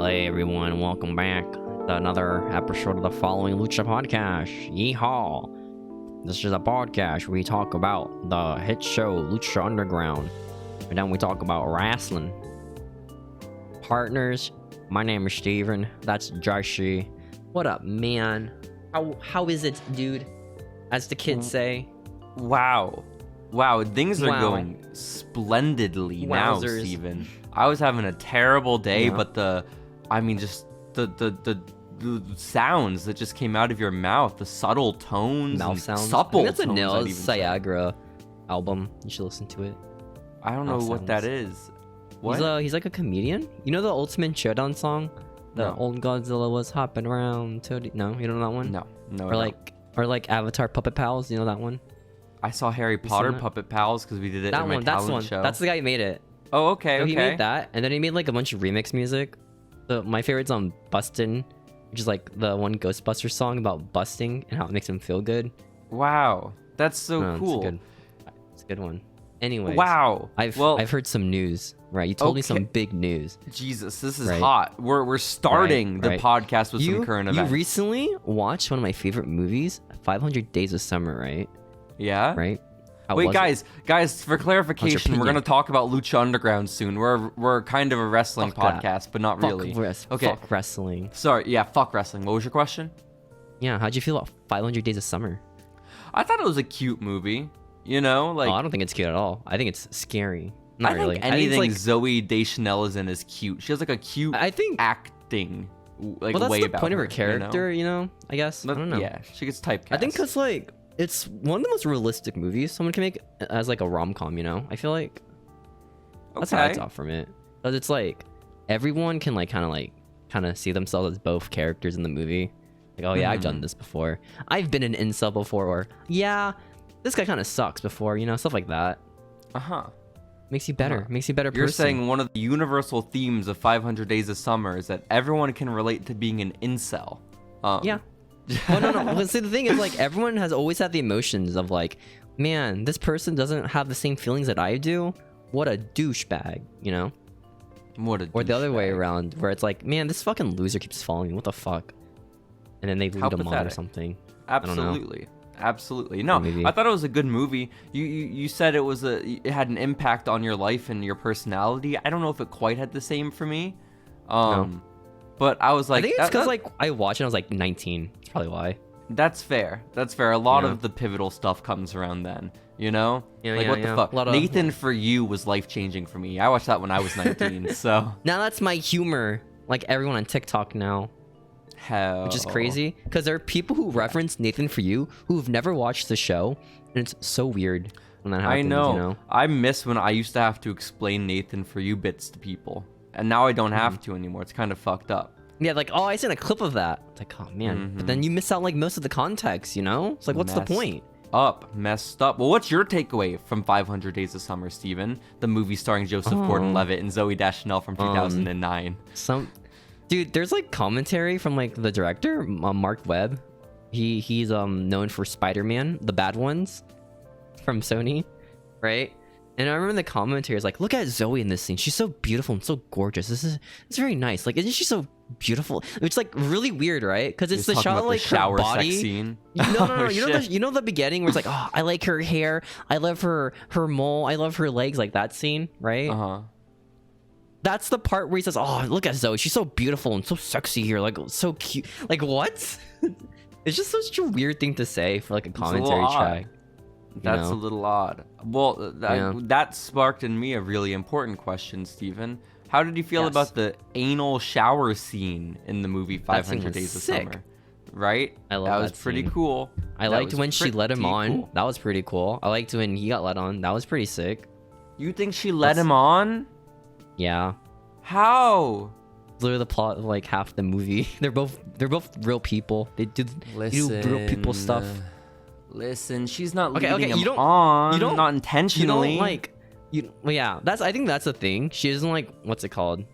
Hey everyone, welcome back to another episode of the Following Lucha podcast. Yeehaw! This is a podcast where we talk about the hit show Lucha Underground, and then we talk about wrestling. Partners, my name is Steven. That's Joshi. What up, man? How is it, dude? As the kids say. Wow, things are going splendidly now, Steven. I was having a terrible day, but the sounds that just came out of your mouth, the subtle tones, mouth sounds. Supple that's tones. A Nils Sayagra album. You should listen to it. I don't know what that is. What? He's like a comedian. You know the Ultimate Showdown song? The old Godzilla was hopping around. No, you don't know that one? No. Or like Avatar Puppet Pals. You know that one? I saw Harry Potter Puppet Pals because we did it in my talent show. That's the guy who made it. Oh, okay, so okay. He made that, and then he made like a bunch of remix music. So my favorite's on Bustin', which is like the one Ghostbusters song about busting and how it makes him feel good. Wow, that's so cool. It's a good one. Anyway, wow. I've heard some news. Right, you told me some big news. Jesus, this is hot. We're starting the podcast with some current events. You recently watched one of my favorite movies, 500 Days of Summer, right? Yeah. Right. Wait, guys, for clarification, we're gonna talk about Lucha Underground soon. We're kind of a wrestling podcast, but not really. Fuck wrestling. Sorry, yeah, fuck wrestling. What was your question? Yeah, how'd you feel about 500 Days of Summer? I thought it was a cute movie. You know, like. Oh, I don't think it's cute at all. I think it's scary. Not really. Think anything Zoe Deschanel is in is cute. She has like a cute. Acting. Like well, that's way the about point her, of her character. You know, I guess. I don't know. Yeah, she gets typecast. I think because like. It's one of the most realistic movies someone can make as like a rom-com, you know? I feel like that's how I thought from it. Because it's like everyone can like kind of see themselves as both characters in the movie. Like, oh yeah, I've done this before. I've been an incel before, or yeah, this guy kind of sucks before, you know, stuff like that. Makes you better. Makes you a better person. You're saying one of the universal themes of 500 Days of Summer is that everyone can relate to being an incel. Yeah. Well, no. See, the thing is, like, everyone has always had the emotions of, like, man, this person doesn't have the same feelings that I do. What a douchebag, you know? Or the other way around, where it's like, man, this fucking loser keeps following me. What the fuck? And then they lead him on or something. Absolutely. No, I thought it was a good movie. You said it had an impact on your life and your personality. I don't know if it quite had the same for me. No. But I was like, I think it's because like I watched it. I was like 19. That's probably why. That's fair. A lot of the pivotal stuff comes around then. You know, what the fuck? Nathan for You was life changing for me. I watched that when I was 19. So now that's my humor. Like everyone on TikTok now. Which is crazy because there are people who reference Nathan for You who've never watched the show, and it's so weird when that happens. I know. You know? I miss when I used to have to explain Nathan for You bits to people. And now I don't have to anymore. It's kind of fucked up. Yeah, like, oh, I seen a clip of that. It's like, oh, man. But then you miss out, like, most of the context, you know? It's like, what's the point? Messed up. Well, what's your takeaway from 500 Days of Summer, Steven? The movie starring Joseph Gordon-Levitt and Zoe Deschanel from 2009. Dude, there's, like, commentary from, like, the director, Mark Webb. He's known for Spider-Man, the bad ones from Sony, right? And I remember the commentary is like, look at Zoe in this scene. She's so beautiful and so gorgeous. It's very nice. Like, isn't she so beautiful? It's like really weird, right? Because it's the shot of like her body. Sex scene. No. You know the beginning where it's like, oh, I like her hair. I love her mole. I love her legs. Like that scene, right? That's the part where he says, oh, look at Zoe. She's so beautiful and so sexy here. Like so cute. Like what? It's just such a weird thing to say for like a commentary track. That's a little odd. Well, that sparked in me a really important question, Steven. How did you feel about the anal shower scene in the movie 500 Days of Summer? Right? I love that. Was pretty cool. I liked when she let him on. That was pretty cool. I liked when he got let on. That was pretty sick. You think she let him on? Yeah. How? Literally the plot of like half the movie. They're both real people. They do real people stuff. Listen, she's not leading him on. You don't, not intentionally. You don't like. Well, yeah, I think that's the thing. She doesn't like. What's it called?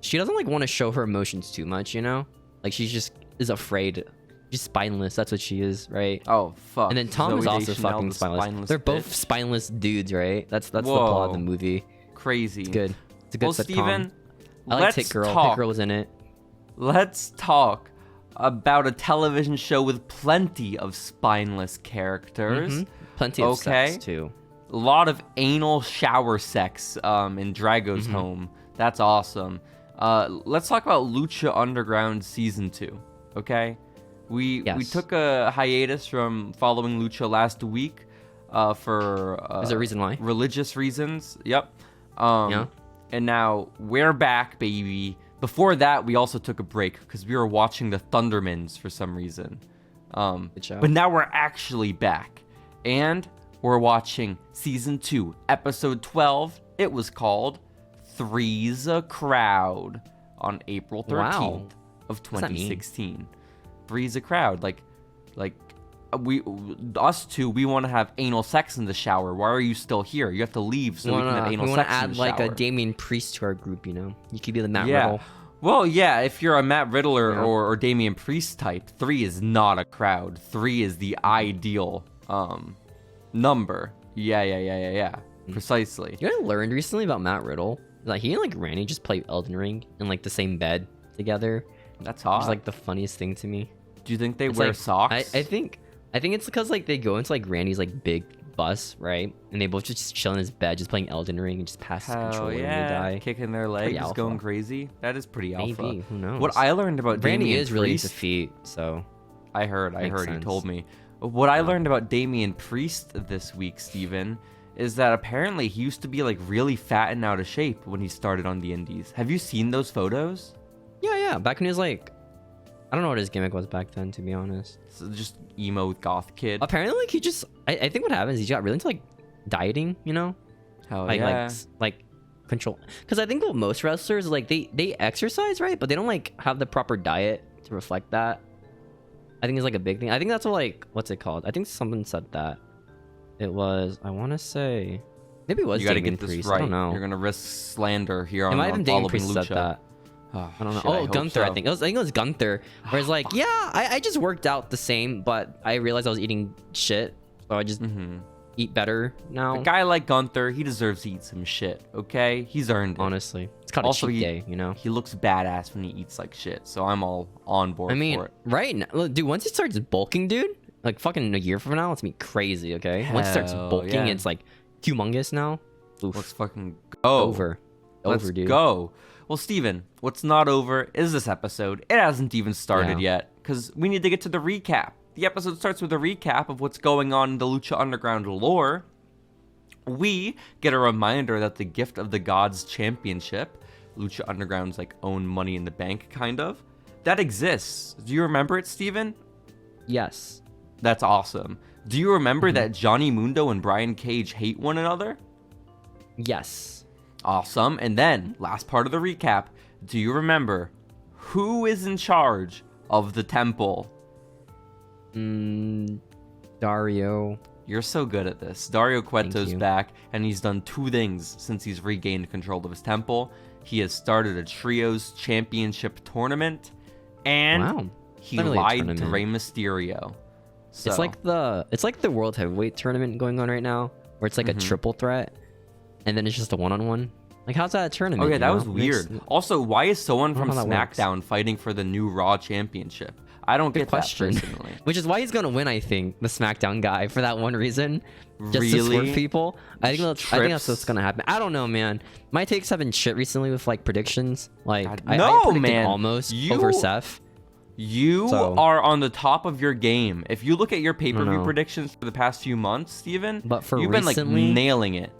She doesn't like want to show her emotions too much. You know, like she just is afraid. She's spineless. That's what she is, right? Oh fuck. And then Tom is also fucking spineless. They're both spineless dudes, right? That's the plot of the movie. Crazy. It's good. It's a good sitcom. Steven, I liked Hit Girl. Hit Girl was in it. Let's talk about a television show with plenty of spineless characters. Plenty of sex too. A lot of anal shower sex in Drago's home. That's awesome. Let's talk about Lucha Underground Season 2, okay? We took a hiatus from Following Lucha last week for... Is there a reason why? Religious reasons, yep. And now we're back, baby. Before that, we also took a break because we were watching the Thundermans for some reason. But now we're actually back. And we're watching Season 2, Episode 12. It was called Three's a Crowd on April 13th of 2016. Three's a Crowd. Like us two, we want to have anal sex in the shower. Why are you still here? You have to leave so we can have anal sex in the shower. We want to add like a Damian Priest to our group, you know? You could be the Matt Riddle. Well, yeah, if you're a Matt Riddler or Damian Priest type, 3 is not a crowd. 3 is the ideal number. Yeah. Precisely. You know what I learned recently about Matt Riddle? Like, he and like Randy just play Elden Ring in like the same bed together. That's hot. It's like the funniest thing to me. Do you think they wear socks? I think it's because like they go into like Randy's like big bus, right? And they both just chill in his bed, just playing Elden Ring and just pass the controller when they die. Kicking their legs, just going crazy. That is pretty alpha. Maybe, who knows? What I learned about Randy Damian is really into feet, so I heard. He told me. What I learned about Damian Priest this week, Steven, is that apparently he used to be like really fat and out of shape when he started on the indies. Have you seen those photos? Yeah. Back when he was like, I don't know what his gimmick was back then, to be honest. So just emo goth kid. Apparently, like he just, I think what happens, he got really into like dieting, you know? Hell yeah. Like control. Because I think what most wrestlers, like they exercise, right? But they don't like have the proper diet to reflect that. I think it's like a big thing. I think that's what like, what's it called? I think someone said that. It was, I want to say, maybe it was Damian Priest. You gotta get this right. I don't know. You're gonna risk slander here on Following Lucha. Priest said that. I don't know. Oh, Gunther, so. I think it was Gunther. Where it's like, yeah, I just worked out the same, but I realized I was eating shit, so I just eat better now. A guy like Gunther, he deserves to eat some shit. Okay, he's earned it. Honestly, it's called a cheat day, you know. He looks badass when he eats like shit, so I'm all on board. For it. Right now, dude. Once he starts bulking, dude, like fucking a year from now, it's gonna be crazy. Okay, once he starts bulking, it's like humongous now. Oof. Let's fucking go. Over, Let's dude. Go. Well, Steven, what's not over is this episode. It hasn't even started yet, because we need to get to the recap. The episode starts with a recap of what's going on in the Lucha Underground lore. We get a reminder that the Gift of the Gods Championship, Lucha Underground's like own Money in the Bank, kind of, that exists. Do you remember it, Steven? Yes. That's awesome. Do you remember that Johnny Mundo and Brian Cage hate one another? Yes. Awesome. And then, last part of the recap, do you remember who is in charge of the temple? Dario. You're so good at this. Dario Cueto's back, and he's done 2 things since he's regained control of his temple. He has started a Trios Championship tournament, and he lied to Rey Mysterio. So. It's like the World Heavyweight Tournament going on right now, where it's like a triple threat. And then it's just a one-on-one. Like, how's that a tournament? Oh, yeah, that was weird. Also, why is someone from SmackDown fighting for the new Raw Championship? I don't get that personally. Which is why he's going to win, I think, the SmackDown guy, for that one reason. Just to swerve people. I think that's what's going to happen. I don't know, man. My takes have been shit recently with, like, predictions. Like, I predicted almost over Seth. You are on the top of your game. If you look at your pay-per-view predictions for the past few months, Steven, you've been, like, nailing it.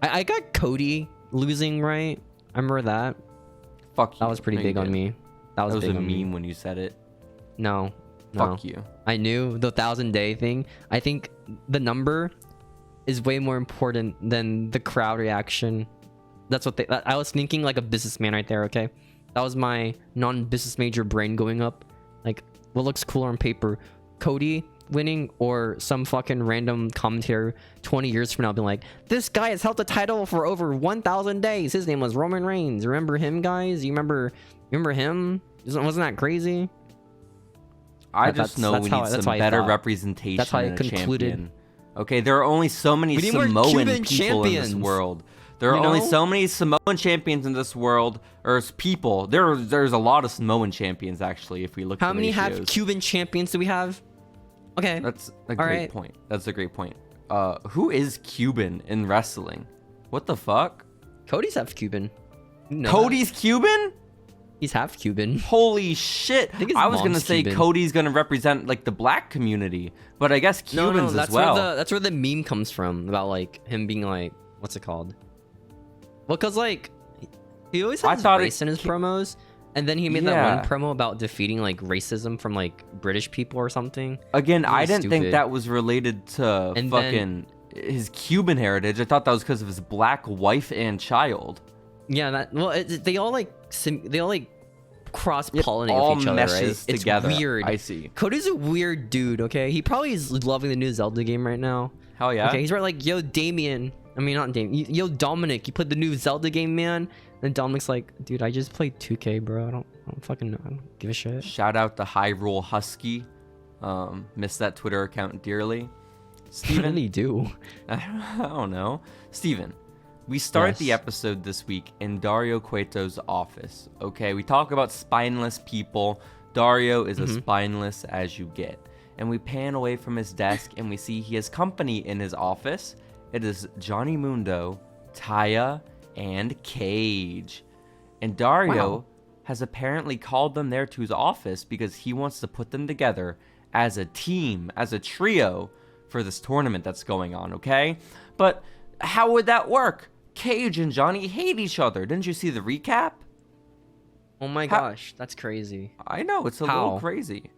I got Cody losing, right? I remember that. Fuck you. That was pretty big on me. That was a meme when you said it. No. Fuck you. I knew the 1,000-day thing. I think the number is way more important than the crowd reaction. That's what I was thinking like a businessman right there, okay? That was my non-business major brain going up. Like, what looks cooler on paper? Cody winning or some fucking random commentator 20 years from now being like, this guy has held the title for over 1,000 days. His name was Roman Reigns. Remember him, guys? You remember him? Wasn't that crazy? I just know we need some better representation. That's how I concluded. Okay, there are only so many Samoan people in this world. There are only so many Samoan champions in this world, or people. There's a lot of Samoan champions, actually, if we look at the ratios. How many Cuban champions do we have? Okay. That's a great point. That's a great point. Who is Cuban in wrestling? What the fuck? Cody's half Cuban. Cody's Cuban? He's half Cuban. Holy shit. I was going to say Cuban. Cody's going to represent like the black community, but I guess Cubans as well. That's where the meme comes from about like him being like, what's it called? Well, because like he always has race in his promos, and then he made that one promo about defeating like racism from like British people or something. Again, I didn't think that was related to his Cuban heritage. I thought that was because of his black wife and child. Yeah, they all cross-pollinate with each other, right? Together. It's weird. I see. Cody's a weird dude, okay? He probably is loving the new Zelda game right now. Hell yeah. Okay, he's right like, yo, Damien. I mean, not Damien. Yo, Dominic, you played the new Zelda game, man? And Dominic's like, dude, I just played 2K, bro. I don't fucking know. I don't give a shit. Shout out to Hyrule Husky. Miss that Twitter account dearly. Steven. What did he do? I don't know. Steven. We start the episode this week in Dario Cueto's office, okay? We talk about spineless people. Dario is as spineless as you get. And we pan away from his desk and we see he has company in his office. It is Johnny Mundo, Taya, and Cage. And Dario has apparently called them there to his office because he wants to put them together as a team, as a trio for this tournament that's going on, okay? But how would that work? Cage and Johnny hate each other. Didn't you see the recap? Oh my gosh, that's crazy. I know, it's a little crazy.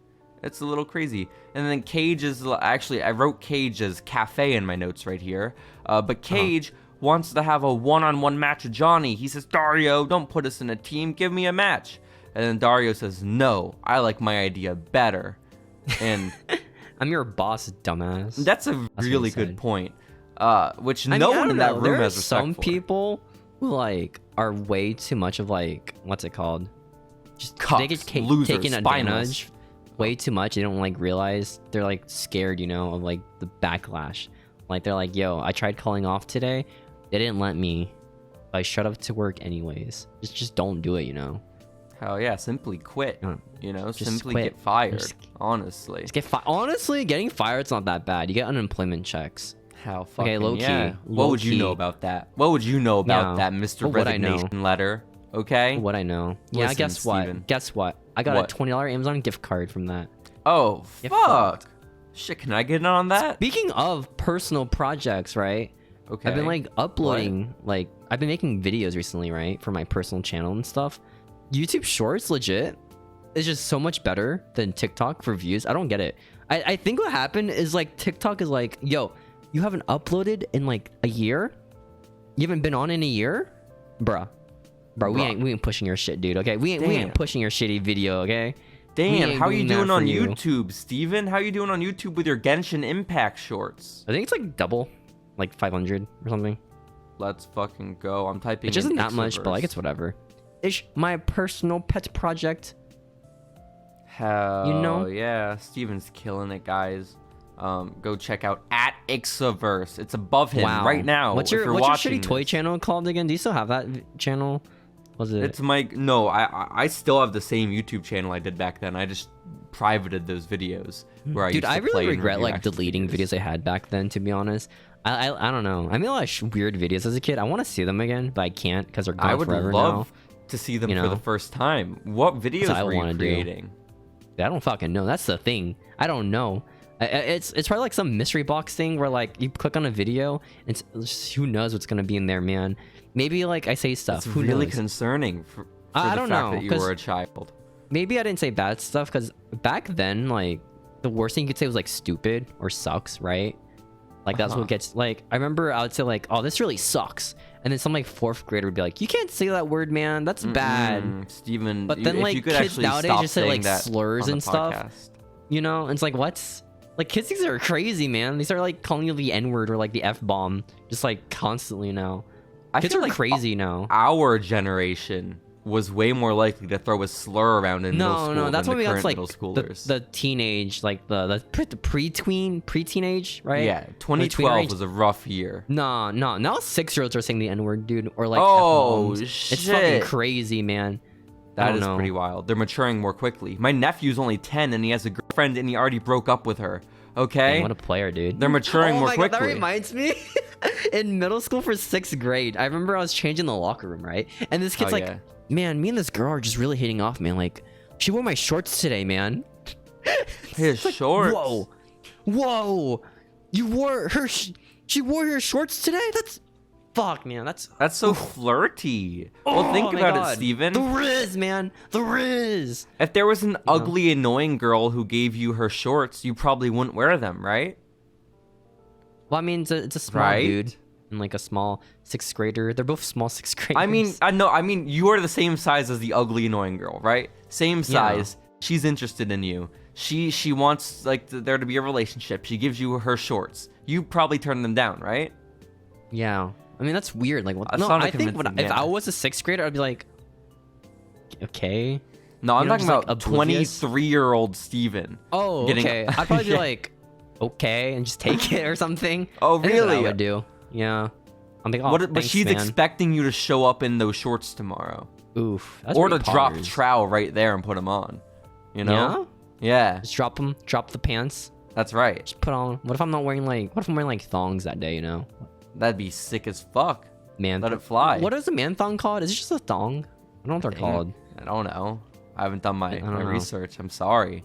It's a little crazy. And then Cage is... Actually, I wrote Cage as Cafe in my notes right here. But Cage wants to have a one-on-one match with Johnny. He says, Dario, don't put us in a team. Give me a match. And then Dario says, no, I like my idea better. And... I'm your boss, dumbass. That's a really good point. Which no one in that room has respect some for. People who like are way too much of like, what's it called? Just Cucks, they get losers, taken advantage way too much. They don't like realize they're like scared, of like the backlash. Like they're like, yo, I tried calling off today. They didn't let me. I shut up to work anyways. Just don't do it, Hell yeah, simply quit. Simply quit. Get fired. Honestly. Just get fired. Honestly, getting fired's not that bad. You get unemployment checks. How fucking low-key. Yeah. What would you know about that? What would you know about that Mr. Resignation letter? Okay? What I know. Listen, guess what? Steven. Guess what? I got a $20 Amazon gift card from that. Oh, fuck. Shit, can I get in on that? Speaking of personal projects, right? Okay. I've been like uploading, I've been making videos recently, right? For my personal channel and stuff. YouTube Shorts, legit, is just so much better than TikTok for views. I don't get it. I think what happened is like TikTok is like, yo, you haven't uploaded in like a year? You haven't been on in a year? Bruh, we ain't pushing your shit, dude, okay? We ain't pushing your shitty video, okay? Damn, how are you doing on YouTube, Steven? How are you doing on YouTube with your Genshin Impact shorts? I think it's like double, like 500 or something. Let's fucking go. I'm typing. Which isn't that much, but like it's whatever. It's my personal pet project. Hell yeah, Steven's killing it, guys. Go check out at Ixaverse. It's above him right now. What's your shitty toy channel called again? Do you still have that channel? Was it? It's my I still have the same YouTube channel I did back then. I just privated those videos where I used to I really play regret like deleting videos I had back then. To be honest, I don't know. I made a lot of weird videos as a kid. I want to see them again, but I can't because they're gone forever now. I would love to see them for the first time. What videos were you creating? I don't fucking know. That's the thing. I don't know. It's probably like some mystery box thing where like you click on a video and it's, who knows what's gonna be in there, man. Maybe like I say stuff. It's really concerning for I don't know that you were a child. Maybe I didn't say bad stuff because back then like the worst thing you could say was like stupid or sucks, right? Like that's what gets like. I remember I would say like, oh, this really sucks, and then some like fourth grader would be like, you can't say that word, man. That's bad, Steven. But then like kids nowadays just say like slurs and stuff. And it's like what's like kids these are crazy, man. They start like calling you the N-word or like the F-bomb just like constantly now. Kids are like crazy now. Our generation was way more likely to throw a slur around in middle school No, that's than what the we current got, like, middle schoolers. the teenage, like the pre-teenage, right? Yeah, 2012 was a rough year. No, now 6-year-olds are saying the N-word, dude, or like oh F-bombs. shit, it's fucking crazy, man. That is pretty wild. They're maturing more quickly. My nephew's only 10 and he has a girlfriend and he already broke up with her. Okay, Dang, what a player, dude. They're maturing more quickly. God, that reminds me. In middle school for 6th grade, I remember I was changing the locker room, right? And this kid's like, man, me and this girl are just really hitting off, man. Like, she wore my shorts today, man. His shorts. Whoa. You wore her. She wore your shorts today. Fuck, man. That's so flirty. Well, think about it, Steven. The Riz, man. The Riz. If there was an ugly, annoying girl who gave you her shorts, you probably wouldn't wear them, right? Well, I mean, it's a small dude and like a small 6th grader. They're both small 6th graders. I mean, you are the same size as the ugly, annoying girl, right? Same size. Yeah. She's interested in you. She wants like there to be a relationship. She gives you her shorts. You probably turn them down, right? Yeah. I mean, that's weird. Like, what? No, I think if I was a 6th grader, I'd be like, okay. No, I'm talking about like 23-year-old Steven. Oh, okay. I'd probably be like, okay, and just take it or something. Oh, really? I would do. Yeah. I'm like, oh, but she's expecting you to show up in those shorts tomorrow. Oof. Or to drop trowel right there and put them on. You know? Yeah. Just drop them. Drop the pants. That's right. Just put on. What if I'm wearing like thongs that day? You know? That'd be sick as fuck. Man, let it fly. What is a man thong called? Is it just a thong? I don't know what they're called. I don't know. I haven't done my research. I'm sorry.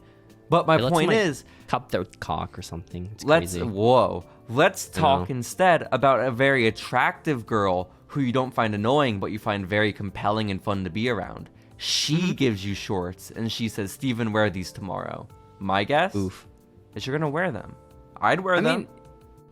But my point is, cup their cock or something. It's crazy. Let's talk instead about a very attractive girl who you don't find annoying, but you find very compelling and fun to be around. She gives you shorts and she says, "Steven, wear these tomorrow." My guess is you're gonna wear them. I'd wear them. I mean,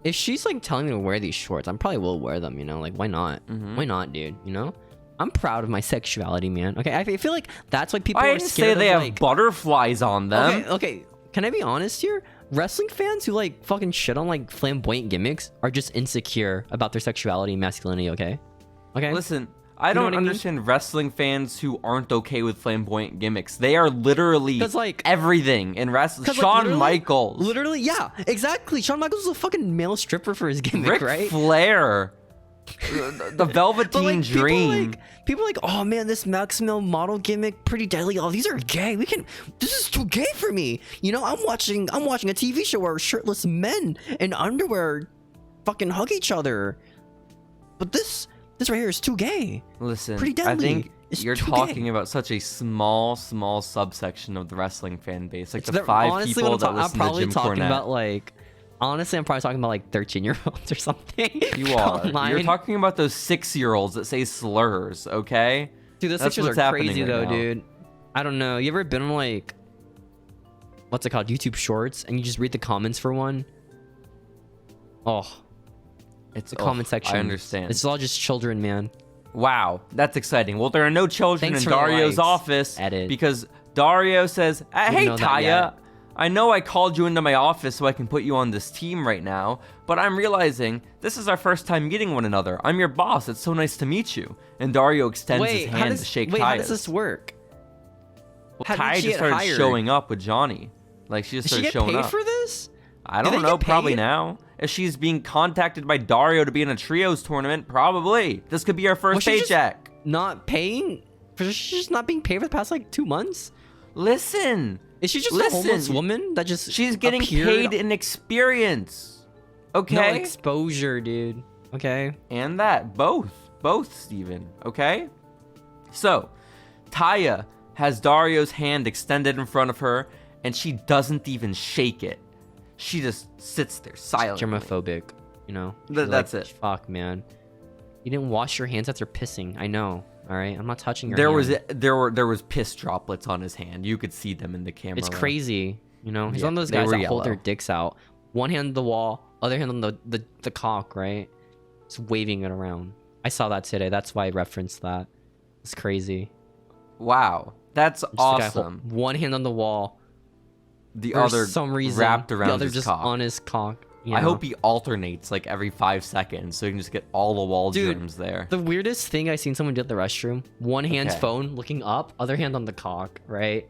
if she's like telling me to wear these shorts, I probably will wear them, you know? Like, why not? Why not, dude? You know? I'm proud of my sexuality, man. Okay, I feel like that's why people are scared of, I didn't say they have butterflies on them. Okay. Can I be honest here? Wrestling fans who like fucking shit on like flamboyant gimmicks are just insecure about their sexuality and masculinity, okay? Okay? Listen, I don't understand wrestling fans who aren't okay with flamboyant gimmicks. They are literally like everything in wrestling. Shawn Michaels. Literally, yeah, exactly. Shawn Michaels was a fucking male stripper for his gimmick, Ric right? Flair. The Velveteen Dream. People like, oh man, this Maximo model gimmick, pretty deadly. Oh, these are gay. This is too gay for me. You know, I'm watching a TV show where shirtless men in underwear fucking hug each other. But this right here is too gay. Listen, pretty deadly. I think you're talking about such a small subsection of the wrestling fan base. Like the 5 people that listen to Jim Cornette. Honestly, I'm probably talking about like 13-year-olds or something. You are. You're talking about those 6-year-olds that say slurs, okay? Dude, those 6-year-olds are crazy though, dude. I don't know. You ever been on like, what's it called? YouTube Shorts, and you just read the comments for one? Oh. It's the comment section. I understand. It's all just children, man. Wow, that's exciting. Well, there are no children in Dario's office because Dario says, "Hey, Taya, I know I called you into my office so I can put you on this team right now, but I'm realizing this is our first time meeting one another. I'm your boss. It's so nice to meet you." And Dario extends his hand to shake Taya's. How does this work? Well, Taya just started showing up with Johnny. Like, she just started showing up. Did she get paid for this? I don't know. Probably now. If she's being contacted by Dario to be in a trios tournament, probably. This could be our first paycheck. Not paying? She's just not being paid for the past like 2 months? Listen. Is she just a homeless woman that just She's getting paid in experience. Okay? No exposure, dude. Okay? And that. Both, Steven. Okay? So, Taya has Dario's hand extended in front of her, and she doesn't even shake it. She just sits there silently. Germophobic, you know? That's it. Fuck, man. You didn't wash your hands after pissing. I know. All right, I'm not touching your hand. There was piss droplets on his hand. You could see them in the camera. It's crazy, you know. He's one of those guys that hold their dicks out, one hand on the wall, other hand on the cock, right? Just waving it around. I saw that today. That's why I referenced that. It's crazy. Wow, that's awesome. One hand on the wall. The other some reason, wrapped around the other his just cock. on his cock. You I know? hope he alternates like every 5 seconds so you can just get all the wall germs there. The weirdest thing I seen someone do at the restroom: one hand's Okay. phone, looking up, other hand on the cock, right?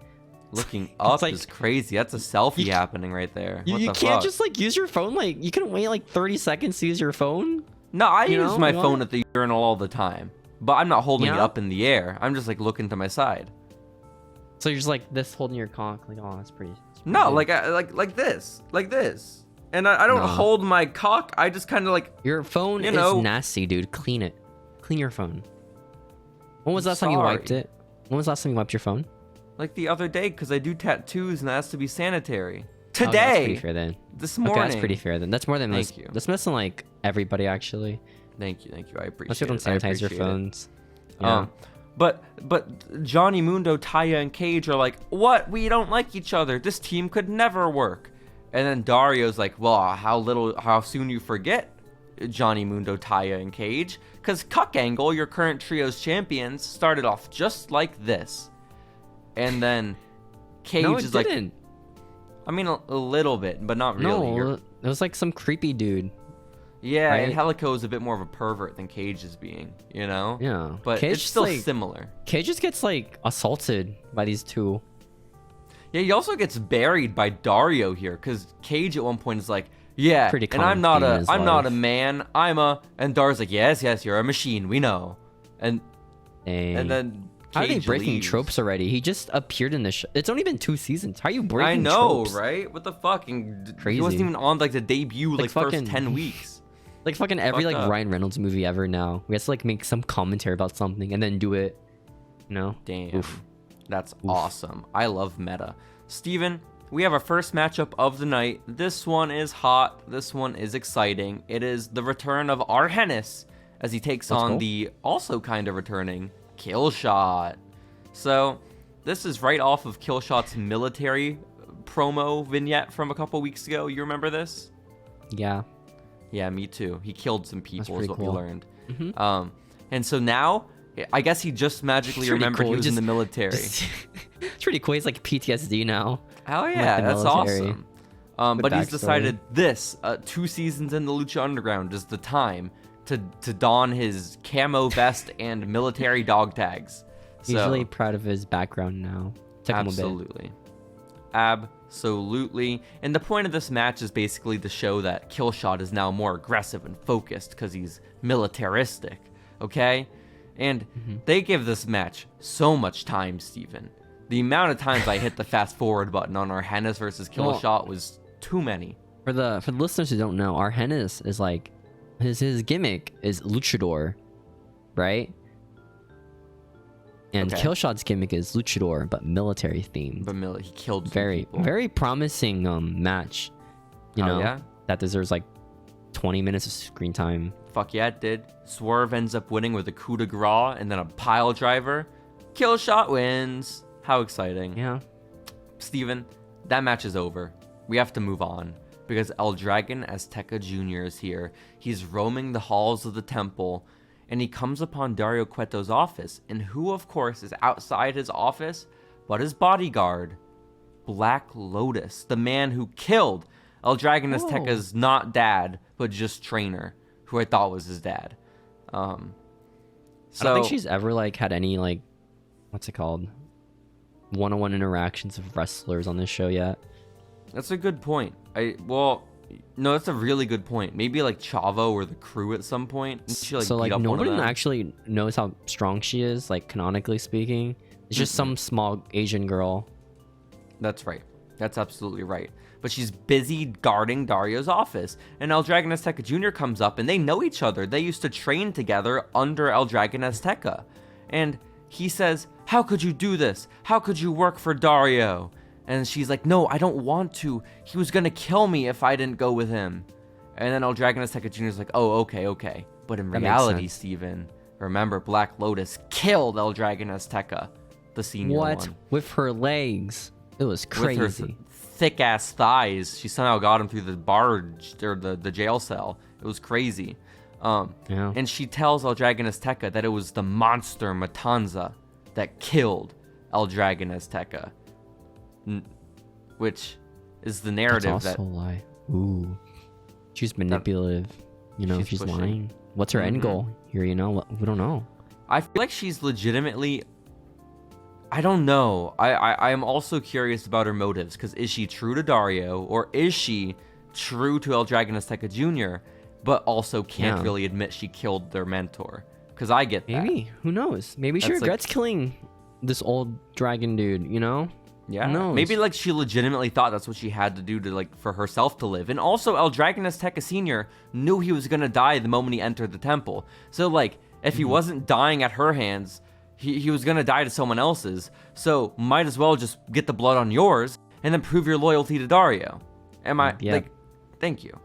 Looking up like- is crazy. That's a selfie happening right there. You, What you the can't fuck? just like use your phone. Like you can wait like 30 seconds to use your phone. No, I you use know, my what? phone at the urinal all the time, but I'm not holding it Yeah? up in the air. I'm just like looking to my side. So you're just like this holding your cock, like, oh, that's pretty. No, good. like this, and I don't No. hold my cock. I just kind of like. Your phone You is know- nasty, dude. Clean it. Clean your phone. When was the I'm last time you wiped sorry. it? When was the last time you wiped your phone? Like the other day, because I do tattoos and that has to be sanitary. Oh, that's pretty Today, fair then. this Okay, morning. that's pretty fair then. That's more than Thank most. you. That's less than like everybody actually. Thank you. I appreciate Most people it. don't I sanitize your appreciate it. phones. Yeah. But Johnny Mundo, Taya, and Cage are like, what? We don't like each other. This team could never work. And then Dario's like, well, how soon you forget Johnny Mundo, Taya, and Cage? Because Cuck Angle, your current trio's champions, started off just like this. And then Cage No, it is like, didn't. I mean, a little bit, but not really. No, You're- it was like some creepy dude. Yeah, and right? Helico is a bit more of a pervert than Cage is being, you know? Yeah. But Cage it's still like, similar. Cage just gets like assaulted by these two. Yeah, he also gets buried by Dario here, because Cage at one point is like, yeah, Pretty and common I'm not theme in a his I'm not a life. man, and Dar's like, yes, you're a machine, we know. And Dang. then How are they Cage breaking leaves. tropes already? He just appeared in the show. It's only been 2 seasons. How are you I breaking know, tropes? right? What the fuck? And He Crazy. wasn't even on like the debut Like first fucking- 10 weeks. Like fucking every Fucked like up. Ryan Reynolds movie ever now. We have to like make some commentary about something and then do it. You know? Damn. Oof. That's awesome. I love meta. Steven, we have our first matchup of the night. This one is hot. This one is exciting. It is the return of Arhennis as he takes Let's on go. the also kind of returning Killshot. So this is right off of Killshot's military promo vignette from a couple weeks ago. You remember this? Yeah. Yeah, me too. He killed some people, is pretty what cool. we learned. Mhm. And so now, I guess he just magically It's pretty remembered cool. he was in Just- the military. It's pretty cool. He's like PTSD now. Hell Like yeah, the that's military. awesome. Good But he's backstory. decided this 2 seasons in the Lucha Underground is the time to don his camo vest and military dog tags. He's So, really proud of his background now. Took him a bit. absolutely. Absolutely. And the point of this match is basically to show that Killshot is now more aggressive and focused because he's militaristic. Okay? And they give this match so much time, Steven. The amount of times I hit the fast forward button on Arhennis versus Killshot was too many. For the listeners who don't know, Arhennis is like his gimmick is luchador, right? And Okay. Killshot's gimmick is luchador, but military themed. But he killed some Very people. very promising match. You Oh, know, yeah? that deserves like 20 minutes of screen time. Fuck yeah, it did. Swerve ends up winning with a coup de grace and then a pile driver. Killshot wins. How exciting. Yeah. Steven, that match is over. We have to move on because El Dragon Azteca Jr. is here. He's roaming the halls of the temple and he comes upon Dario Cueto's office, and who, of course, is outside his office but his bodyguard, Black Lotus, the man who killed El Dragon Azteca's not dad, but just trainer, who I thought was his dad. I don't think she's ever like had any like, what's it called, one-on-one interactions with wrestlers on this show yet. That's a good point. No, that's a really good point. Maybe like Chavo or the Crew at some point. Didn't she, So beat like up one of nobody them? actually knows how strong she is, like canonically speaking. It's just some small Asian girl. That's right. That's absolutely right. But she's busy guarding Dario's office. And El Dragon Azteca Jr. comes up and they know each other. They used to train together under El Dragon Azteca. And he says, "How could you do this? How could you work for Dario?" And she's like, "No, I don't want to. He was going to kill me if I didn't go with him." And then El Dragon Azteca Jr. is like, "Oh, okay. But in That makes reality, sense. Steven, remember Black Lotus killed El Dragon Azteca, the senior What? one. With her legs? It was crazy. With her thick ass thighs, she somehow got him through the barge or the jail cell. It was crazy. Yeah. And she tells El Dragon Azteca that it was the monster Matanza that killed El Dragon Azteca, which is the That's narrative also that a lie. Ooh. She's manipulative. She's lying. What's her end goal here? We don't know. I feel like she's legitimately. I don't know. I am also curious about her motives, because is she true to Dario, or is she true to El Dragon Azteca Jr., but also can't really admit she killed their mentor? Because I get that. Maybe. Who knows? Maybe she regrets killing this old dragon dude, Yeah. Who knows? Maybe she legitimately thought that's what she had to do to for herself to live. And also El Dragon Azteca Sr. knew he was gonna die the moment he entered the temple. So if he wasn't dying at her hands, he was gonna die to someone else's. So might as well just get the blood on yours and then prove your loyalty to Dario. Thank you.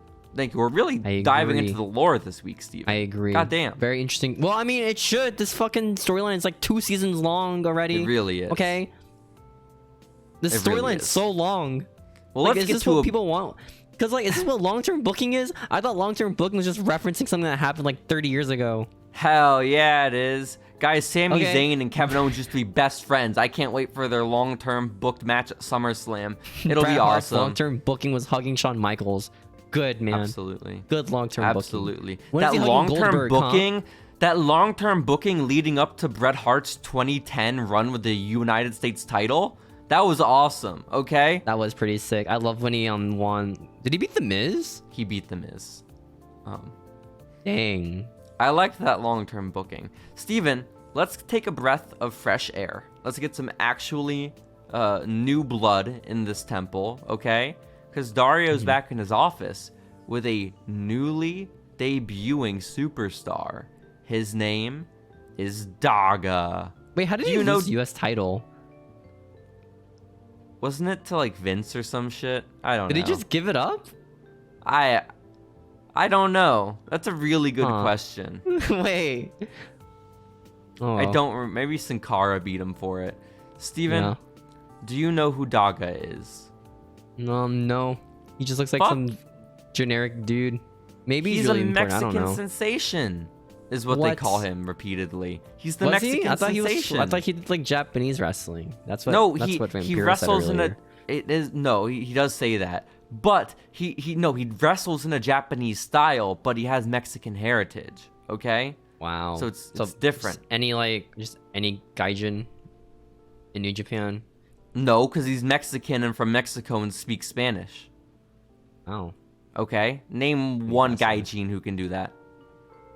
We're really diving into the lore this week, Steven. I agree. God damn. Very interesting. Well, I mean, it should. This fucking storyline is 2 seasons long already. It really is. Okay. This storyline is so long. Well, let's is get this to what people want? Because is this what long-term booking is? I thought long-term booking was just referencing something that happened 30 years ago. Hell yeah, it is. Guys, Sami Zayn and Kevin Owens used to be best friends. I can't wait for their long-term booked match at SummerSlam. It'll be awesome. Long-term booking was hugging Shawn Michaels. Good, man. Absolutely. Good long-term booking. Absolutely. That long-term booking, that long-term booking leading up to Bret Hart's 2010 run with the United States title, that was awesome, okay? That was pretty sick. I love when he won. Did he beat The Miz? He beat The Miz. Dang. I liked that long-term booking. Steven, let's take a breath of fresh air. Let's get some actually new blood in this temple, okay? Because Dario's back in his office with a newly debuting superstar. His name is Daga. Wait, how did you lose the U.S. title? Wasn't it to Vince or some shit? I don't know. Did he just give it up? I don't know. That's a really good question. Wait. Oh. I don't. Maybe Sin Cara beat him for it. Steven, do you know who Daga is? No. He just looks like some generic dude. Maybe he's really a important. Mexican I don't know. sensation, is what they call him repeatedly. He's the Mexican sensation. I thought he did Japanese wrestling. That's what. No, that's what he wrestles in a. It is no. He does say that, but he wrestles in a Japanese style, but he has Mexican heritage. Okay. Wow. So it's different. Just any gaijin in New Japan. No, because he's Mexican and from Mexico and speaks Spanish. Oh. Okay. Name one gaijin who can do that.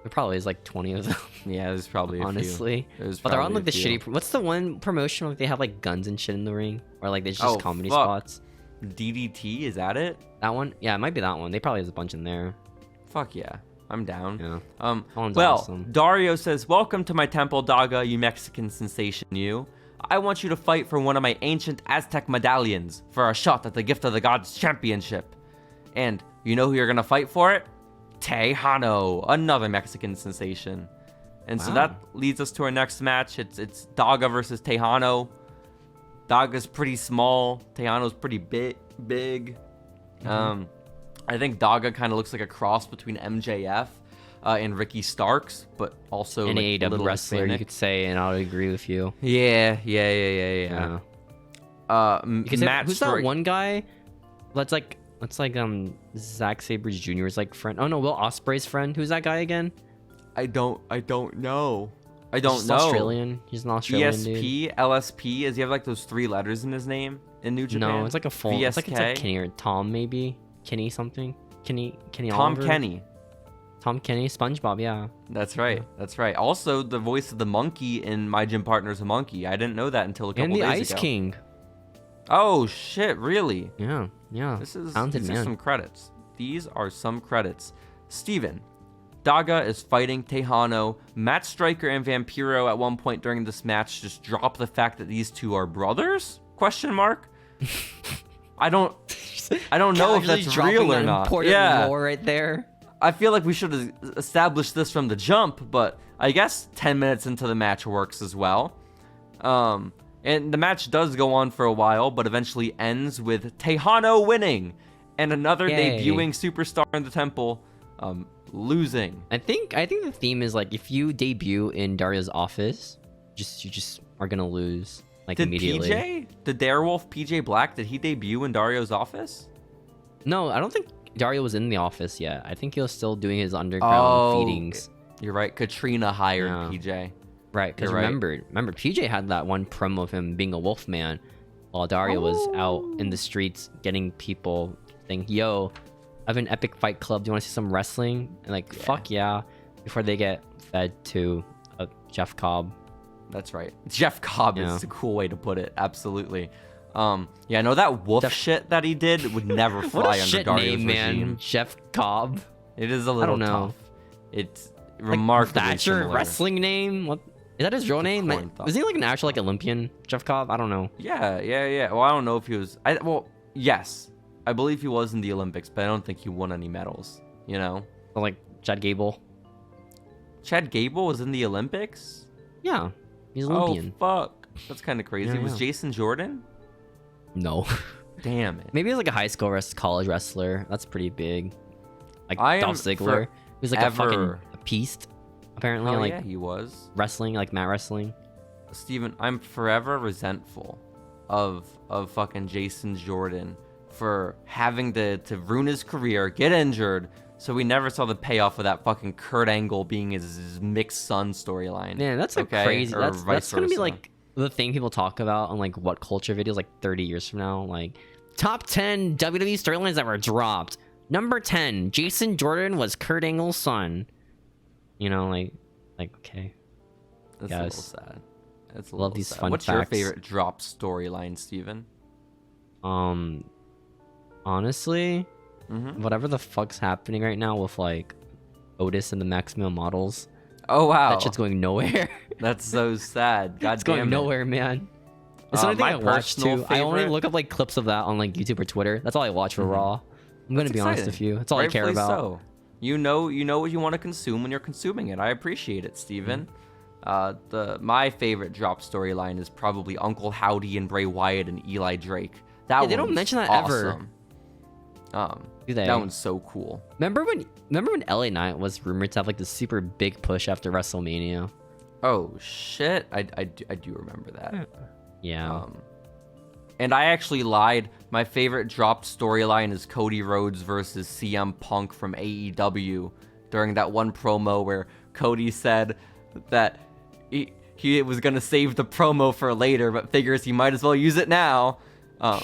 There probably is 20 of them. Yeah, there's probably honestly. But they're on the shitty. What's the one promotion where they have guns and shit in the ring, or it's just comedy spots? DDT, is that it? That one? Yeah, it might be that one. They probably has a bunch in there. Fuck yeah. I'm down. Yeah. Awesome. Dario says, "Welcome to my temple, Daga, you Mexican sensation, you. I want you to fight for one of my ancient Aztec medallions for a shot at the Gift of the Gods championship. And you know who you're gonna fight for it? Tejano, another Mexican sensation." And so that leads us to our next match. It's Daga versus Tejano. Daga's pretty small. Tejano's pretty big. Mm-hmm. I think Daga kind of looks like a cross between MJF and Ricky Starks, but also an AEW wrestler, Hispanic. you could say, and I would agree with you. Yeah. Who's that one guy? That's Zack Sabre Jr.'s friend. Oh no, Will Ospreay's friend. Who's that guy again? I don't know. He's Australian. He's an Australian ESP, dude. LSP. Does he have those 3 letters in his name in New Japan? No, it's a full. VSK? It's like Kenny or Tom maybe. Kenny something. Kenny Tom Oliver? Kenny. Tom Kenny, SpongeBob, yeah. That's right. Also, the voice of the monkey in My Gym Partner's a Monkey. I didn't know that until a couple days ago. And the Ice King. Oh shit! Really? Yeah. These are some credits. These are some credits. Steven, Daga is fighting Tejano. Matt Striker and Vampiro at one point during this match just drop the fact that these two are brothers? Question mark. I don't know if that's real or not. Yeah. Lore right there. I feel like we should have established this from the jump, but I guess 10 minutes into the match works as well. And the match does go on for a while, but eventually ends with Tejano winning and another debuting superstar in the temple losing. I think the theme is if you debut in Dario's office, you just are gonna lose immediately. Did Darewolf PJ Black, did he debut in Dario's office? No, I don't think Dario was in the office yet. I think he was still doing his underground feedings. You're right. Katrina hired PJ. Right, because remember, PJ had that one promo of him being a wolf man, while Dario was out in the streets getting people saying, "Yo, I have an epic fight club. Do you want to see some wrestling?" And like, fuck yeah, before they get fed to Jeff Cobb. That's right. Jeff Cobb is a cool way to put it. Absolutely. No, that wolf shit that he did would never fly under Dario's regime. Man. Jeff Cobb. It is a little tough. It's remarkably that's similar. Your wrestling name? What is that? His real name? Is he like an actual Olympian? Jeff Cobb? I don't know. Yeah. Well, I don't know if he was. Yes, I believe he was in the Olympics, but I don't think he won any medals. You know, like Chad Gable. Chad Gable was in the Olympics. Yeah, he's Olympian. Oh fuck, that's kind of crazy. Was Jason Jordan? No. Damn it. Maybe he was like a high school college wrestler. That's pretty big. Like Dolph Ziggler. He was like a fucking beast. Apparently, yeah, he was wrestling, like mat wrestling. Steven, I'm forever resentful of fucking Jason Jordan for having to ruin his career, get injured, so we never saw the payoff of that fucking Kurt Angle being his mixed son storyline. Man, that's like crazy. That's gonna be like the thing people talk about on like what culture videos like 30 years from now. Like top 10 WWE storylines that were dropped. Number 10, Jason Jordan was Kurt Angle's son. You know, like okay. That's a little sad. That's a love these sad. fun What's facts. your favorite drop storyline, Steven? Honestly, whatever the fuck's happening right now with like Otis and the Maximum Models. Oh wow, that shit's going nowhere. That's so sad. God it's going nowhere, man. It's the only thing I watch too. I only look up like clips of that on like YouTube or Twitter. That's all I watch for Raw. I'm gonna be honest with you. That's all I care about. So. You know what you want to consume when you're consuming it. I appreciate it, Steven. My favorite drop storyline is probably Uncle Howdy and Bray Wyatt and Eli Drake. They don't mention that ever. Do they? That one's so cool. Remember when LA Knight was rumored to have like this super big push after WrestleMania? Oh shit! I do remember that. Yeah. And I actually lied. My favorite dropped storyline is Cody Rhodes versus CM Punk from AEW during that one promo where Cody said that he was going to save the promo for later, but figures he might as well use it now. And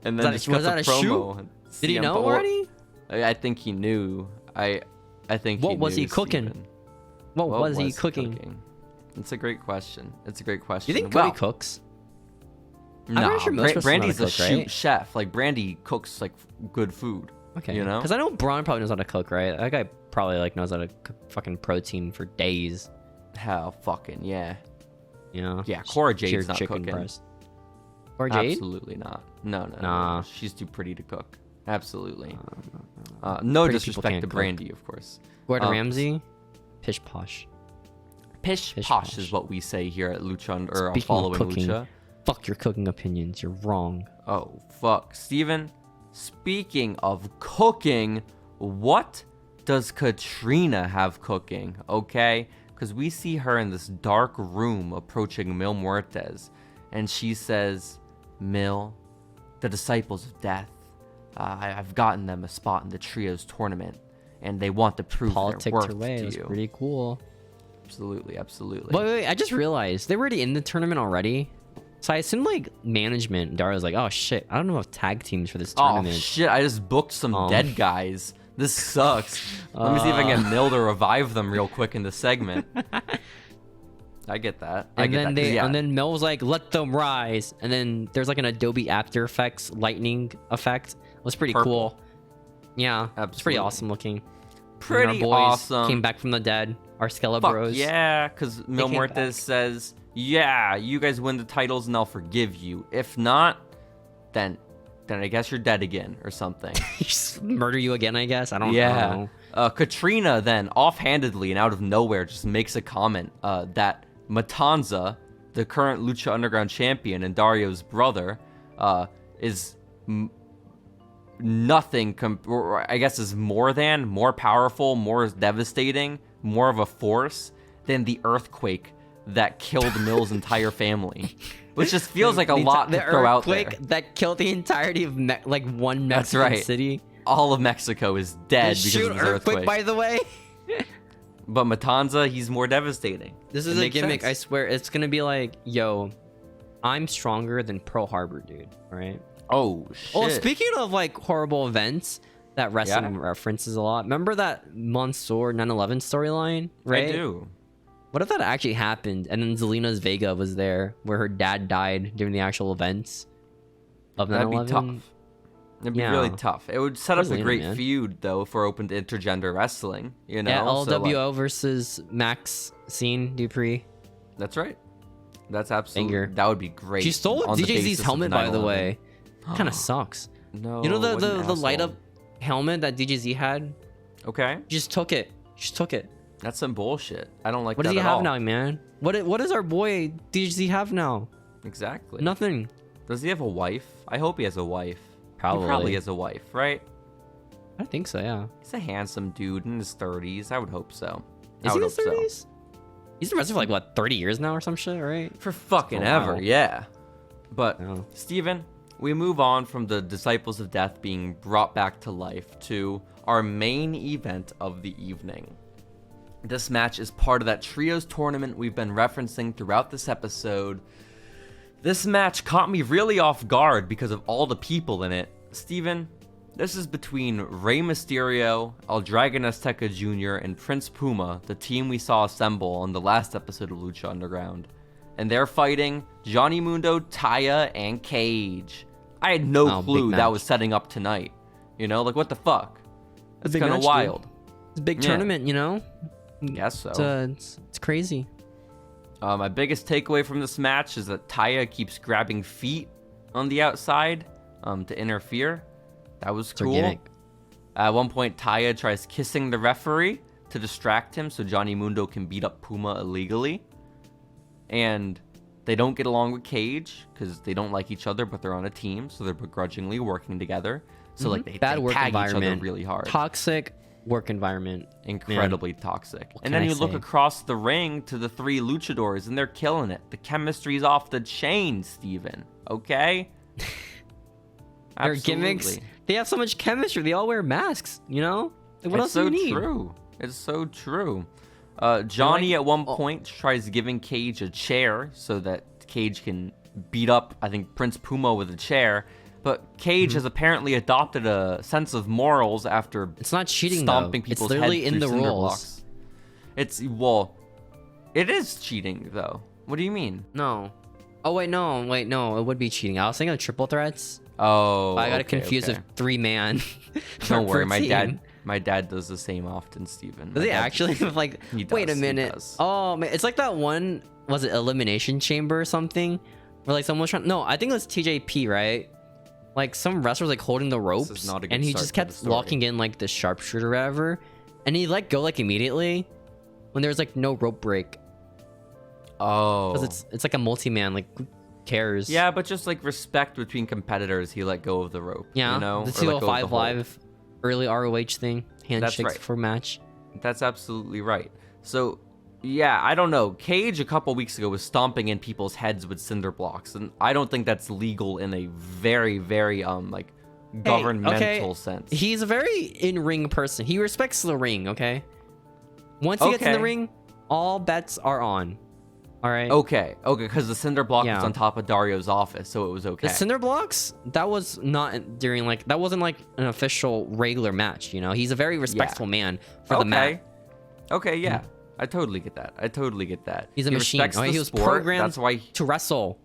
then was that a promo. Did he know already? I think he knew. I think what he was knew, he cooking? Steven. What was he cooking? It's a great question. You think Cody cooks? No, sure Brandy's a right? chef. Like Brandy cooks like good food. Okay, you know, because I know Braun probably knows how to cook, right? That guy probably like knows how to cook fucking protein for days. Hell, fucking yeah. You know? Yeah, Cora Jade's not cooking. Breast. Cora Jade? Absolutely not. No. Nah. She's too pretty to cook. Absolutely. No Pretty disrespect to Brandy, of course. Gordon Ramsay, pish posh. Pish posh is what we say here at Lucha or Following Lucha. Fuck your cooking opinions. You're wrong. Oh, fuck. Steven, speaking of cooking, what does Katrina have cooking? Okay? Because we see her in this dark room approaching Mil Muertes. And she says, Mil, the disciples of death, I've gotten them a spot in the trios tournament. And they want to prove their worth to you. That's pretty cool. Absolutely. Wait, I just realized they were already in the tournament already. So I assume like management, Dara's like, oh shit, I don't know if tag teams for this tournament. Oh shit, I just booked some dead guys. This sucks. Let me see if I can get Mil to revive them real quick in the segment. I get that. And then Mel was like, let them rise. And then there's like an Adobe After Effects lightning effect. It was pretty cool. Yeah, it's pretty awesome looking. Pretty awesome. Came back from the dead. Our Skelebros. Yeah, because Mil Muertes says, yeah, you guys win the titles and I'll forgive you. If not, then I guess you're dead again or something. Just murder you again, I guess. I don't know. Katrina then offhandedly and out of nowhere just makes a comment that Matanza, the current Lucha Underground champion and Dario's brother, is nothing, I guess is more powerful, more devastating, more of a force than the earthquake that killed Mil's entire family. Which just feels like a lot to throw out there. The earthquake that killed the entirety of one Mexican city. all of Mexico is dead because shoot of this earthquake. by the way. But Matanza, he's more devastating. This is a gimmick. I swear, it's gonna be like, yo, I'm stronger than Pearl Harbor, dude. All right. Oh shit. Oh, speaking of like horrible events that wrestling references a lot. Remember that Mansoor 9/11 storyline? Right. I do. What if that actually happened and then Zelina's Vega was there, where her dad died during the actual events of 9/11? That'd be tough. It'd be really tough. It would set up a great feud, though, if we're open to intergender wrestling. You know, LWO versus Maxine Dupree. That's right. That's absolutely. That would be great. She stole DJZ's helmet, by the way. Kind of sucks. No. You know the light up helmet that DJZ had? Okay. Just took it. That's some bullshit. I don't like that. What does he at have all. now, man? What does our boy DJZ have now? Exactly. Nothing. Does he have a wife? I hope he has a wife. Probably. He probably has a wife, right? I think so, yeah. He's a handsome dude in his 30s. I would hope so. Is he in his 30s? He's been wrestling for like, what, 30 years now or some shit, right? For fucking ever, yeah. But, Steven, we move on from the Disciples of Death being brought back to life to our main event of the evening. This match is part of that trios tournament we've been referencing throughout this episode. This match caught me really off guard because of all the people in it. Steven, this is between Rey Mysterio, Dragon Azteca Jr., and Prince Puma, the team we saw assemble on the last episode of Lucha Underground. And they're fighting Johnny Mundo, Taya, and Cage. I had no clue that was setting up tonight. You know, like, what the fuck? That's kind of wild. It's a big tournament, you know? Guess so. It's crazy. My biggest takeaway from this match is that Taya keeps grabbing feet on the outside to interfere. That was cool. At one point, Taya tries kissing the referee to distract him so Johnny Mundo can beat up Puma illegally. And they don't get along with Cage because they don't like each other, but they're on a team, so they're begrudgingly working together. So like they tag each other really hard. Toxic work environment. Incredibly toxic. And then you look across the ring to the three luchadors and they're killing it. The chemistry's off the chain, Steven. Okay? Their gimmicks, they have so much chemistry. They all wear masks, you know? Like, what else do you need? It's so true. Johnny at one point tries giving Cage a chair so that Cage can beat up, I think, Prince Puma with a chair. But Cage has apparently adopted a sense of morals after it's not cheating, stomping though. people's it's literally heads in the through cinder rules. Blocks. It is cheating, though. What do you mean? No. Oh, wait, no. It would be cheating. I was thinking of triple threats. Oh, I got it confused with 3-man. Don't worry, my dad does the same often, Steven. Does he actually? Like, wait a minute. Oh, man. It's like that one, was it Elimination Chamber or something? Where like someone's trying, no, I think it was TJP, right? Like some wrestler's like holding the ropes and he just kept locking in like the sharpshooter or whatever. And he let go like immediately when there was like no rope break. Oh. Because it's like a multi-man, like who cares? Yeah, but just like respect between competitors, he let go of the rope. Yeah, you know? The 205 Live early ROH thing, handshakes for match. That's absolutely right. So, yeah, I don't know. Cage a couple weeks ago was stomping in people's heads with cinder blocks, and I don't think that's legal in a very, very like governmental sense. He's a very in-ring person. He respects the ring. Okay. Once he gets in the ring, all bets are on. All right. Okay, because the cinder block was on top of Dario's office, so it was okay. The cinder blocks, that was not during like, that wasn't like an official regular match, you know? He's a very respectful man for the match. Okay, yeah. I totally get that. He's a machine. He was programmed to wrestle.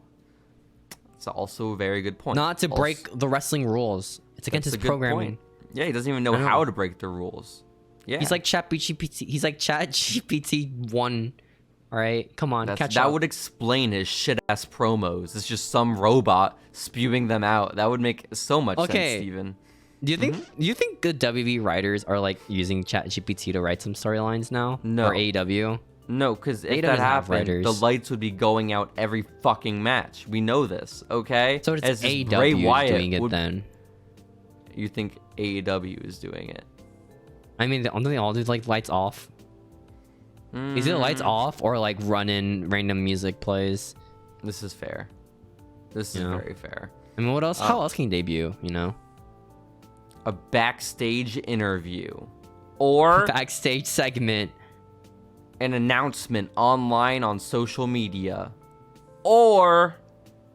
It's also a very good point. Not to break the wrestling rules. It's against his programming. Yeah, he doesn't even know how to break the rules. Yeah. He's like ChatGPT. He's like ChatGPT 1. All right, come on, catch up. That would explain his shit-ass promos. It's just some robot spewing them out. That would make so much sense, Steven. Do you think good WB writers are like using ChatGPT to write some storylines now? No. Or AEW? No, because if that happened, the lights would be going out every fucking match. We know this, okay? So it's AEW doing it then. You think AEW is doing it? I mean, don't they all do like lights off? Is it lights off or like running random music plays? This is fair. This is very fair. I mean, what else? How else can you debut? You know. a backstage interview, or backstage segment, an announcement online on social media, or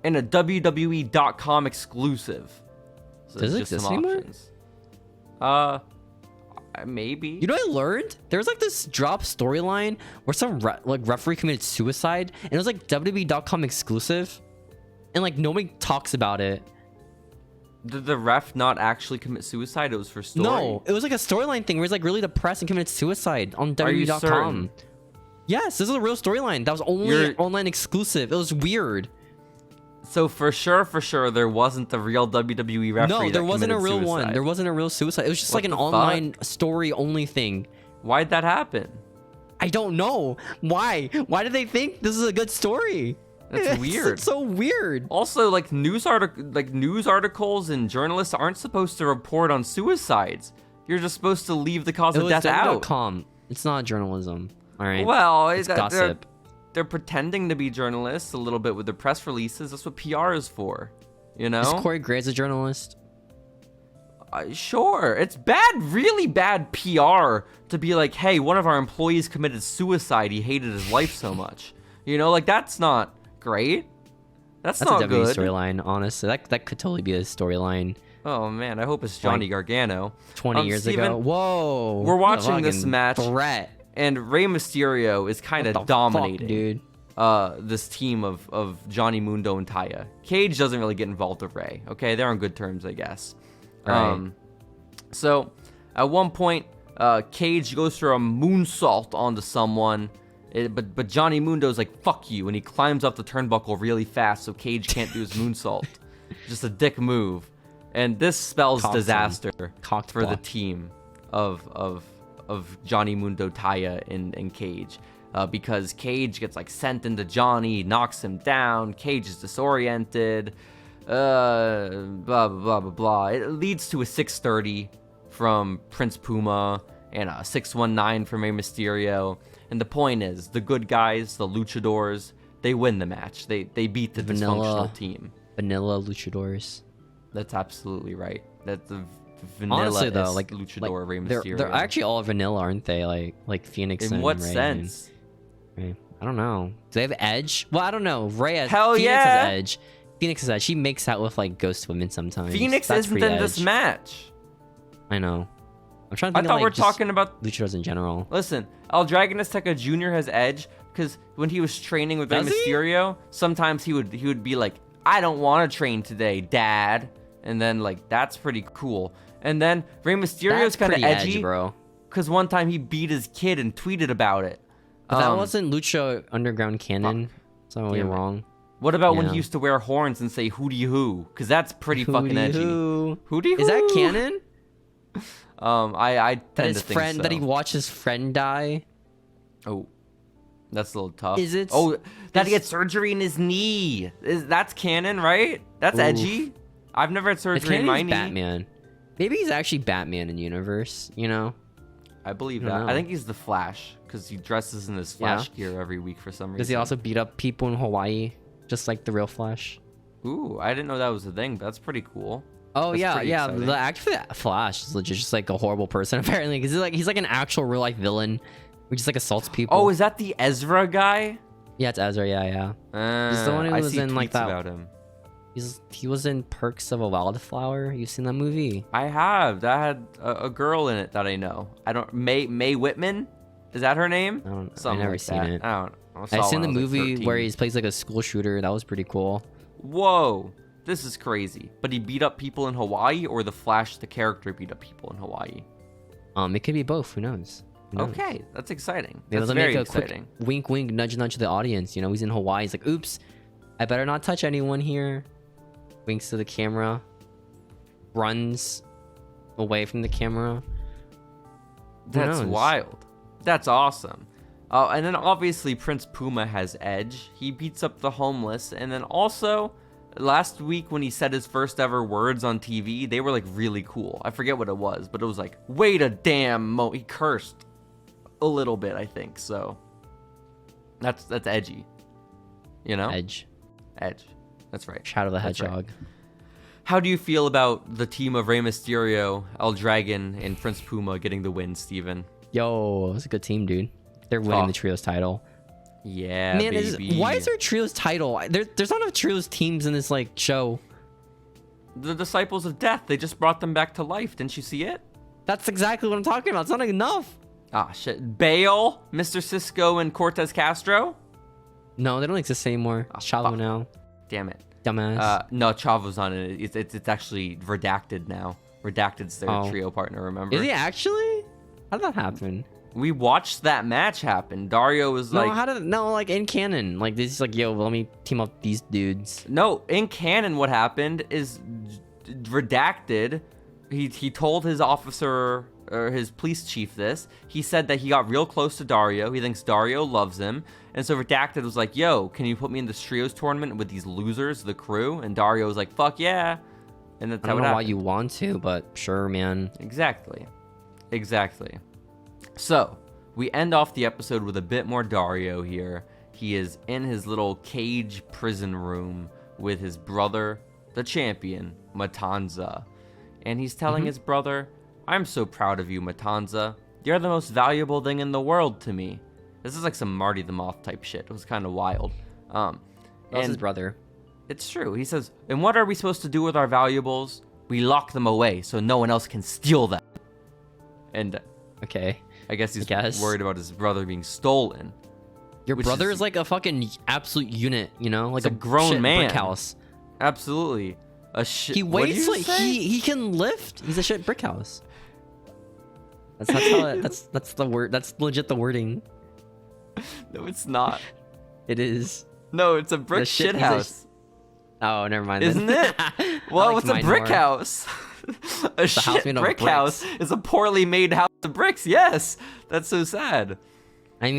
in a WWE.com exclusive. So does it exist anymore? Maybe. You know what I learned? There was like this drop storyline where some referee committed suicide, and it was like WWE.com exclusive, and like nobody talks about it. Did the ref not actually commit suicide? It was for story? No, it was like a storyline thing where he's like really depressed and committed suicide on WWE.com. Yes, this is a real storyline. That was only online exclusive. It was weird. So for sure, there wasn't the real WWE referee. No, there wasn't a real suicide. one. There wasn't a real suicide. It was just like an online story only thing. Why'd that happen? I don't know. Why? Why did they think this is a good story? That's weird. It's so weird. Also, like news articles and journalists aren't supposed to report on suicides. You're just supposed to leave the cause of death out. It's not journalism. All right. Well, it's gossip. They're pretending to be journalists a little bit with their press releases. That's what PR is for, you know? Is Corey Graves a journalist? Sure. It's really bad PR to be like, hey, one of our employees committed suicide. He hated his life so much. You know, like that's not great. That's not a good. storyline, honestly. That could totally be a storyline. Oh man, I hope it's Johnny Gargano. 20 years ago. Whoa. We're watching this match. Threat. And Rey Mysterio is kind of dominating this team of Johnny Mundo and Taya. Cage doesn't really get involved with Rey. Okay, they're on good terms, I guess. Right. So at one point, Cage goes for a moonsault onto someone, but Johnny Mundo's like, fuck you, and he climbs up the turnbuckle really fast so Cage can't do his moonsault. Just a dick move. And this spells disaster for the team of Johnny Mundo, Taya, and Cage. Because Cage gets like sent into Johnny, knocks him down, Cage is disoriented, blah, blah, blah, blah, blah. It leads to a 630 from Prince Puma and a 619 from Rey Mysterio. And the point is, the good guys, the luchadors, they win the match. They beat the dysfunctional team. Vanilla luchadors. That's absolutely right. That's the vanilla. Honestly, though, like luchador Rey Mysterio. They're actually all vanilla, aren't they? Like Phoenix. In and what Rey sense? Rey. I don't know. Do they have edge? Well, I don't know. Phoenix has edge. Phoenix has edge. She makes out with like ghost women sometimes. Phoenix isn't in this match. I know. I'm trying to think. I thought we're talking about luchadors in general. Listen, Dragon Azteca Jr. has edge because when he was training with Rey Mysterio, sometimes he would be like, "I don't want to train today, Dad," and then like that's pretty cool. And then Rey Mysterio's kind of edgy, bro. Because one time he beat his kid and tweeted about it. But that wasn't Lucha Underground canon. So I'm really wrong. What about when he used to wear horns and say "Hootie Hoo"? Because that's pretty fucking edgy. Hootie Hoo. Is that canon? I tend to think so. That he watched his friend die. Oh, that's a little tough. Is it? Oh, that he had surgery in his knee. That's canon, right? That's edgy. I've never had surgery in my knee. Batman. Maybe he's actually Batman in universe. You know. I believe that. I think he's the Flash because he dresses in his Flash gear every week for some reason. Does he also beat up people in Hawaii, just like the real Flash? Ooh, I didn't know that was a thing, but that's pretty cool. Oh, that's exciting. The actual Flash is legit just like a horrible person apparently, because he's like an actual real life villain who just like assaults people. Oh, is that the Ezra guy? Yeah, it's Ezra. Yeah. He's the one who was in like that. About him. He was in Perks of a Wildflower. You've seen that movie? I have. That had a girl in it that I know. I don't. May Whitman? Is that her name? I don't know. I've never seen it. I don't know. I've seen the movie where he plays like a school shooter. That was pretty cool. Whoa. This is crazy. But he beat up people in Hawaii, or the Flash, the character, beat up people in Hawaii? It could be both. Who knows? Okay, that's exciting. Yeah, that's very exciting. Quick wink, wink, nudge, nudge to the audience. You know, he's in Hawaii. He's like, oops, I better not touch anyone here. Winks to the camera. Runs away from the camera. That's wild. That's awesome. And then obviously Prince Puma has edge. He beats up the homeless. And then also, last week when he said his first ever words on TV, they were like really cool. I forget what it was, but it was like, wait a damn he cursed a little bit, I think. So that's edgy. You know? Edge. That's right. Shadow the Hedgehog. How do you feel about the team of Rey Mysterio, El Dragon, and Prince Puma getting the win, Steven? Yo, it's a good team, dude. They're winning the trios title. Yeah, man, baby. Why is there a trios title? There's not enough trios teams in this like show. The Disciples of Death, they just brought them back to life. Didn't you see it? That's exactly what I'm talking about. It's not enough. Ah, shit. Bale, Mr. Cisco, and Cortez Castro? No, they don't exist anymore. Chavo now. Damn it. Dumbass. No, Chavo's on it. It's actually redacted now. Redacted's their trio partner, remember? Is he actually? How did that happen? We watched that match happen. Dario was like... like in canon. Like, this is like, yo, let me team up these dudes. No, in canon what happened is redacted. He told his officer, or his police chief this. He said that he got real close to Dario. He thinks Dario loves him. And so redacted was like, yo, can you put me in this trios tournament with these losers, the crew? And Dario was like, fuck yeah. And that's I don't know why you want to, but sure, man. Exactly. So, we end off the episode with a bit more Dario here. He is in his little cage prison room with his brother, the champion, Matanza. And he's telling his brother, I'm so proud of you, Matanza. You're the most valuable thing in the world to me. This is like some Marty the Moth type shit. It was kind of wild. That's his brother. It's true. He says, and what are we supposed to do with our valuables? We lock them away so no one else can steal them. And okay, I guess he's worried about his brother being stolen. Your brother is like a fucking absolute unit, you know? Like a grown man. Brick house. Absolutely. He weighs like he can lift. He's a shit brick house. That's the word. That's legit the wording. No, it's not. It is. No, it's a brick shit house. Oh, never mind. Isn't it? Well, what's a brick house? A shit brick house is a poorly made house of bricks. Yes, that's so sad. I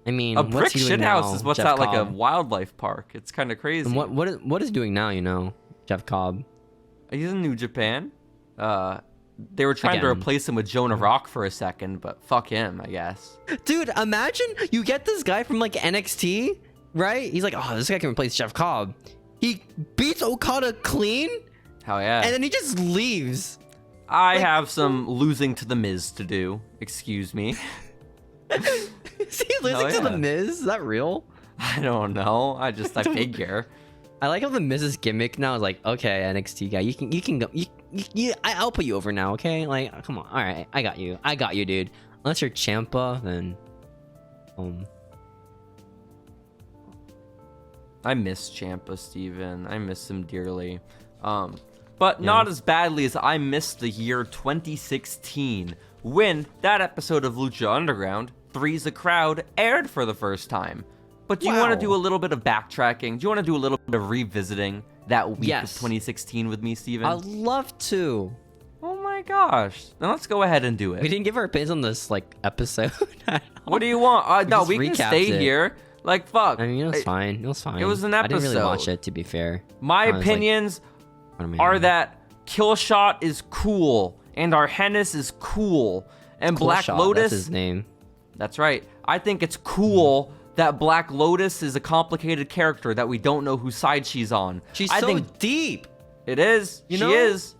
mean, a brick shit house is what's at like a wildlife park. It's kind of crazy. And what is doing now? You know, Jeff Cobb. He's in New Japan. They were trying to replace him with Jonah Rock for a second, but fuck him, I guess. Dude, imagine you get this guy from like NXT, right? He's like, oh, this guy can replace Jeff Cobb. He beats Okada clean. Hell yeah. And then he just leaves. I have some losing to The Miz to do. Excuse me. Is he losing to The Miz? Is that real? I don't know. I figure. I like how The Miz's gimmick now is like, okay, NXT guy, you can go. I'll put you over now, okay? Like, come on. All right, I got you, dude. Unless you're Ciampa, then, I miss Ciampa, Steven. I miss him dearly. But not as badly as I missed the year 2016 when that episode of Lucha Underground, Three's a Crowd, aired for the first time. But do you want to do a little bit of backtracking? Do you want to do a little bit of revisiting that week of 2016 with me, Steven? I'd love to. Oh my gosh. Then let's go ahead and do it. We didn't give our opinions on this, like, episode. What do you want? No, we can stay here. Like, fuck. I mean, it was fine. It was fine. It was an episode. I didn't really watch it, to be fair. My opinions are that Killshot is cool, and Arhennis is cool, and Black Lotus... That's his name. That's right. I think it's cool that Black Lotus is a complicated character that we don't know whose side she's on. She's so deep. It is. She is.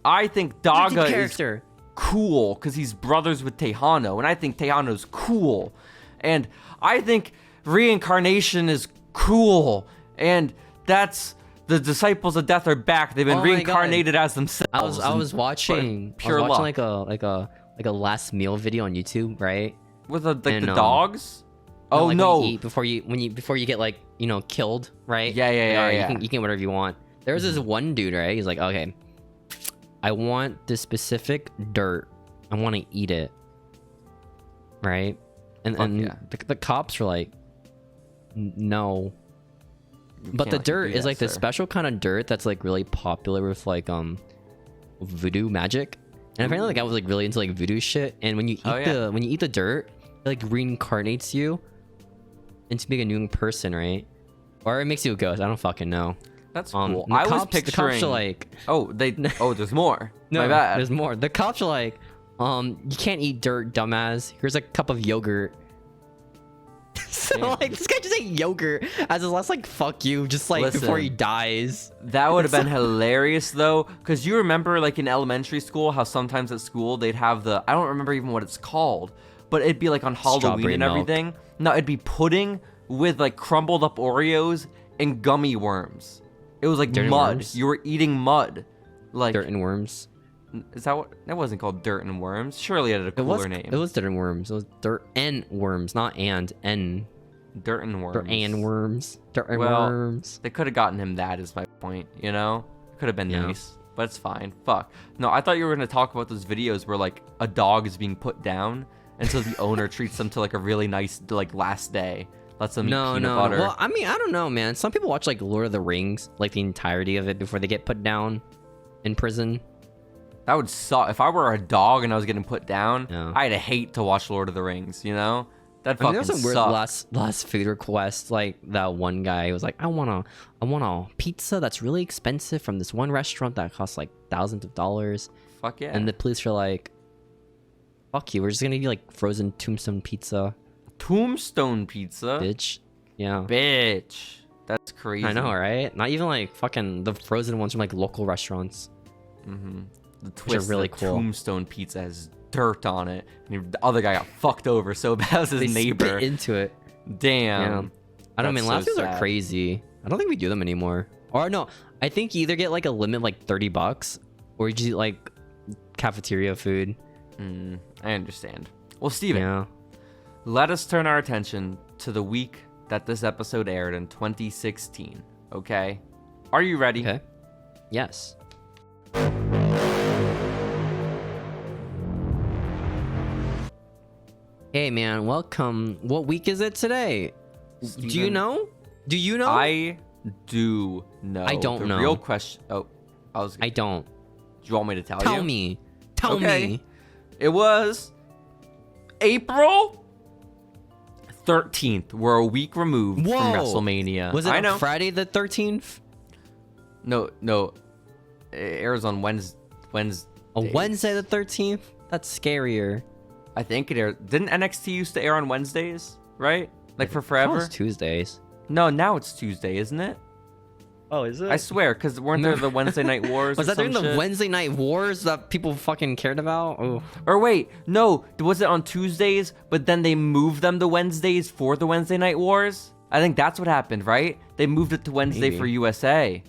I think Daga is cool because he's brothers with Tejano, and I think Tejano's cool. And I think Reincarnation is cool, and that's the Disciples of Death are back. They've been reincarnated as themselves. I was watching like a last meal video on YouTube, right? With the dogs. Oh like no! When you eat, before you get, like, you know, killed, right? Yeah. You can get whatever you want. There was this one dude, right? He's like, okay, I want this specific dirt. I want to eat it, right? And the cops were like, no. But the dirt is like the special kind of dirt that's like really popular with like voodoo magic. And apparently the guy was like really into like voodoo shit. And when you eat the dirt, it like reincarnates you into being a new person, right? Or it makes you a ghost. I don't fucking know. That's cool. I was picturing. The cops are like, there's more. No, my bad. There's more. The cops are like, you can't eat dirt, dumbass. Here's a cup of yogurt. So like this guy just ate yogurt as his last like fuck you, just like Listen, before he dies. That would have been hilarious though, because you remember like in elementary school how sometimes at school they'd have the, I don't remember even what it's called, but it'd be like on Halloween Strawberry and milk. everything. No, it'd be pudding with like crumbled up Oreos and gummy worms. It was like Dirt and mud. worms? You were eating mud. Like Dirt and worms. Is that what? That wasn't called Dirt and Worms. Surely it had a cooler name. It was dirt and worms. It was dirt and worms, not and. Dirt and Worms. Dirt and worms. Dirt and Well, worms. They could have gotten him that is my point, you know? Could have been Yeah. nice, but it's fine. Fuck. No, I thought you were going to talk about those videos where like a dog is being put down and so the owner treats them to like a really nice like last day. Lets them eat peanut butter. Well, I mean, I don't know, man. Some people watch like Lord of the Rings, like the entirety of it before they get put down in prison. That would suck. If I were a dog and I was getting put down, Yeah. I'd hate to watch Lord of the Rings, you know? That I mean, fucking there's some weird sucks. last food request. Like that one guy was like, I want a pizza that's really expensive from this one restaurant that costs like thousands of dollars. Fuck yeah. And the police were like, fuck you, we're just gonna give you like frozen tombstone pizza, Tombstone pizza? bitch. Yeah. Bitch. That's crazy. I know, right? Not even like fucking the frozen ones from like local restaurants. Mm-hmm. The Which are twist really that cool. Tombstone pizza has dirt on it, and the other guy got fucked over so bad as his They neighbor. spit into it. Damn. Yeah. I don't That's mean, last so years are sad. crazy. I don't think we do them anymore. Or no, I think you either get like a limit of, like $30, or you just eat like cafeteria food. I understand. Well, Steven, Yeah. let us turn our attention to the week that this episode aired in 2016. Okay? Are you ready? Okay. Yes. Hey man, welcome. What week is it today? Do you Steven, know? Do you know? I do know. I don't the know. Real question. Oh, do I don't. you want me to tell you? Tell me. Tell Okay. me. It was April 13th. We're a week removed from Whoa. WrestleMania. Was it I know. Friday the 13th? No. It airs on Wednesday. A Wednesday the 13th? That's scarier. I think it aired. Didn't NXT used to air on Wednesdays, right? Like for Oh, forever? it's Tuesdays. No, now it's Tuesday, isn't it? Oh, is it? I swear, because weren't there the Wednesday Night Wars? Was or that during some the shit? Wednesday Night Wars that people fucking cared about? Oh. Or wait, no. Was it on Tuesdays, but then they moved them to Wednesdays for the Wednesday Night Wars? I think that's what happened, right? They moved it to Wednesday Maybe. for USA.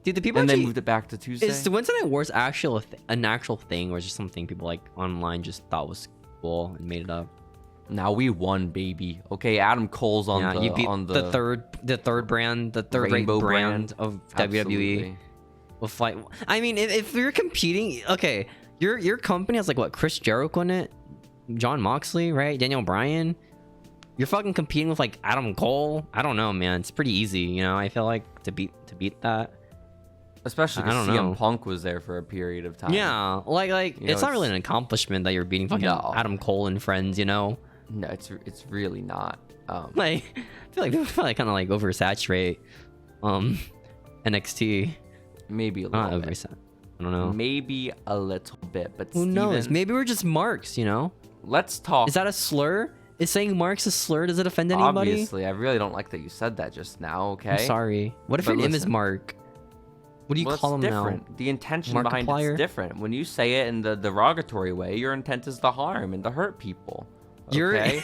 Dude, the people And they actually, moved it back to Tuesday. is the Wednesday Night Wars actually an actual thing, or is it just something people like online just thought was cool and made it up? Now we won, baby. Okay, Adam Cole's on Yeah, the you beat on the third brand, the third rate Rainbow brand of WWE. Absolutely. With like, I mean, if you're competing, okay, your company has like what, Chris Jericho in it, John Moxley, right? Daniel Bryan. You're fucking competing with like Adam Cole. I don't know, man. It's pretty easy, you know. I feel like to beat that. Especially I because don't know. CM Punk was there for a period of time. Yeah, like You know, it's not really an accomplishment that you're beating fucking No. Adam Cole and friends, you know. No, it's really not. Like, I feel like they probably kind of like oversaturate NXT. Maybe a Not little bit. oversat. I don't know. Maybe a little bit, but Who knows? Steven, Maybe we're just marks, you know? let's talk. Is that a slur? Is saying marks a slur? Does it offend anybody? Obviously, I really don't like that you said that just now. Okay. I'm sorry. What if But your name is listen. Mark? What do you Well, call him it's now? different. The intention behind Markiplier? it's different. When you say it in the derogatory way, your intent is to harm and to hurt people. You're Okay?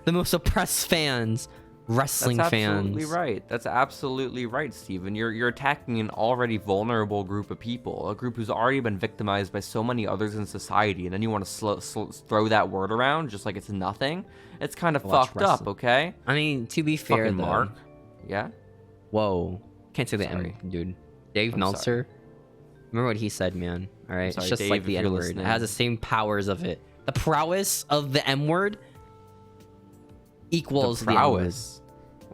the most oppressed fans, wrestling That's fans. absolutely right. That's absolutely right, Steven. You're attacking an already vulnerable group of people, a group who's already been victimized by so many others in society, and then you want to throw that word around just like it's nothing. It's kind of Watch fucked up, wrestling. okay? I mean, to be fair, Fucking though. Mark. Yeah. Whoa. Can't say the Sorry. M, dude. Dave I'm Meltzer. Remember what he said, man. All right, sorry, it's just Dave, like if the you're N word. It listening. has the same powers of it. The prowess of the M word equals The the N word. prowess.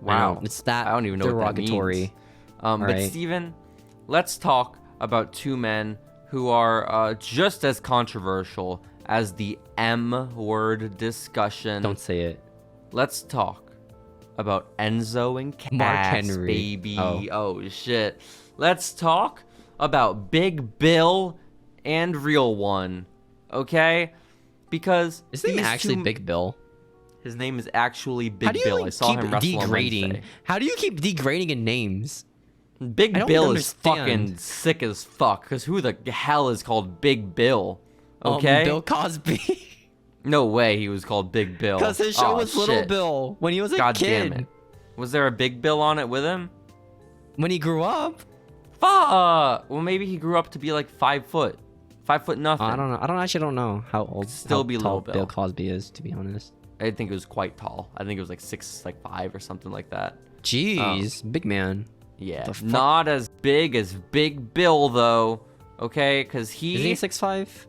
I Wow. know, it's that I don't even know what that derogatory. means. But right. Steven, let's talk about two men who are just as controversial as the M word discussion. Don't say it. Let's talk about Enzo and Cass, Mark Henry. baby. Oh. Oh shit. Let's talk about Big Bill and Real One. Okay? Because Isn't he these actually two- Big Bill? His name is actually Big How do you Bill. I saw keep him wrestle degrading? on Wednesday. How do you keep degrading in names? Big Bill is understand. fucking sick as fuck. Because who the hell is called Big Bill? Okay? Bill Cosby. No way he was called Big Bill. Because his show was Little Bill when he was a God kid. damn it. Was there a Big Bill on it with him? When he grew up. Fuck! Well, maybe he grew up to be like 5 foot. 5 foot nothing. I don't know. I don't know how old Still be tall Little Bill Cosby is, to be honest. I think it was quite tall. I think it was like 6'5" or something like that. Jeez, big man. Yeah, not as big as Big Bill though. Okay, because Is he 6'5"?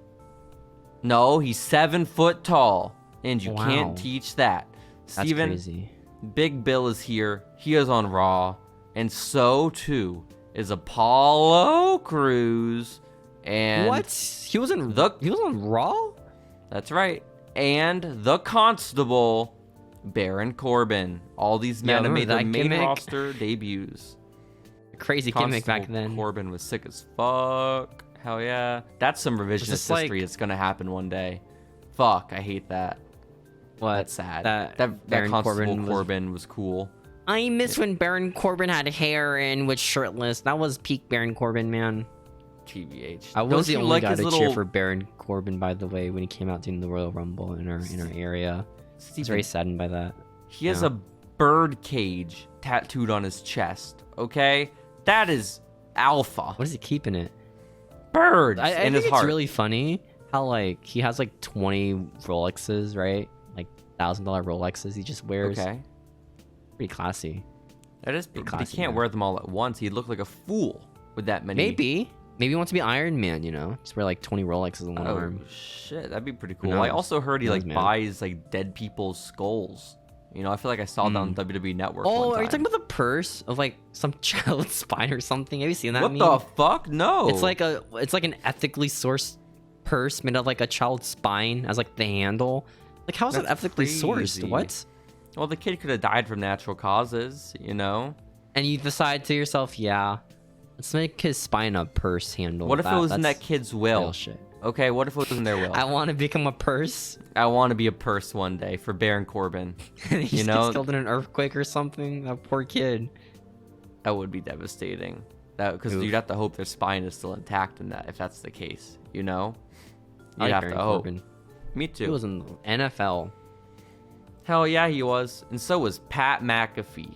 No, he's 7 foot tall, and you Wow. can't teach that. That's Steven, crazy. Big Bill is here. He is on Raw, and so too is Apollo Crews. And What? He was on Raw? That's right. And the Constable, Baron Corbin. All these men have made their main roster debuts. Crazy gimmick back then. Corbin was sick as fuck. Hell yeah. That's some revisionist history that's gonna happen one day. Fuck, I hate that. What? That's sad. That Baron Constable Corbin was cool. I miss when Baron Corbin had hair and was shirtless. That was peak Baron Corbin, man. TBH. I was the only guy to cheer for Baron Corbin, by the way, when he came out during the Royal Rumble in our area. I was very saddened by that. He has a bird cage tattooed on his chest. Okay, that is alpha. What is he keeping it? Birds I in think his heart. It's really funny how like he has like 20 Rolexes, right? Like $1,000 Rolexes he just wears. Okay, pretty classy. That is pretty classy. He can't man. wear them all at once. He'd look like a fool with that many. Maybe he wants to be Iron Man, you know? Just wear like 20 Rolexes on one arm. Shit, that'd be pretty cool. knows? I also heard he Who like knows, man? buys like dead people's skulls. You know, I feel like I saw that on WWE Network. Oh, one are you time. talking about the purse of like some child's spine or something? Have you seen that What meme? the fuck? No. It's like an ethically sourced purse made of like a child's spine as like the handle. Like how is that ethically sourced? What? Well, the kid could have died from natural causes, you know? And you decide to yourself, yeah, let's make his spine a purse handle. What if it was in that kid's will? Real shit. Okay, what if it was in their will? I want to become a purse. I want to be a purse one day for Baron Corbin. And he You just know? gets killed in an earthquake or something. That poor kid. That would be devastating. Because you'd have to hope their spine is still intact in that, if that's the case, you know? I You'd like have Baron to hope. Corbin. Me too. He was in the NFL. Hell yeah, he was. And so was Pat McAfee.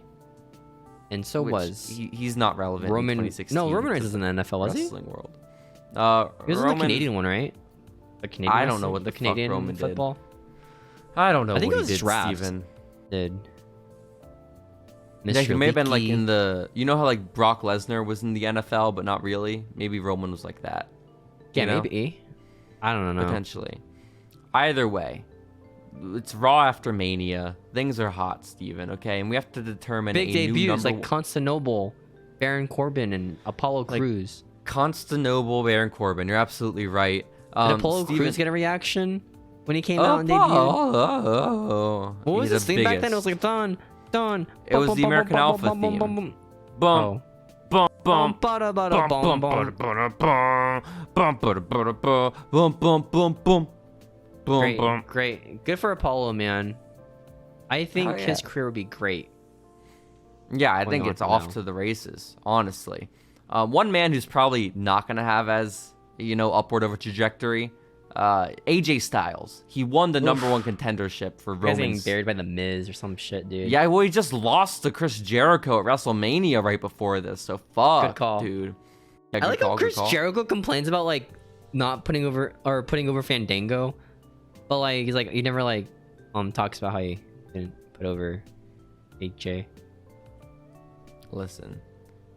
And so was he's not relevant Roman. in 2016. No, Roman Reigns is in the NFL, was he? Wrestling world. He was in Roman, the Canadian one, right? The Canadian. I don't know what the fuck Canadian Roman did. football I don't know I think what it was he did, drafts. Steven. did. Yeah, he may have been like in the... You know how like Brock Lesnar was in the NFL, but not really? Maybe Roman was like that. Yeah, you know? maybe. I don't know. Potentially. Either way, it's Raw after Mania. Things are hot, Steven, okay? And we have to determine Big a debuts new number... like Constantinople, Baron Corbin, and Apollo Crews. Constantinople, Baron Corbin. You're absolutely right. Did Apollo Crews get a reaction when he came out and debuted? What was his theme back then? It was like dun. It was the American Alpha theme. Bum, bum, bum, bum, Great. Good for Apollo, man. I think his career would be great. Yeah, I think it's off to the races, honestly. One man who's probably not going to have as, upward of a trajectory, AJ Styles. He won the number one contendership for Roman's. Getting buried by the Miz or some shit, dude. Yeah, well, he just lost to Chris Jericho at WrestleMania right before this, so fuck, Good call. dude. I like how Chris Jericho complains about like not putting over Fandango, but like he's like he never like talks about how he didn't put over AJ. Listen,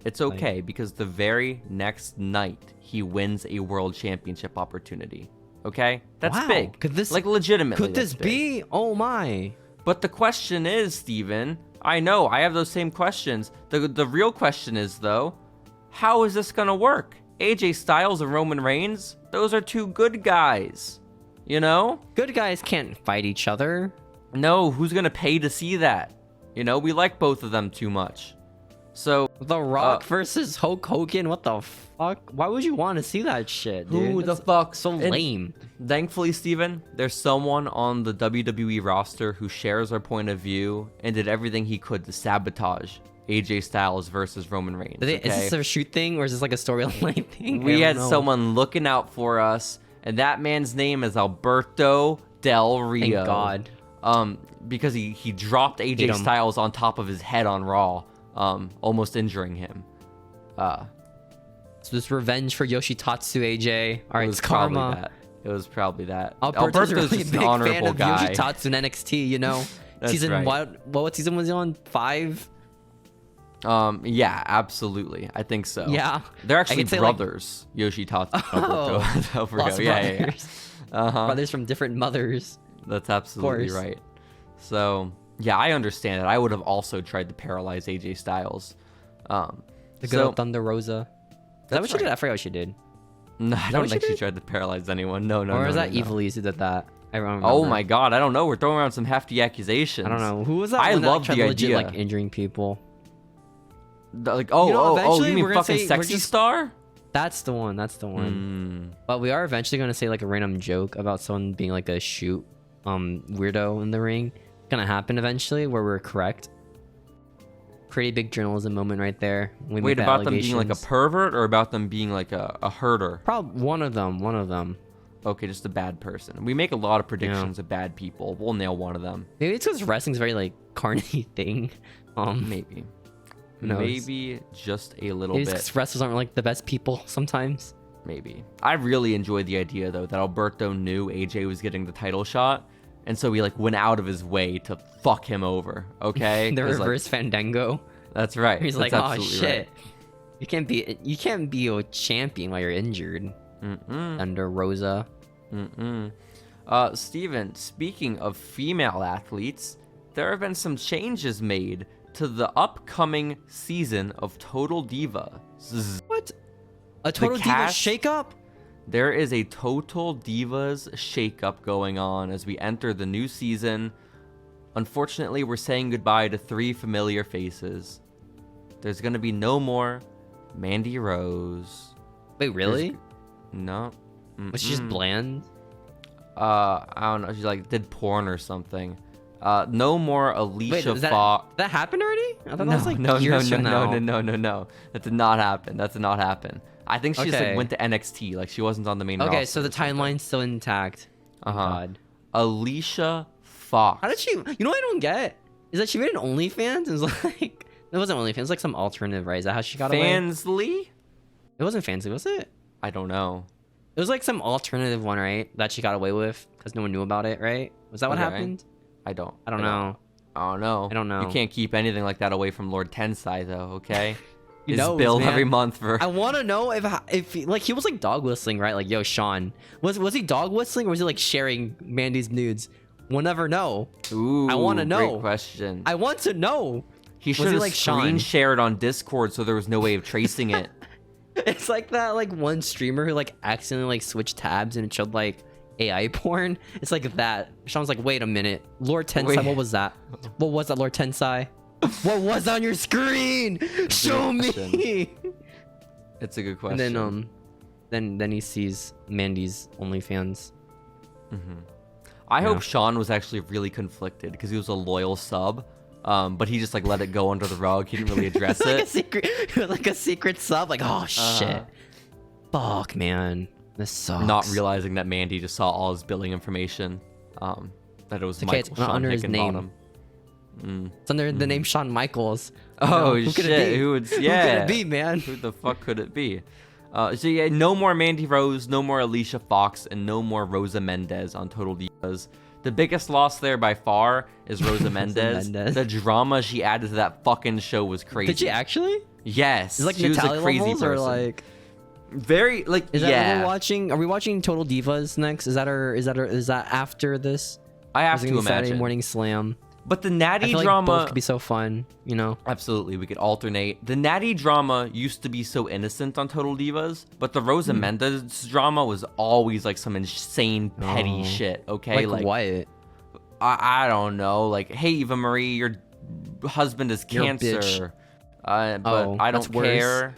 it's okay because the very next night he wins a world championship opportunity. Okay, that's big. Could this legitimately? Could this be? Oh my! But the question is, Steven, I know I have those same questions. The real question is though, how is this gonna work? AJ Styles and Roman Reigns, those are two good guys. Good guys can't fight each other. No, who's gonna pay to see that? We like both of them too much. So The Rock versus Hulk Hogan. What the fuck? Why would you want to see that shit, dude? who the fuck? So lame. Thankfully, Steven, there's someone on the WWE roster who shares our point of view and did everything he could to sabotage AJ Styles versus Roman Reigns. Is this a shoot thing or is this like a storyline thing? We had someone looking out for us, and that man's name is Alberto Del Rio. Thank God. Because he dropped AJ Styles on top of his head on Raw, almost injuring him. So this revenge for Yoshitatsu AJ. All right, it's karma. It was probably that. Alberto's really just a big an honorable fan of guy. Yoshitatsu in NXT, you know? That's season right. what season was he on? 5? Yeah, absolutely. I think so. Yeah. They're actually say, brothers, Yoshitatsu and Alberto Del Rio. Lost Yeah. brothers. Brothers from different mothers. That's absolutely right. So, yeah, I understand it. I would have also tried to paralyze AJ Styles. The good old Thunder Rosa. Is that what she did? I forgot what she did. No, I don't think she tried to paralyze anyone. No. Or was that Evil Easy that did that? I don't remember. Oh my god, I don't know. We're throwing around some hefty accusations. I don't know. Who was that? I love that the legit, idea. like injuring people. Like, eventually you mean we're gonna fucking say- Sexy Star? That's the one. That's the one. But we are eventually gonna say like a random joke about someone being like a shoot weirdo in the ring. It's gonna happen eventually where we're correct. Pretty big journalism moment right there. Wait, about them being like a pervert or about them being like a herder? Probably one of them. Okay, just a bad person. We make a lot of predictions of bad people. We'll nail one of them. Maybe it's because wrestling's a very like carny thing. Maybe. Who knows? Maybe just a little Maybe it's bit. because wrestlers aren't like the best people sometimes. Maybe. I really enjoyed the idea though that Alberto knew AJ was getting the title shot, and so he like went out of his way to fuck him over. Okay. The reverse Fandango. That's right. He's That's like, oh absolutely shit, right. you can't be a champion while you're injured. Thunder Rosa. Steven, speaking of female athletes, there have been some changes made to the upcoming season of Total Diva. What? A Total Divas shakeup? There is a Total Divas shakeup going on as we enter the new season. Unfortunately, we're saying goodbye to 3 familiar faces. There's gonna be no more Mandy Rose. Wait, really? No. Was she just bland? I don't know. She like did porn or something. No more Alicia Fox. That happened already? I thought that was like no. That did not happen. I think she just like went to NXT. Like she wasn't on the main roster. Okay, so the timeline's still intact. God. Alicia Fox. How did she? You know what I don't get is that she made an OnlyFans. It was like it wasn't OnlyFans. It was like some alternative, right? Is that how she got away? Fansly? It wasn't Fansly, was it? I don't know. It was like some alternative one, right? That she got away with because no one knew about it, right? Was that what happened? I don't know. I don't know. You can't keep anything like that away from Lord Tensai, though. Okay. His bill every month for. I want to know if like he was like dog whistling, right? Like, yo, Sean, was he dog whistling or was he like sharing Mandy's nudes? We'll never know. Ooh, I want to know. Great question. I want to know. He should have like screen shared on Discord so there was no way of tracing it. It's like that like one streamer who like accidentally like switched tabs and it showed like AI porn. It's like that. Sean's like, wait a minute, Lord Tensai, what was that? What was that, Lord Tensai? What was on your screen? Show me. It's a good question. And then he sees Mandy's OnlyFans. I hope Sean was actually really conflicted because he was a loyal sub. But he just like let it go under the rug. He didn't really address it. Like a secret sub. Like, oh shit. Fuck, man. This sucks. Not realizing that Mandy just saw all his billing information. That it was Michael it's not under his name. It's under the name Shawn Michaels. Oh shit! Who could it be, man? Who the fuck could it be? So yeah, no more Mandy Rose, no more Alicia Fox, and no more Rosa Mendez on Total Divas. The biggest loss there by far is Rosa Mendez. The drama she added to that fucking show was crazy. Did she actually? Yes. Is it like she Natalia was a crazy levels person. Or like very like is that what we're watching? Are we watching Total Divas next? Is that after this? I have to imagine. Saturday Morning Slam. But the Natty I feel drama like both could be so fun, you know? Absolutely, we could alternate. The Natty drama used to be so innocent on Total Divas, but the Rosa Mendez drama was always like some insane petty shit. Okay, like what? I don't know. Like, hey, Eva Marie, your husband is cancer. But I don't care.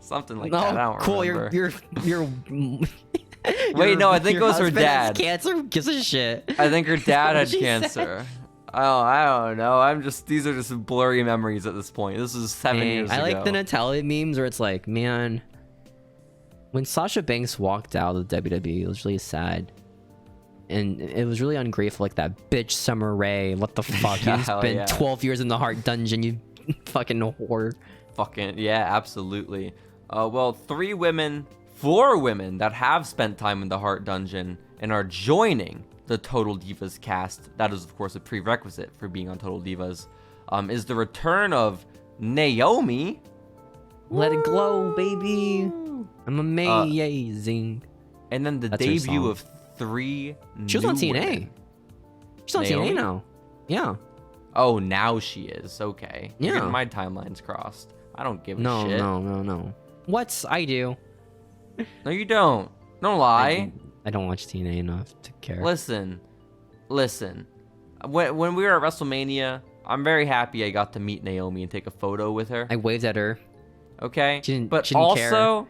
Something like that. I don't cool. remember. You're Wait, no, I think it was her dad. Cancer? Who gives a shit? I think her dad had cancer. I don't know. These are just blurry memories at this point. This is 7 years ago. I like the Natalia memes where it's like, man, when Sasha Banks walked out of the WWE, it was really sad. And it was really ungrateful, like that bitch Summer Rae. What the fuck? You spent 12 years in the Heart Dungeon, you fucking whore. Fucking, yeah, absolutely. Well, 4 women that have spent time in the Heart Dungeon and are joining the Total Divas cast. That is, of course, a prerequisite for being on Total Divas. Is the return of Naomi. Let it glow, baby. I'm amazing. And then the debut of 3 She was on TNA. Women. She's on TNA now. Yeah. Oh, now she is. Okay. Yeah. You're getting my timelines crossed. I don't give a shit. No. What? I do. No, you don't. Don't lie. I don't watch TNA enough to care. Listen. When we were at WrestleMania, I'm very happy I got to meet Naomi and take a photo with her. I waved at her. Okay? She didn't care.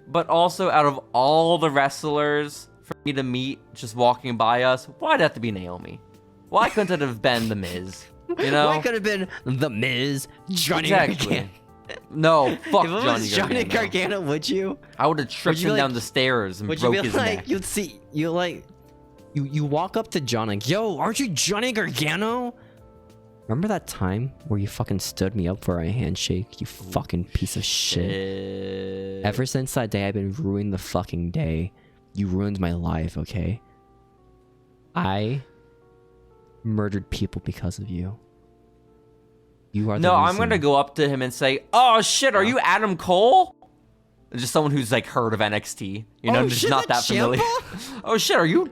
But also, out of all the wrestlers for me to meet just walking by us, why'd it have to be Naomi? Why couldn't it have been The Miz? You know? Why could have been The Miz, Johnny Gargano? No, fuck if it Johnny was Johnny Gargano, would you? I would have tripped him down the stairs and broke his neck. You'd see, you walk up to John like, yo, aren't you Johnny Gargano? Remember that time where you fucking stood me up for a handshake, you fucking piece of shit? Ever since that day, I've been ruining the fucking day. You ruined my life, okay? I murdered people because of you. You are the reason. I'm gonna go up to him and say, "Oh shit, are you Adam Cole?" Just someone who's like heard of NXT, you know, just not that familiar. Oh shit, are you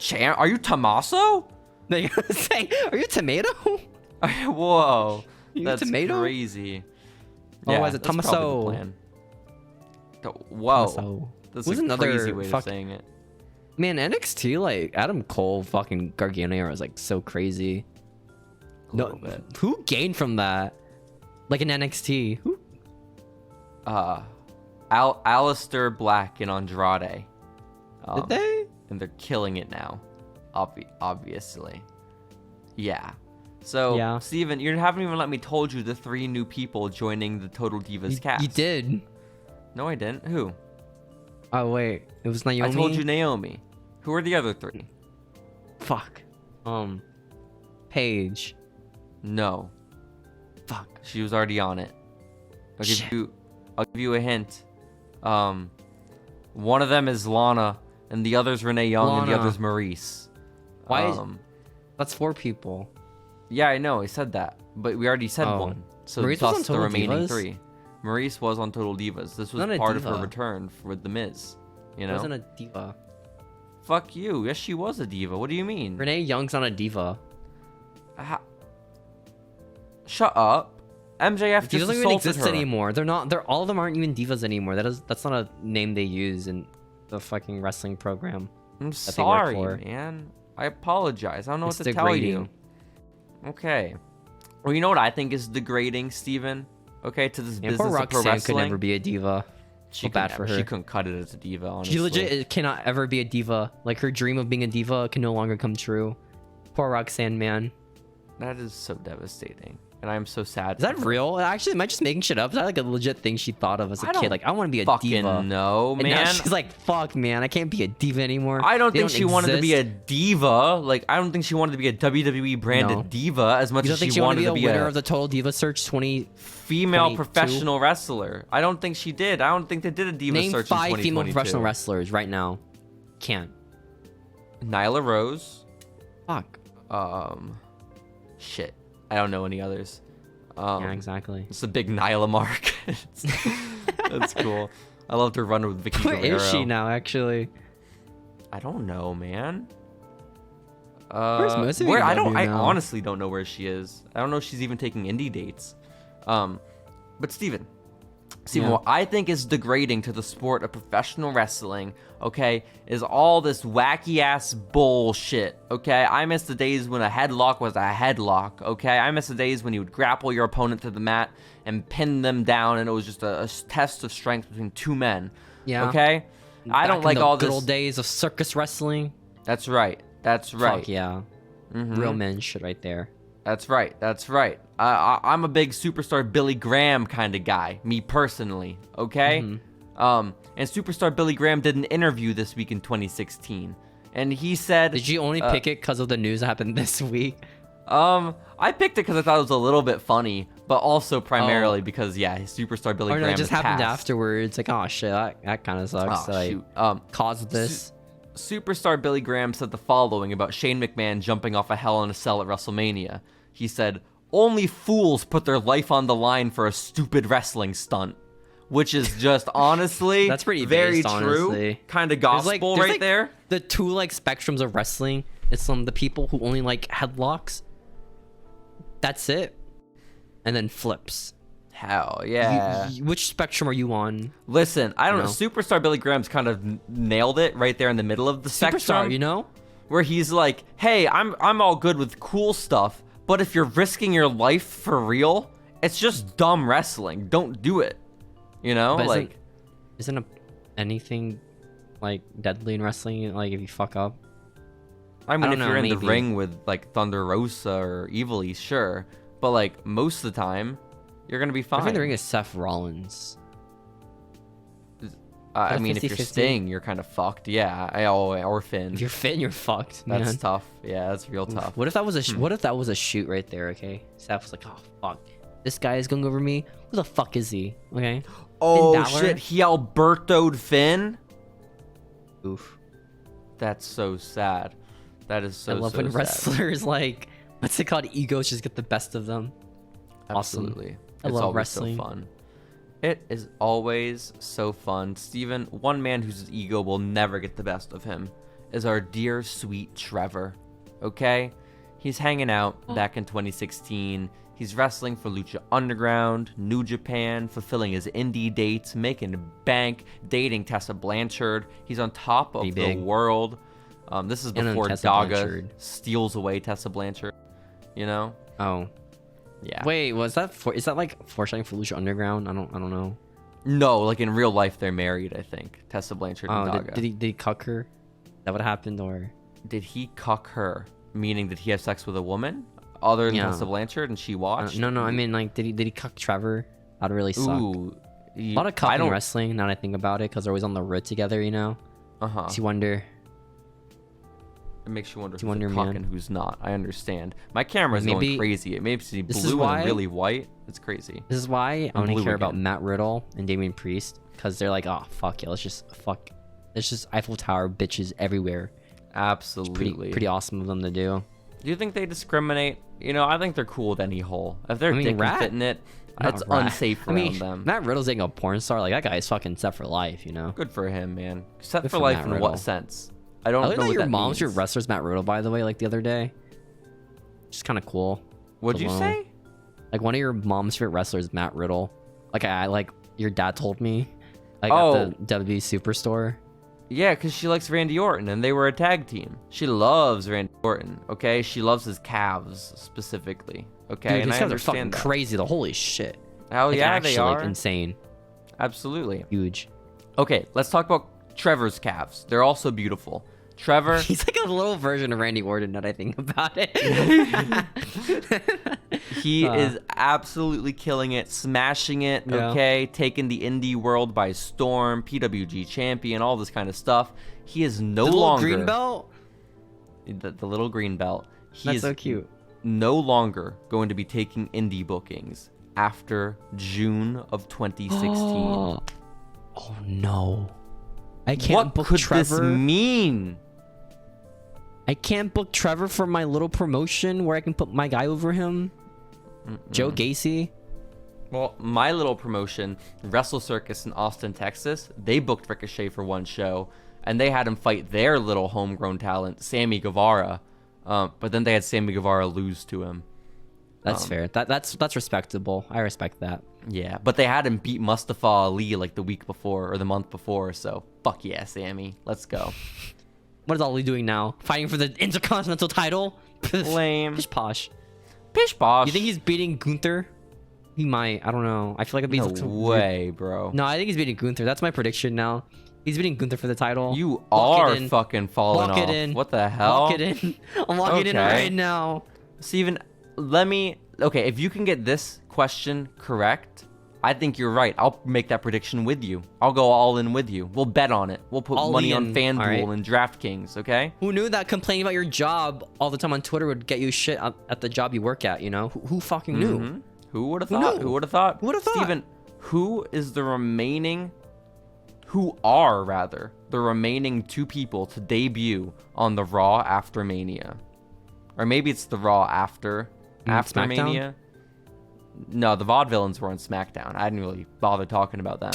Tommaso? They say, "Are you Tomato?" Whoa, that's tomato? Crazy. Yeah, is it Tommaso? Whoa, Tommaso. That's a crazy way of saying it. Man, NXT, like Adam Cole, fucking Gargano era was like so crazy. No, who gained from that? Like in NXT, who? Aleister Black and Andrade. Did they? And they're killing it now, obviously. Yeah. So, yeah. Steven, you haven't even let me told you the 3 new people joining the Total Divas cast. You did. No, I didn't. Who? Oh, wait. It was Naomi? I told you Naomi. Who are the other 3? Fuck. Paige. No. Fuck. She was already on it. I'll give you a hint. One of them is Lana, and the other's Renee Young, and the other's Maurice. Why is... That's 4 people. Yeah, I know. I said that. But we already said one. So Maurice was on the remaining Divas? 3. Maurice was on Total Divas. This was part of her return with The Miz. You know? She wasn't a diva. Fuck you. Yes, she was a diva. What do you mean? Renee Young's not a diva. Shut up. MJF just doesn't even exist her. anymore. All of them aren't even divas anymore. That's not a name they use in the fucking wrestling program. I'm sorry, man. I apologize. I don't know what to tell you. Okay. Well, you know what I think is degrading, Steven? Okay, to this business of pro wrestling. Could never be a diva. She couldn't cut it as a diva, honestly. She legit cannot ever be a diva. Like, her dream of being a diva can no longer come true. Poor Roxanne, man. That is so devastating. And I'm so sad. Is that real? Actually, am I just making shit up? Is that like a legit thing she thought of as a kid? Like, I want to be a diva. No, man. And now she's like, fuck, man, I can't be a diva anymore. I don't think she wanted to be a diva. Like, I don't think she wanted to be a WWE branded diva as much as she wanted to be a winner of the Total Diva Search 20 female professional wrestler. I don't think she did. I don't think they did a diva search in 2022. Name 5 female professional wrestlers right now. Can't. Nyla Rose. Fuck. Shit. I don't know any others. Yeah, exactly. It's a big Nyla mark. That's cool. I loved her run with Vicky Guerrero. Where is she now, actually? I don't know, man. Where's most of I honestly don't know where she is. I don't know if she's even taking indie dates. But Steven, Steven, what I think is degrading to the sport of professional wrestling, okay, is all this wacky-ass bullshit, okay? I miss the days when a headlock was a headlock, okay? I miss the days when you would grapple your opponent to the mat and pin them down, and it was just a test of strength between two men, okay? I don't like all this. Good old days of circus wrestling. That's right. That's right. Fuck yeah. Real men shit right there. That's right. That's right. I'm a big superstar Billy Graham kind of guy, me personally, okay? And superstar Billy Graham did an interview this week in 2016, and he said... Did you only pick it because of the news that happened this week? I picked it because I thought it was a little bit funny, but also primarily because, superstar Billy Graham it just happened afterwards. Like, oh shit, that kind of sucks. Shoot. Caused this. Superstar Billy Graham said the following about Shane McMahon jumping off a Hell in a Cell at WrestleMania. He said, "Only fools put their life on the line for a stupid wrestling stunt," which is just honestly that's pretty very based, true. Honestly. Kind of gospel right there. The two spectrums of wrestling. It's the people who only like headlocks. That's it, and then flips. Hell yeah. Which spectrum are you on? Listen, I don't know. Superstar Billy Graham's kind of nailed it right there in the middle of the spectrum. You know? Where he's like, hey, I'm all good with cool stuff, but if you're risking your life for real, it's just dumb wrestling. Don't do it. You know? But isn't anything deadly in wrestling if you fuck up? I mean, if you're in the ring with Thunder Rosa or Evil East, sure. But most of the time, you're gonna be fine. I think the ring is Seth Rollins. I mean, if you're Sting, you're kind of fucked. Yeah, or Finn. If you're Finn, you're fucked. Man. That's tough. Yeah, that's real tough. What if that was a shoot right there? Okay, Seth was like, oh fuck, this guy is going over me. Who the fuck is he? Okay. Oh shit, he Alberto'd Finn. Oof. That's so sad. That is so. I love when wrestlers what's it called? Egos just get the best of them. Absolutely. Awesome. I love wrestling. So fun. It is always so fun. Steven, one man whose ego will never get the best of him is our dear, sweet Trevor. Okay? He's hanging out back in 2016. He's wrestling for Lucha Underground, New Japan, fulfilling his indie dates, making bank, dating Tessa Blanchard. He's on top of the world. This is before Daga steals away Tessa Blanchard. You know? Oh. Yeah. Wait, is that foreshadowing for Lucha Underground? I don't know. No, in real life they're married, I think. Tessa Blanchard and Daga. Did he cuck her? Is that what happened, or did he cuck her? Meaning, did he have sex with a woman other than Tessa Blanchard and she watched? No. I mean, did he cuck Trevor? That'd really suck. Ooh, a lot of cucking wrestling. Now that I think about it, because they're always on the road together, you know. So you wonder. It makes you wonder who's a cuck and who's not. I understand. My camera's going crazy. It makes me blue and really white. It's crazy. This is why I only care about Matt Riddle and Damian Priest, because they're like, oh fuck yeah, let's just Eiffel Tower bitches everywhere. Absolutely. Pretty awesome of them to do. Do you think they discriminate? I think they're cool with any hole. If they're dick can fit in it, that's unsafe around them. Matt Riddle's dating a porn star. That guy's fucking set for life, you know? Good for him, man. Set for life in what sense? I don't know what your that mom's means. Your wrestler's Matt Riddle, by the way, the other day. Just kind of cool. What'd you say? One of your mom's favorite wrestlers, Matt Riddle. Your dad told me. At the WWE Superstore. Yeah, because she likes Randy Orton, and they were a tag team. She loves Randy Orton, okay? She loves his calves, specifically, okay? Dude, these calves are fucking crazy, holy shit. Hell yeah, they are. Insane. Absolutely. Huge. Okay, let's talk about Trevor's calves. They're also beautiful. Trevor. He's a little version of Randy Orton, now that I think about it. He is absolutely killing it, smashing it, okay? Taking the indie world by storm, PWG champion, all this kind of stuff. He is no longer... green belt? The little green belt. That's so cute. No longer going to be taking indie bookings after June of 2016. Oh no. I can't book Trevor. What could this mean? I can't book Trevor for my little promotion where I can put my guy over him. Joe Gacy. Well, my little promotion, Wrestle Circus in Austin, Texas, they booked Ricochet for one show, and they had him fight their little homegrown talent, Sammy Guevara. But then they had Sammy Guevara lose to him. That's fair. That's respectable. I respect that. Yeah, but they had him beat Mustafa Ali like the week before or the month before, so fuck yeah, Sammy. Let's go. What is Ali doing now? Fighting for the Intercontinental title? Lame. Pish posh. Pish posh. You think he's beating Gunther? He might. I don't know. I feel like no way, bro. No, I think he's beating Gunther. That's my prediction now. He's beating Gunther for the title. You are fucking falling off. Lock it in. What the hell? Lock it in. I'm locking it in right now. Steven, okay, if you can get this question correct, I think you're right. I'll make that prediction with you. I'll go all in with you. We'll bet on it. We'll put money on FanDuel and DraftKings, okay? Who knew that complaining about your job all the time on Twitter would get you shit at the job you work at, you know? Who fucking knew? Who would have thought? Who would have thought? Who would have thought? Steven, who are the remaining 2 people to debut on the Raw after Mania? Or maybe it's the Raw after Mania. No, the Vaudevillains were on SmackDown. I didn't really bother talking about them.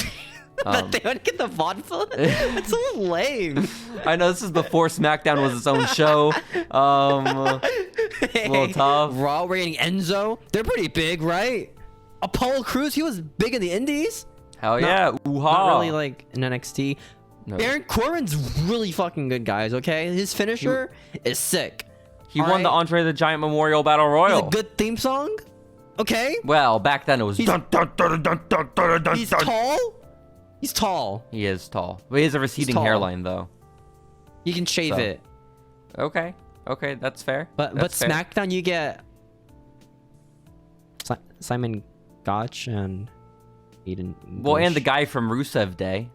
They would get the Vaudevillains? That's so lame. I know, this is before SmackDown was its own show. A little tough. Raw, we're getting Enzo. They're pretty big, right? Apollo Crews, he was big in the Indies. Hell yeah. Not really like in NXT. No. Baron Corbin's really fucking good, guys, okay? His finisher is sick. He won the Andre the Giant Memorial Battle Royal. It's a good theme song. Okay. Well, back then it was. He's tall. He's tall. He is tall, but he has a receding hairline though. You can shave it. Okay, that's fair. But SmackDown, you get Simon Gotch and Aiden. Well, and the guy from Rusev Day,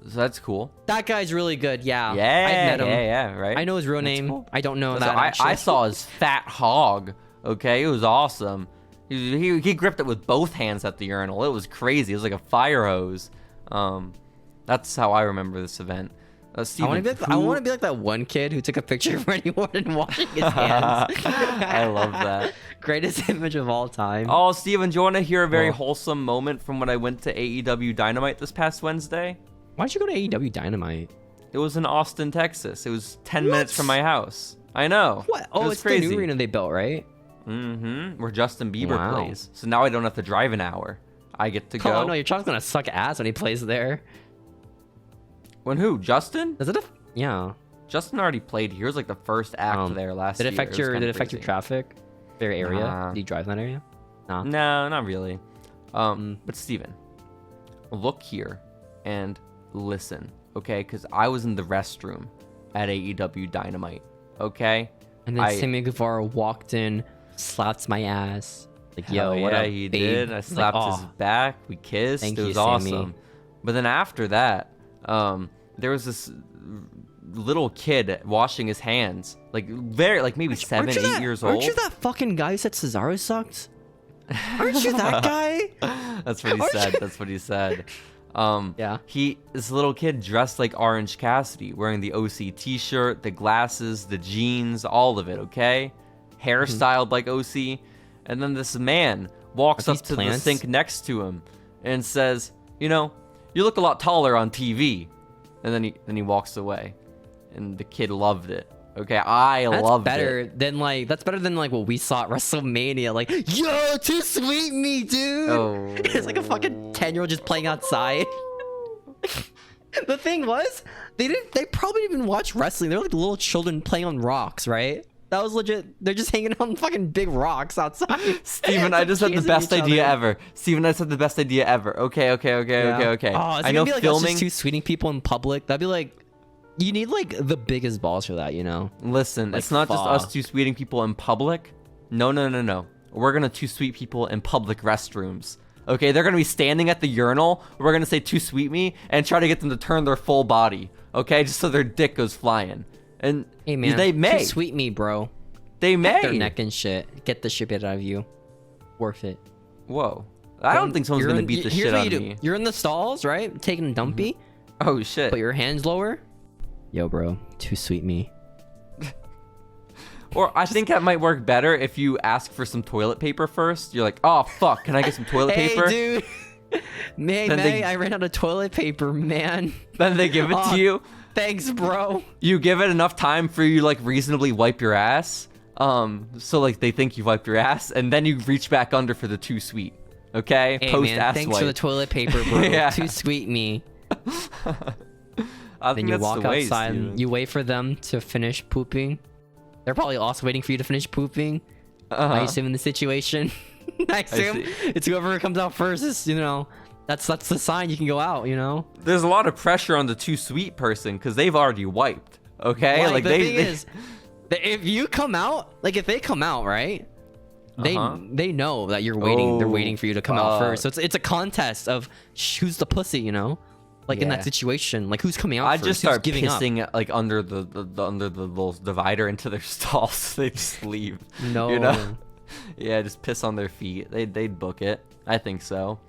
so that's cool. That guy's really good. Yeah. Yeah. I've met him. Yeah. Right. I know his real name. Cool. I don't know that. I saw his fat hog. Okay, it was awesome. He gripped it with both hands at the urinal. It was crazy. It was like a fire hose. That's how I remember this event. Steven, I want to be like that one kid who took a picture of Randy Orton washing his hands. I love that. Greatest image of all time. Oh, Steven, do you want to hear a very wholesome moment from when I went to AEW Dynamite this past Wednesday? Why'd you go to AEW Dynamite? It was in Austin, Texas. It was 10 minutes from my house. I know. What? Oh, it's crazy. The new arena they built, right? Where Justin Bieber plays. So now I don't have to drive an hour. I get to go. Oh no, your child's gonna suck ass when he plays there. When who? Justin? Is it yeah. Justin already played here. It was like the first act there last year. Did it affect your traffic? Their area? Nah. Do you drive in that area? Nah. No, not really. But Steven, look here and listen, okay? Because I was in the restroom at AEW Dynamite, okay? And then Sammy Guevara walked in, slapped my ass. Like, yo, what up, he babe? did. I slapped his back. We kissed. It was awesome. But then after that, there was this little kid washing his hands, like maybe 7, 8 years old. Aren't you that fucking guy who said Cesaro sucked? Aren't you that guy? That's what he said. That's what he said. Yeah. This little kid dressed like Orange Cassidy, wearing the OC t-shirt, the glasses, the jeans, all of it, okay? Hairstyled like OC. And then this man walks up to the sink next to him and says, you know, you look a lot taller on TV. And then he walks away. And the kid loved it. Okay, I loved it. That's better than like what we saw at WrestleMania. Like, yo, too sweet me, dude. Oh. It's like a fucking 10-year-old just playing outside. The thing was, they probably didn't even watch wrestling. They're like little children playing on rocks, right? That was legit. They're just hanging on fucking big rocks outside. Steven, I just had the best idea ever. Steven, I just had the best idea ever. Okay. Oh, I know like filming. Just two sweeting people in public. That'd be like, you need like the biggest balls for that, you know? Listen, like, it's not just us two sweeting people in public. No. We're gonna two sweet people in public restrooms. Okay, they're gonna be standing at the urinal. We're gonna say "too sweet me" and try to get them to turn their full body. Okay, just so their dick goes flying. And hey man, they may too sweet me, bro. They may. Their neck and shit. Get the shit out of you. Worth it. Whoa. I don't think someone's gonna beat the shit out of me. You're in the stalls, right? Taking a dumpy. Oh shit. Put your hands lower. Yo, bro. Too sweet me. Or I think that might work better if you ask for some toilet paper first. You're like, oh fuck, can I get some toilet paper? Hey, dude. May, I ran out of toilet paper, man. Then they give it to you. Thanks, bro. You give it enough time for you to like reasonably wipe your ass. So like they think you've wiped your ass, and then you reach back under for the too sweet. Okay, hey, post man, ass thanks wipe. for the toilet paper, bro. Yeah. Too sweet me. I Then think you that's walk the way, outside Steven. and you wait for them to finish pooping. They're probably also waiting for you to finish pooping. I assume in the situation. I assume it's whoever comes out first is, you know, that's the sign you can go out, you know. There's a lot of pressure on the too sweet person because they've already wiped. Okay, Like the thing is, if you come out, like if they come out, right? They know that you're waiting. They're waiting for you to come out first. So it's a contest of who's the pussy, you know. Like in that situation, like who's coming out I first? just start giving pissing like under the little divider into their stalls. They just leave. No. You know? Yeah, just piss on their feet. They'd book it. I think so.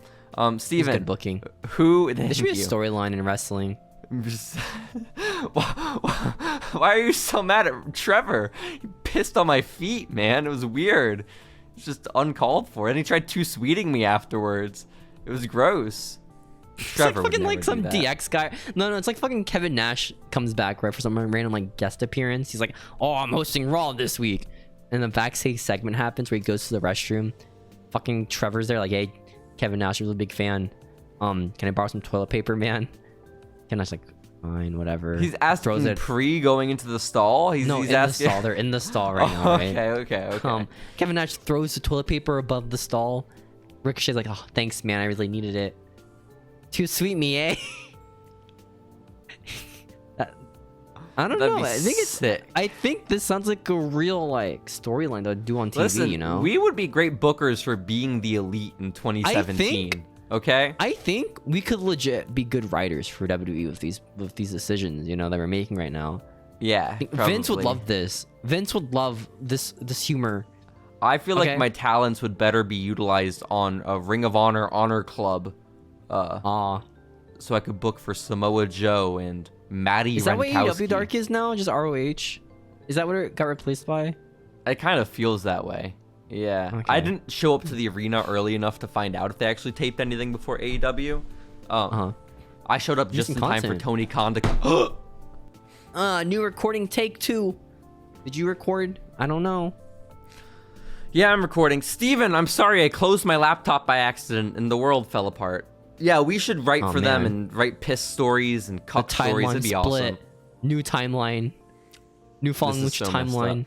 Steven, good booking. Who? There should be a storyline in wrestling. Why are you so mad at Trevor? He pissed on my feet, man. It was weird. It's just uncalled for. And he tried too sweeting me afterwards. It was gross. Trevor it's like fucking would like never some do that. DX guy. No, it's like fucking Kevin Nash comes back right for some random like guest appearance. He's like, "Oh, I'm hosting Raw this week," and the backstage segment happens where he goes to the restroom. Fucking Trevor's there, like, "Hey, Kevin Nash was a big fan. Can I borrow some toilet paper, man?" Kevin Nash like, "Fine, whatever." He's asking going into the stall. He's in asking... the stall. They're in the stall right now. Right? Okay. Kevin Nash throws the toilet paper above the stall. Ricochet's like, "Oh, thanks, man. I really needed it." Too sweet me, eh? I don't know. I think it's sick. I think this sounds like a real like storyline to do on TV. Listen, you know, we would be great bookers for being the elite in 2017. Okay. I think we could legit be good writers for WWE with these decisions. You know that we're making right now. Yeah. Vince would probably. love this. Vince would love this humor. I feel like my talents would better be utilized on a Ring of Honor Club. So I could book for Samoa Joe and Maddie Is that what Rankowski. AEW Dark is now? Just ROH? Is that what it got replaced by? It kind of feels that way. Yeah. Okay. I didn't show up to the arena early enough to find out if they actually taped anything before AEW. I showed up just in time for Tony Khan to... New recording take 2. Did you record? I don't know. Yeah, I'm recording. Steven, I'm sorry I closed my laptop by accident and the world fell apart. Yeah, we should write for them and write piss stories and cuck stories. It'd be awesome. New timeline. New Following Lucha timeline.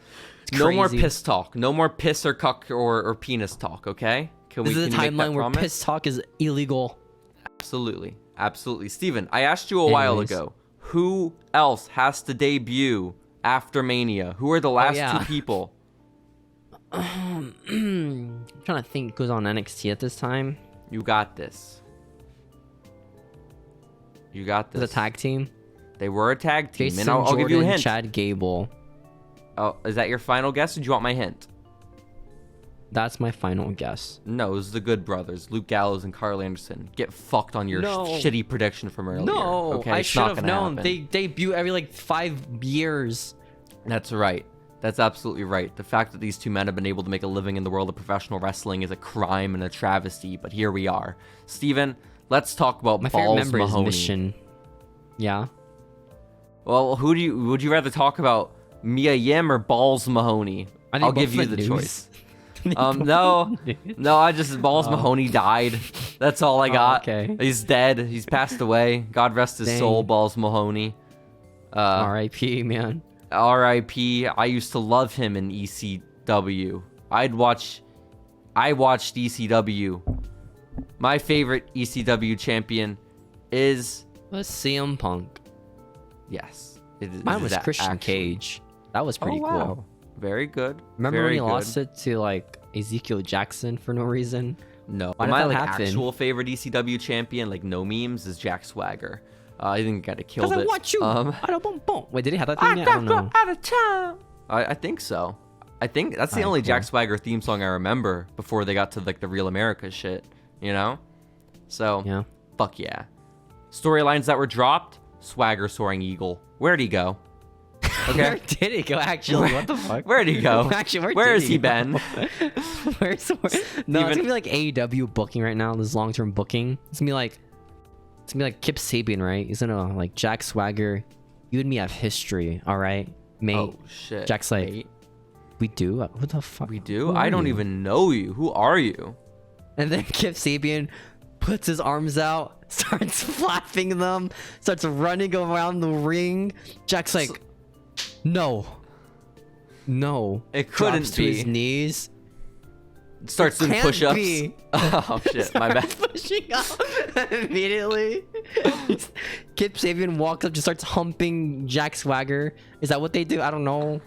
No more piss talk. No more piss or cuck or penis talk, okay? This is a timeline where piss talk is illegal. Absolutely. Absolutely. Steven, I asked you a while ago, who else has to debut after Mania? Who are the last 2 people? I'm trying to think who's on NXT at this time. You got this. You got this. The tag team. They were a tag team, Jason and I'll give you a hint. Chad Gable. Oh, is that your final guess? Or do you want my hint? That's my final guess. No, it was the Good Brothers, Luke Gallows and Carl Anderson. Get fucked on your shitty prediction from earlier. No, okay? I should have known. They debut every like 5 years. That's right. That's absolutely right. The fact that these 2 men have been able to make a living in the world of professional wrestling is a crime and a travesty, but here we are. Steven, let's talk about my favorite member Mahoney. is Mission. Yeah. Well, would you rather talk about Mia Yim or Balls Mahoney? I'll give you the choice. No, I just Balls Mahoney died. That's all I got. Okay. He's dead. He's passed away. God rest his soul, Balls Mahoney. R.I.P. man. R.I.P. I used to love him in ECW. I watched ECW. My favorite ECW champion is CM Punk. Yes. Mine was Christian Cage. That was pretty cool. Very good. Remember when he lost it to like Ezekiel Jackson for no reason? No. Why did my that happen? Actual favorite ECW champion, like no memes, is Jack Swagger. I think he got killed. I watch you. Wait, did he have that thing yet? I don't know. Out of town. I think so. I think that's the only Jack Swagger theme song I remember before they got to like the Real America shit. You know? So yeah. Fuck yeah. Storylines that were dropped. Swagger soaring eagle. Where'd he go? Okay. Where did he go? Actually, what the fuck? Where'd he go? Actually, where has he been? No, it's gonna be like AEW booking right now. This long-term booking. It's gonna be like Kip Sabian, right? He's gonna like Jack Swagger. You and me have history, all right, mate. Oh shit. Jack's like, We do? Who the fuck? We do? I don't even know you. Who are you? And then Kip Sabian puts his arms out, starts flapping them, starts running around the ring. Jack's like, no. It couldn't Drops be. to his knees. Starts doing push-ups. Oh shit, my bad. Pushing up immediately. Kip Sabian walks up, just starts humping Jack Swagger. Is that what they do? I don't know.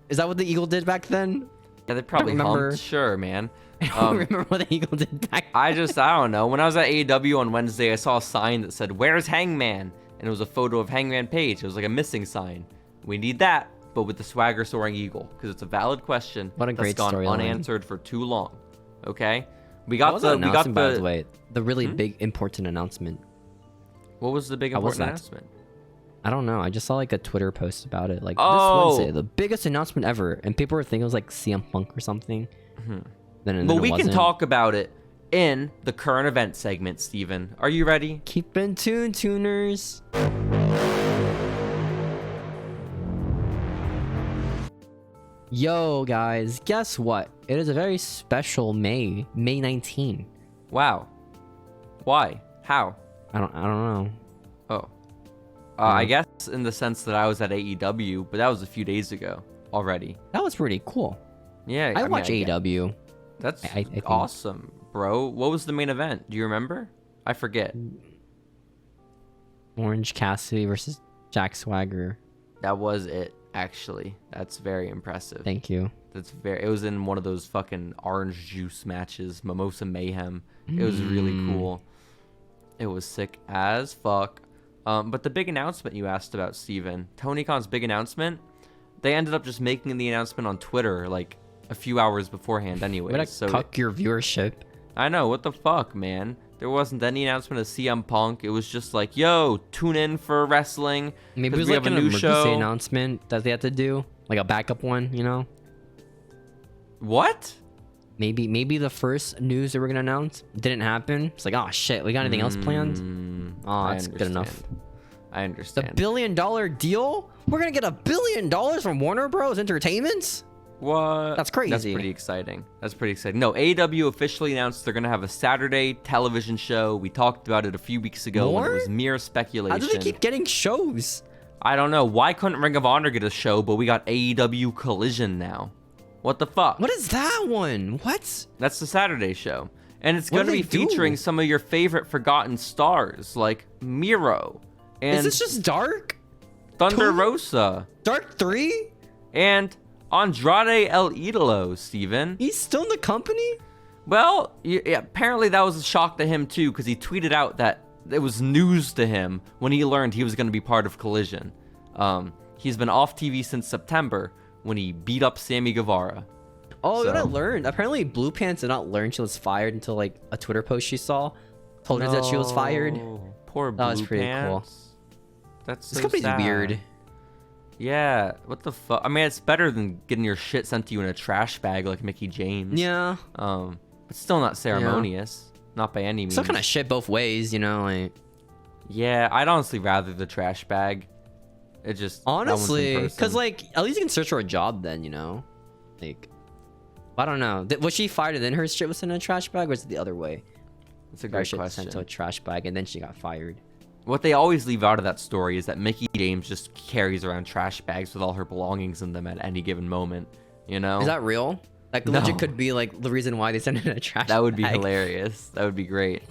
Is that what the Eagle did back then? Yeah, they probably humped. Sure, man. I don't remember what the Eagle did back then. I don't know. When I was at AEW on Wednesday, I saw a sign that said, "Where's Hangman?" And it was a photo of Hangman Page. It was like a missing sign. We need that, but with the Swagger soaring Eagle, because it's a valid question. What a great that's gone storyline. unanswered for too long. Okay? We got By the way, the really big important announcement. What was the big important announcement? I don't know. I just saw like a Twitter post about it. Like Oh. this Wednesday, the biggest announcement ever, and people were thinking it was like CM Punk or something. Then But it we can wasn't. talk about it in the current event segment, Steven. Are you ready? Keep in tune, tuners. Yo, guys, guess what? It is a very special May 19. Wow. Why? How? I don't know. Oh. I guess in the sense that I was at AEW, but that was a few days ago already. That was pretty cool. Yeah. I watch AEW. That's I think. awesome, bro. What was the main event? Do you remember? I forget. Orange Cassidy versus Jack Swagger. That was it, actually. That's very impressive. Thank you. It was in one of those fucking orange juice matches, Mimosa Mayhem. It was really cool. It was sick as fuck. But the big announcement you asked about, Steven, Tony Khan's big announcement, they ended up just making the announcement on Twitter like a few hours beforehand anyway. So cuck your viewership. I know, what the fuck, man? There wasn't any announcement of CM Punk. It was just like, yo, tune in for wrestling. Maybe it was like an emergency announcement that they had to do, like a backup one, you know? What? Maybe the first news they were gonna announce didn't happen. It's like, oh shit, we got anything else planned? Oh, that's good enough. I understand. The $1 billion deal? We're gonna get $1 billion from Warner Bros. Entertainment? What? That's crazy. That's pretty exciting. No, AEW officially announced they're gonna have a Saturday television show. We talked about it a few weeks ago when it was mere speculation. How do they keep getting shows? I don't know. Why couldn't Ring of Honor get a show, but we got AEW Collision now? What the fuck? What is that one? What? That's the Saturday show. And it's going to be featuring some of your favorite forgotten stars, like Miro. And is this just Dark? Thunder Rosa. Dark 3? And Andrade El Idolo, Steven. He's still in the company? Well, yeah, apparently that was a shock to him, too, because he tweeted out that it was news to him when he learned he was going to be part of Collision. He's been off TV since September, when he beat up Sammy Guevara. Oh, what I learned. Apparently, Blue Pants did not learn she was fired until like a Twitter post she saw told her that she was fired. Poor Blue Pants. That was pretty cool. That's so company's sad. Weird. Yeah, what the fuck? I mean, it's better than getting your shit sent to you in a trash bag like Mickey James. Yeah. But still not ceremonious. Yeah. Not by any means. Still kind of shit both ways, you know. Like. Yeah, I'd honestly rather the trash bag. It just honestly, because like at least you can search for a job then, you know. Like, I don't know. Was she fired and then her shit was in a trash bag, or was it the other way? That's a great question. Sent to a trash bag and then she got fired. What they always leave out of that story is that Mickey James just carries around trash bags with all her belongings in them at any given moment. You know? Is that real? Like legit could be like the reason why they sent it in a trash bag. That would be hilarious. That would be great.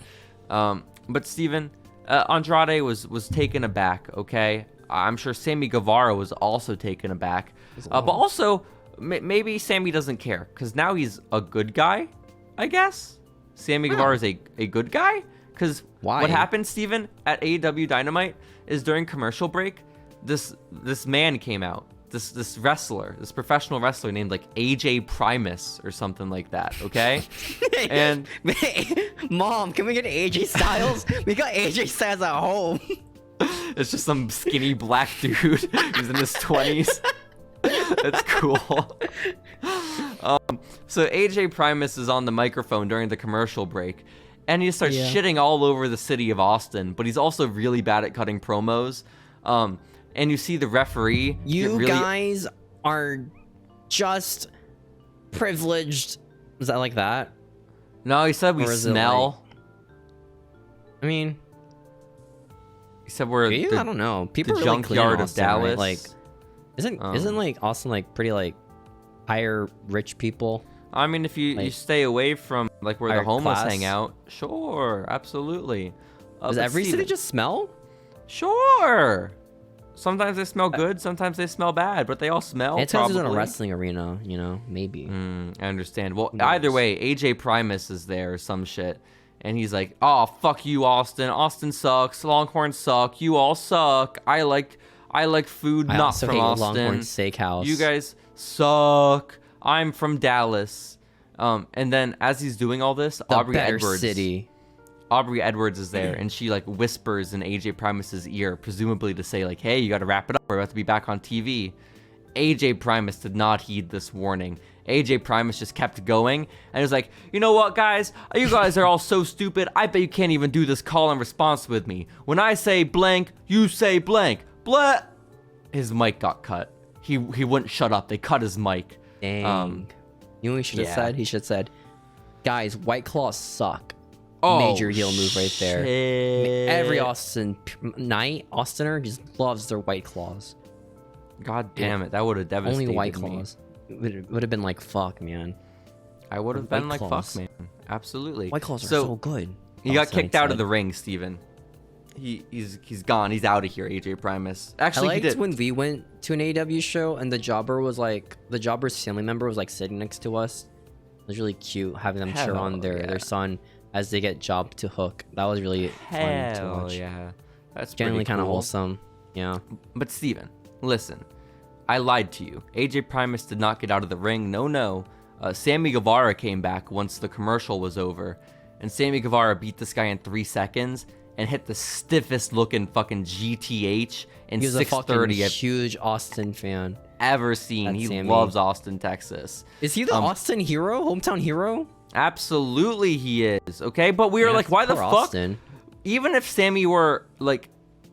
But Steven, Andrade was taken aback. Okay. I'm sure Sammy Guevara was also taken aback. But also, maybe Sammy doesn't care, because now he's a good guy, I guess? Sammy Guevara is a good guy? Because what happened, Steven, at AEW Dynamite is during commercial break, this man came out. This wrestler, this professional wrestler named like AJ Primus or something like that, okay? And Mom, can we get AJ Styles? We got AJ Styles at home. It's just some skinny black dude who's in his 20s. That's cool. So AJ Primus is on the microphone during the commercial break, and he starts shitting all over the city of Austin, but he's also really bad at cutting promos. And you see the referee. You guys are just privileged. Is that like that? No, he said we smell. I mean, he said we're I don't know. People the are really junkyard of Austin, Dallas. Right? Like, isn't like Austin like pretty like higher rich people? I mean, if you stay away from like where the homeless hang out, sure, absolutely. Does every city just smell? Sure. Sometimes they smell good, sometimes they smell bad, but they all smell. It's in a wrestling arena, you know, maybe. I understand. Well, either way, AJ Primus is there or some shit, and he's like, "Oh, fuck you, Austin. Austin sucks. Longhorns suck. You all suck. I like food not from hate Austin. Longhorn Steakhouse. You guys suck. I'm from Dallas." And then as he's doing all this, Aubrey Edwards is there, and she like whispers in AJ Primus's ear, presumably to say like, "Hey, you got to wrap it up. We're about to be back on TV." AJ Primus did not heed this warning. AJ Primus just kept going, and was like, "You know what, guys? You guys are all so stupid. I bet you can't even do this call and response with me. When I say blank, you say blank. Blah." His mic got cut. He wouldn't shut up. They cut his mic. Dang. You know what he should have said? He should have said, "Guys, White Claws suck." Oh, major heel move right there. Every Austiner just loves their White Claws. God damn it, that would have devastated me. Only White Claws. It would have been like, fuck, man. I would have been like, fuck, man. Absolutely. White Claws are so good. He got kicked out of the ring, Steven. He's gone. He's out of here, AJ Primus. Actually, I liked when we went to an AEW show and the Jobber's family member was like sitting next to us. It was really cute having them cheer on their son as they get jobbed to Hook. That was really fun to watch. Yeah, that's generally kind of cool. wholesome. Yeah. But Steven, listen, I lied to you. AJ Primus did not get out of the ring. No. Sammy Guevara came back once the commercial was over, and Sammy Guevara beat this guy in 3 seconds and hit the stiffest looking fucking GTH in 6:30. He was a fucking huge Austin fan ever seen. He loves Austin, Texas. Is he the Austin hero, hometown hero? Absolutely he is, okay? But we were like, why the fuck? Austin. Even if Sammy were, like,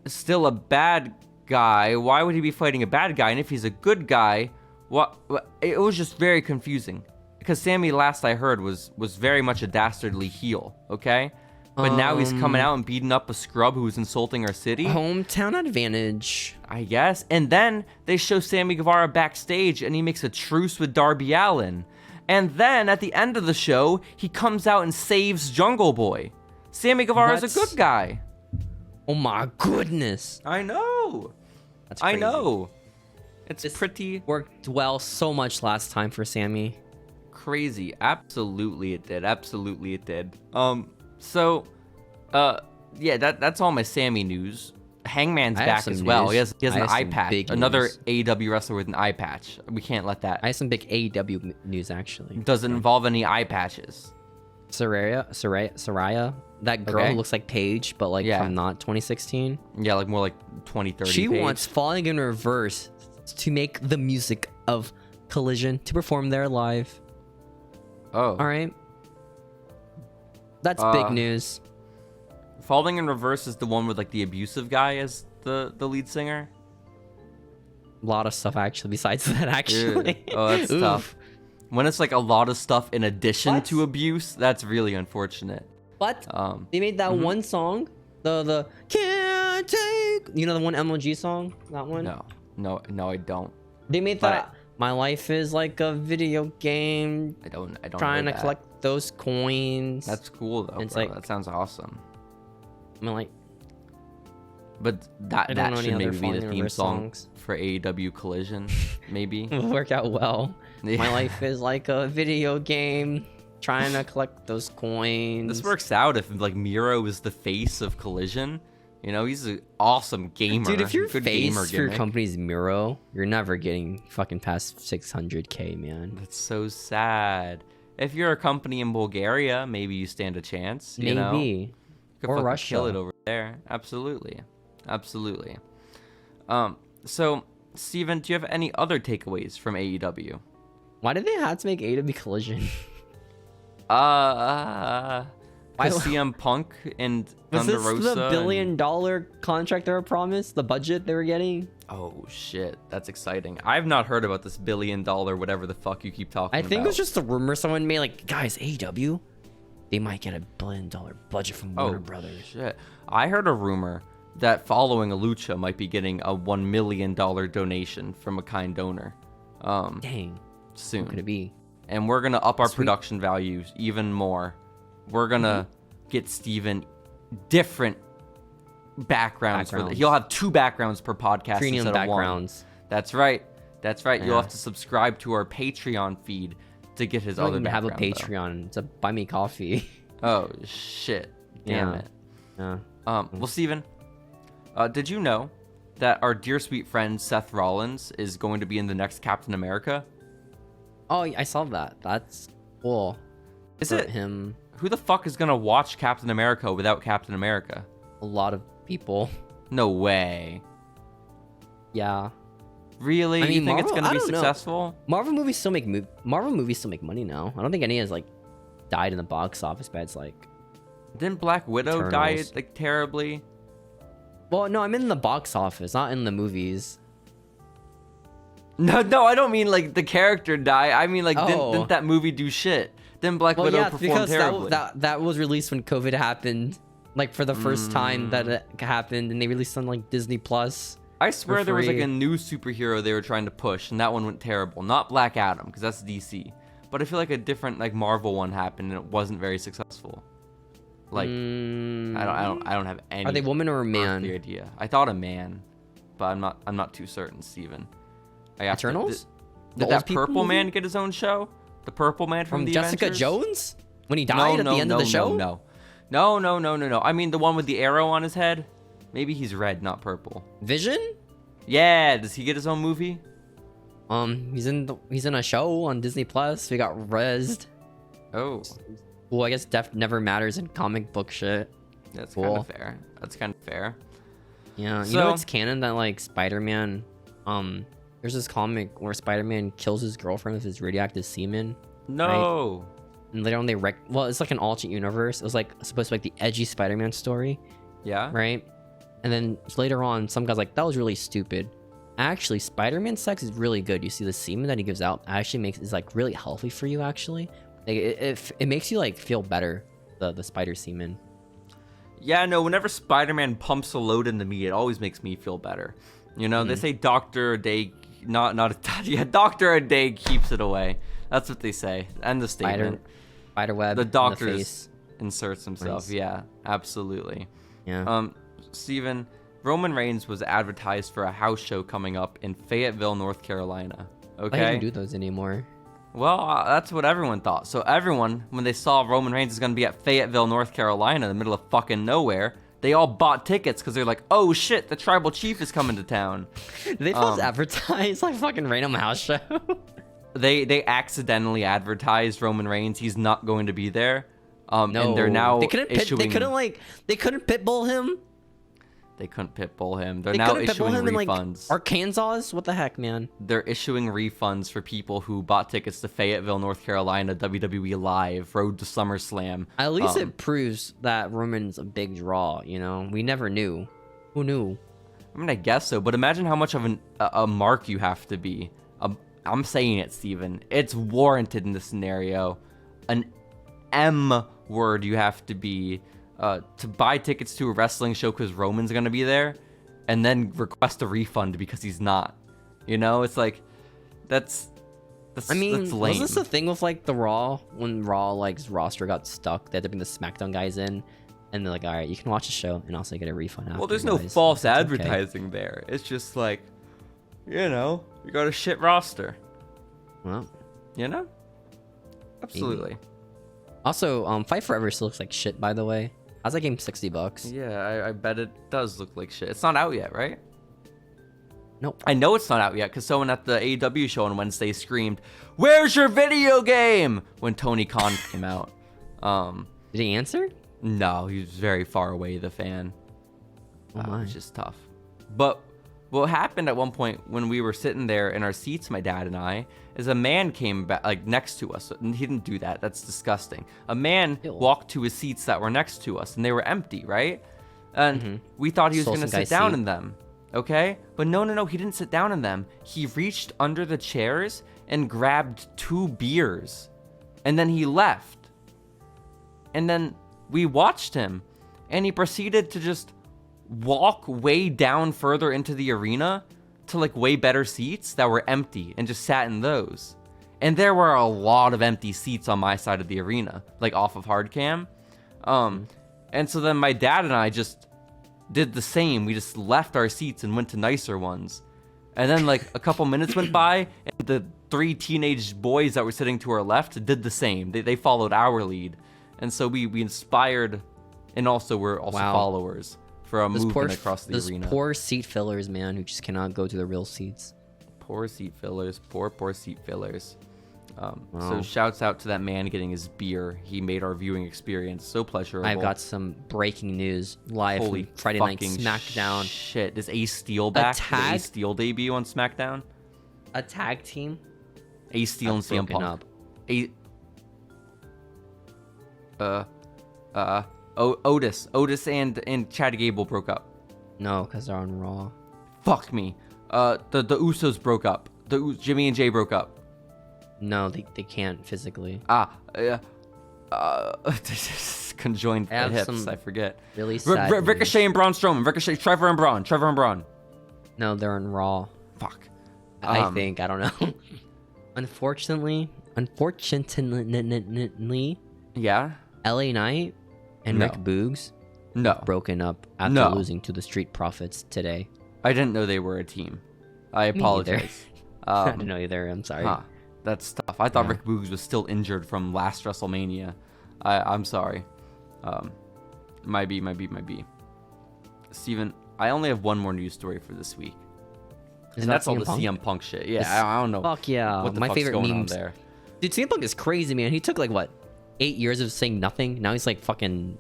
still a bad guy, why would he be fighting a bad guy? And if he's a good guy, what? It was just very confusing. Because Sammy, last I heard, was very much a dastardly heel, okay? But now he's coming out and beating up a scrub who was insulting our city. Hometown advantage. I guess. And then they show Sammy Guevara backstage, and he makes a truce with Darby Allin. And then, at the end of the show, he comes out and saves Jungle Boy. Sammy Guevara is a good guy. Oh my goodness. I know. That's crazy. I know. It's pretty... Worked well so much last time for Sammy. Crazy. Absolutely it did. Absolutely it did. So, yeah, that's all my Sammy news. Hangman's back as well. He has an eye patch. Another AEW wrestler with an eye patch. We can't let that. I have some big AEW news, actually. Does it involve any eye patches? Saraya, that girl who looks like Paige, but like from not 2016. Yeah, like more like 2030. She Paige. wants Falling in Reverse to make the music of Collision to perform there live. Oh. All right. That's big news. Falling in Reverse is the one with like the abusive guy as the lead singer. A lot of stuff actually besides that actually. Dude. Oh, that's tough. When it's like a lot of stuff in addition to abuse, that's really unfortunate. But they made that one song, the Can't Take, you know, the one MLG song, that one. No, I don't. They made that. My life is like a video game. I don't trying to collect those coins. That's cool though. It's like that sounds awesome. I mean, like, but that should maybe be the theme song for AEW Collision. Maybe it'll work out well. Yeah. My life is like a video game, trying to collect those coins. This works out if like Miro is the face of Collision. You know, he's an awesome gamer. Dude, if your face for your company's Miro, you're never getting fucking past 600K, man. That's so sad. If you're a company in Bulgaria, maybe you stand a chance. You know? Or Russia. Kill it over there. Absolutely. So, Steven, do you have any other takeaways from AEW? Why did they have to make AEW Collision? CM Punk and Thunder Rosa. Was this the $1 billion contract they were promised? The budget they were getting? Oh shit, that's exciting. I've not heard about this $1 billion whatever the fuck you keep talking about. I think it was just a rumor someone made, like, guys, AEW, they might get $1 billion budget from Warner Brothers. Shit. I heard a rumor that Following Lucha might be getting a $1 million donation from a kind donor. Dang. Soon. What could it be? And we're gonna up our production values even more. We're gonna get Steven different backgrounds. He'll have 2 backgrounds per podcast Premium instead backgrounds. of 1. That's right. Yeah. You'll have to subscribe to our Patreon feed to get his other background. Have a Patreon. It's a buy me coffee. Oh shit! Damn it. Yeah. Well, Steven, did you know that our dear sweet friend Seth Rollins is going to be in the next Captain America? Oh, I saw that. That's cool. Is it him? Who the fuck is gonna watch Captain America without Captain America? A lot of people. No way. Yeah. Really? I mean, you think Marvel, it's gonna be successful? Marvel movies still make money now. I don't think any has like died in the box office, but it's like. Didn't Black Widow die like terribly? Well, no, I'm in the box office, not in the movies. No, I don't mean like the character die. I mean like didn't that movie do shit? Didn't Black Widow perform terribly? That was released when COVID happened, like for the first time that it happened, and they released on like Disney Plus. I swear there was like a new superhero they were trying to push, and that one went terrible. Not Black Adam, because that's DC. But I feel like a different like Marvel one happened, and it wasn't very successful. Like I don't have any. Are they woman or a man? Idea. I thought a man, but I'm not too certain, Steven. Eternals? Did that purple man get his own show? The purple man from the Jessica Avengers? Jones? When he died at the end of the show? No. I mean the one with the arrow on his head. Maybe he's red, not purple. Vision? Yeah. Does he get his own movie? He's in a show on Disney Plus. We got rezzed. Oh. Well, I guess death never matters in comic book shit. That's kind of fair. Yeah. You know it's canon that like Spider-Man, there's this comic where Spider-Man kills his girlfriend with his radioactive semen. No. Right? And later on it's like an alternate universe. It was like supposed to be like the edgy Spider-Man story. Yeah. Right? And then later on, some guy's like, that was really stupid. Actually, Spider-Man sex is really good. You see the semen that he gives out actually is like really healthy for you actually. Like it makes you like feel better, the spider semen. Yeah, no, whenever Spider-Man pumps a load into me, it always makes me feel better. You know, they say doctor a day, doctor a day keeps it away. That's what they say. End the statement. Spider web. The doctor inserts himself. Nice. Yeah, absolutely. Yeah. Steven, Roman Reigns was advertised for a house show coming up in Fayetteville, North Carolina. Okay. I don't do those anymore. Well, that's what everyone thought. So everyone, when they saw Roman Reigns is going to be at Fayetteville, North Carolina, in the middle of fucking nowhere, they all bought tickets because they're like, oh shit, the tribal chief is coming to town. Did they just advertise like fucking random house show? They accidentally advertised Roman Reigns. He's not going to be there. No. And they're now they couldn't pitbull him. They couldn't pitbull him. They're now issuing refunds. Like, Arkansas? What the heck, man? They're issuing refunds for people who bought tickets to Fayetteville, North Carolina, WWE Live, Road to SummerSlam. At least it proves that Roman's a big draw, you know? We never knew. Who knew? I mean, I guess so, but imagine how much of a mark you have to be. I'm saying it, Steven. It's warranted in this scenario. An M word you have to be. To buy tickets to a wrestling show because Roman's gonna be there, and then request a refund because he's not. You know, it's like that's lame. Was this the thing with like the Raw when Raw like's roster got stuck? They had to bring the SmackDown guys in, and they're like, all right, you can watch the show and also get a refund after. Well, there's no false advertising there. It's just like, you know, you got a shit roster. Well, you know, absolutely. Maybe. Also, Fight Forever still looks like shit, by the way. How's that game $60? Yeah, I bet it does look like shit. It's not out yet, right? Nope. I know it's not out yet because someone at the AEW show on Wednesday screamed, "Where's your video game?" when Tony Khan came out. Did he answer? No, he was very far away, the fan. Oh my. Which is tough. But what happened at one point when we were sitting there in our seats, my dad and I, is a man came back like next to us. And he didn't do that. That's disgusting. A man walked to his seats that were next to us, and they were empty, right? And we thought he was going to sit down in them. Okay? But no, he didn't sit down in them. He reached under the chairs and grabbed 2 beers. And then he left. And then we watched him. And he proceeded to just walk way down further into the arena to like way better seats that were empty and just sat in those. And there were a lot of empty seats on my side of the arena, like off of hard cam. And so then my dad and I just did the same. We just left our seats and went to nicer ones. And then like a couple minutes went by and the 3 teenage boys that were sitting to our left did the same. They followed our lead. And so we inspired, and also we're also followers for a movement across the arena. Those poor seat fillers, man, who just cannot go to the real seats. Poor seat fillers. Poor seat fillers. So shouts out to that man getting his beer. He made our viewing experience so pleasurable. I've got some breaking news live from Friday Night SmackDown. Shit, is Ace Steel back? Did Ace Steel debut on SmackDown? A tag team? Ace Steel and CM Punk. Otis and Chad Gable broke up. No, because they're on Raw. Fuck me. The Usos broke up. Jimmy and Jay broke up. No, they can't physically. Conjoined hips, I forget. Really sad Ricochet and Braun Strowman. Ricochet, Trevor and Braun. No, they're on Raw. Fuck. I think. I don't know. Unfortunately, yeah. LA Knight and Rick Boogs broken up after losing to the Street Profits today. I didn't know they were a team. I apologize. I didn't know either. I'm sorry. That's tough. I thought Rick Boogs was still injured from last WrestleMania. I'm sorry. Might be. Steven, I only have one more news story for this week. And that's all the CM Punk shit. Yeah, I don't know. Fuck yeah. What the My fuck's favorite going memes on there. Dude, CM Punk is crazy, man. He took like what, 8 years of saying nothing. Now he's like fucking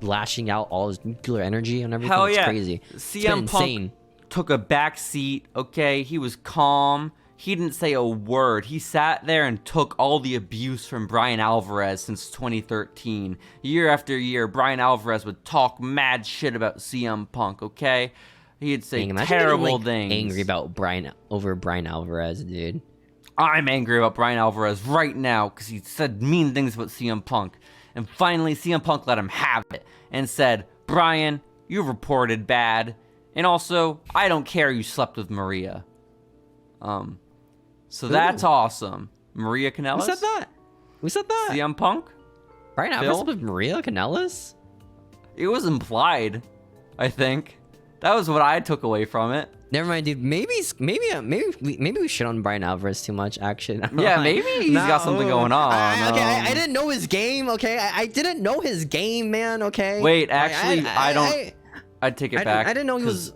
lashing out all his nuclear energy and everything. Hell it's yeah. crazy. CM Punk took a back seat. Okay, he was calm. He didn't say a word. He sat there and took all the abuse from Bryan Alvarez since 2013. Year after year, Bryan Alvarez would talk mad shit about CM Punk, okay? He'd say terrible things. Angry about Bryan Alvarez, dude. I'm angry about Bryan Alvarez right now because he said mean things about CM Punk. And finally, CM Punk let him have it and said, Bryan, you reported bad. And also, I don't care you slept with Maria. So that's awesome. Maria Kanellis? Who said that? CM Punk? Bryan Alvarez with Maria Kanellis? It was implied, I think. That was what I took away from it. Never mind, dude. Maybe we shit on Bryan Alvarez too much, actually. Yeah, maybe he's got something going on. I didn't know his game, okay? I didn't know his game, man, okay? Wait, actually, I'd take it back. I didn't know he was...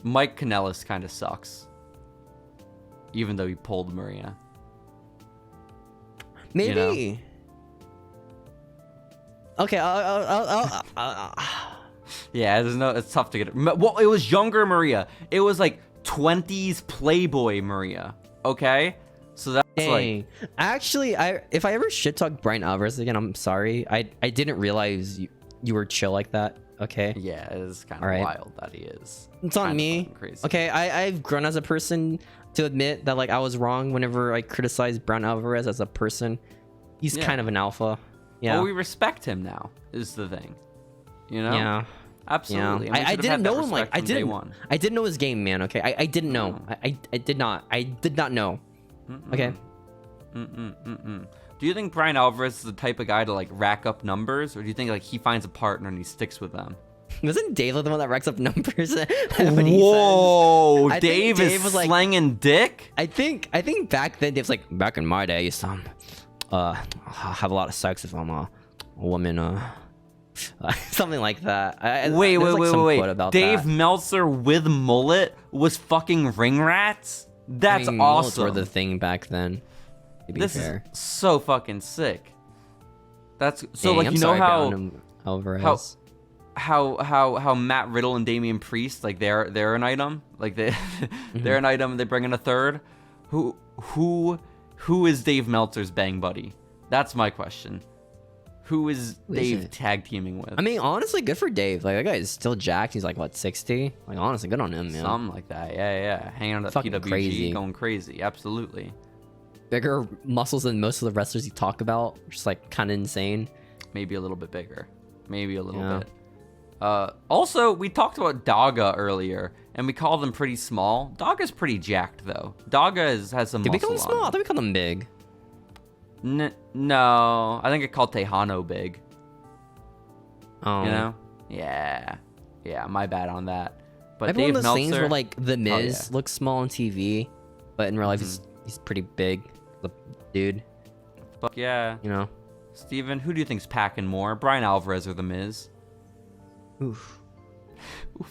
Mike Kanellis kind of sucks. Even though he pulled Maria. Maybe. You know? Okay, yeah, it's tough to get it. Well, it was younger Maria. It was like 20s Playboy Maria. Okay? So that's like... Actually, if I ever shit talk Bryan Alvarez again, I'm sorry. I didn't realize you were chill like that. Okay? Yeah, it is kind of wild that he is. It's on me. Crazy. Okay, I've grown as a person to admit that like I was wrong whenever I criticized Bryan Alvarez as a person. He's kind of an alpha. Yeah. Well, we respect him now, is the thing. You know? Yeah. Absolutely. Yeah. I didn't know him like I didn't know his game, man. Okay, I didn't know. I did not know. Okay. Do you think Bryan Alvarez is the type of guy to like rack up numbers, or do you think like he finds a partner and he sticks with them? Wasn't Dave the one that racks up numbers? Whoa, Dave is slanging dick? I think back then Dave's like, back in my day, I used to have a lot of sex if I'm a woman, something like that. Wait. Dave Meltzer with mullet was fucking ring rats? That's awesome. Mullets were the thing back then. This is so fucking sick. That's so like, you know how Matt Riddle and Damian Priest, like they're an item, like they're an item and they bring in a third. Who is Dave Meltzer's bang buddy? That's my question. Who is Dave tag teaming with? I mean, honestly, good for Dave. Like, that guy is still jacked. He's like, what, 60? Like, honestly, good on him, man. Something like that. Yeah. Hanging out at PWG, crazy. Going crazy. Absolutely. Bigger muscles than most of the wrestlers you talk about. Just, like, kind of insane. Maybe a little bit bigger. Maybe a little bit. Also, we talked about Daga earlier, and we called him pretty small. Daga's pretty jacked, though. Daga has some muscle. Did we call him small? I thought we called him big. No, I think I called Tejano big. Oh. You know? Yeah, my bad on that. But Everyone Dave of those Meltzer, things where, like, The Miz looks small on TV, but in real life, he's pretty big. The dude. Fuck yeah. You know? Steven, who do you think's packing more? Bryan Alvarez or The Miz? Oof,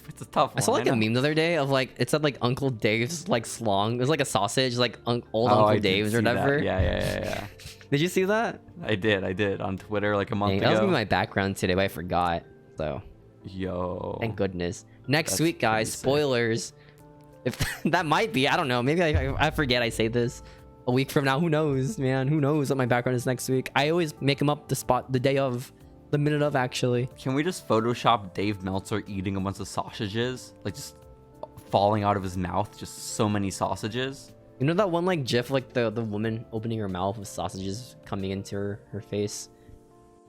it's a tough one. I saw like a meme the other day of like it said like Uncle Dave's like slong. It was like a sausage, like old Uncle Dave's or whatever. Yeah. Did you see that? I did on Twitter like a month ago. That was gonna be my background today, but I forgot. So, yo, thank goodness. Next week, guys, spoilers. If that might be, I don't know. Maybe I forget I say this. A week from now, who knows, man? Who knows what my background is next week? I always make them up the day of. The minute of, actually. Can we just Photoshop Dave Meltzer eating a bunch of sausages? Like, just falling out of his mouth. Just so many sausages. You know that one, like, gif, like, the woman opening her mouth with sausages coming into her face?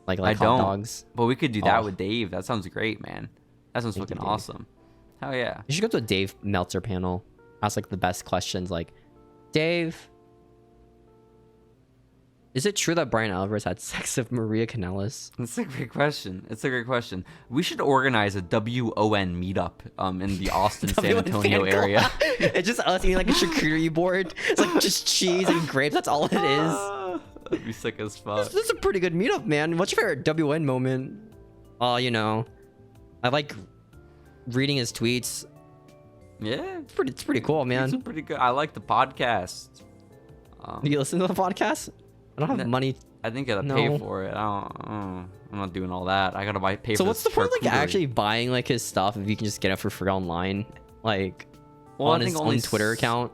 Like hot dogs? But we could do that with Dave. That sounds great, man. That sounds fucking awesome. Hell yeah. You should go to a Dave Meltzer panel. Ask, like, the best questions, like, Dave... Is it true that Bryan Alvarez had sex with Maria Kanellis? That's a great question. We should organize a WON meetup in the Austin, San Antonio area. It's just us eating like a charcuterie board. It's like just cheese and grapes. That's all it is. That'd be sick as fuck. This is a pretty good meetup, man. What's your favorite WN moment? You know, I like reading his tweets. Yeah. It's pretty cool, man. It's pretty good. I like the podcast. Do you listen to the podcast? I don't have money. I think I gotta pay for it. I'm not doing all that. I gotta pay for. So what's the point, like, actually buying like his stuff if you can just get it for free online, like, on his own Twitter account?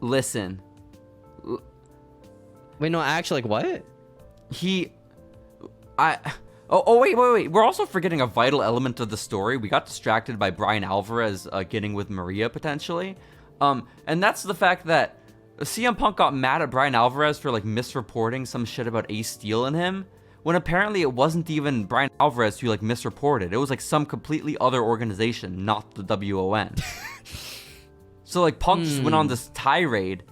Listen. Wait, no, actually, like, what? Wait. We're also forgetting a vital element of the story. We got distracted by Bryan Alvarez getting with Maria potentially. And that's the fact that CM Punk got mad at Bryan Alvarez for like misreporting some shit about Ace Steel and him, when apparently it wasn't even Bryan Alvarez who like misreported. It was like some completely other organization, not the WON. So like Punk just went on this tirade,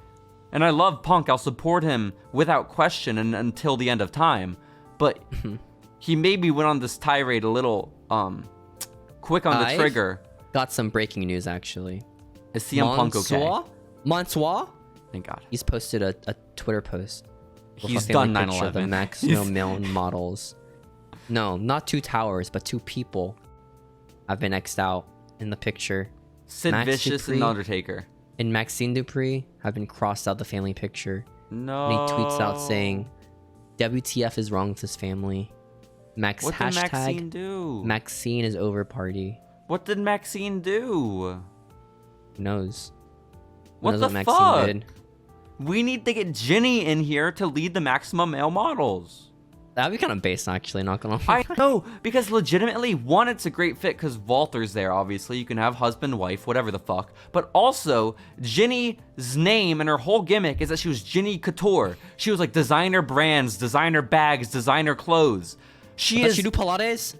and I love Punk. I'll support him without question and until the end of time. But he maybe went on this tirade a little quick on the trigger. Got some breaking news actually. Is CM Punk okay? Mansoir? Thank God. He's posted a Twitter post. He's done 9/11. The maximum male models. No, not 2 towers, but 2 people have been X'd out in the picture. Sid Vicious and Undertaker. And Maxine Dupree have been crossed out the family picture. No. And he tweets out saying, WTF is wrong with his family. What did Maxine do? Maxine is over party. What did Maxine do? Who knows? What the fuck? Did. We need to get Ginny in here to lead the Maximum Male Models. That'd be kind of based, actually, not gonna lie. I know, because legitimately, one, it's a great fit because Walter's there, obviously. You can have husband, wife, whatever the fuck. But also, Ginny's name and her whole gimmick is that she was Ginny Couture. She was like designer brands, designer bags, designer clothes. Does she do Pilates?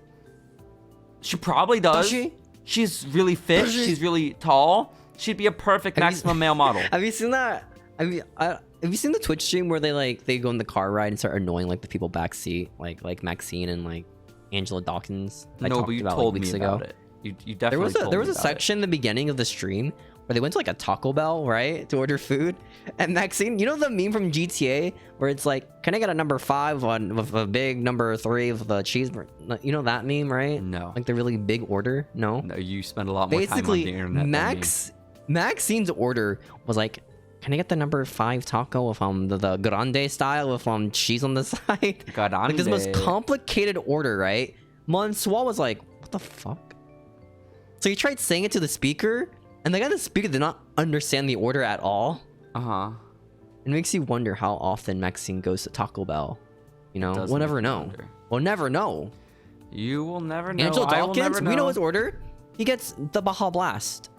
She probably does. She? She's really fit. She's really tall. She'd be a perfect Maximum Male Model. Have you seen that? Have you seen the Twitch stream where they go in the car ride and start annoying like the people backseat, like Maxine and like Angela Dawkins? No, but you told me about it. You definitely there was a section in the beginning of the stream where they went to like a Taco Bell, right, to order food, and Maxine, you know the meme from GTA where it's like, can I get a number 5 with a big number 3 with the cheeseburger? You know that meme, right? No. Like the really big order. No, you spend a lot more time on the internet. Maxine's order was like, can I get the number 5 taco with the grande style with cheese on the side? Grande. Like this most complicated order, right? Mansoir was like, what the fuck? So he tried saying it to the speaker, and the guy at the speaker did not understand the order at all. It makes you wonder how often Maxine goes to Taco Bell. You know, we'll never know. Wonder. We'll never know. You will never know. Angelo I will Dawkins, never know. we know his order. He gets the Baja Blast.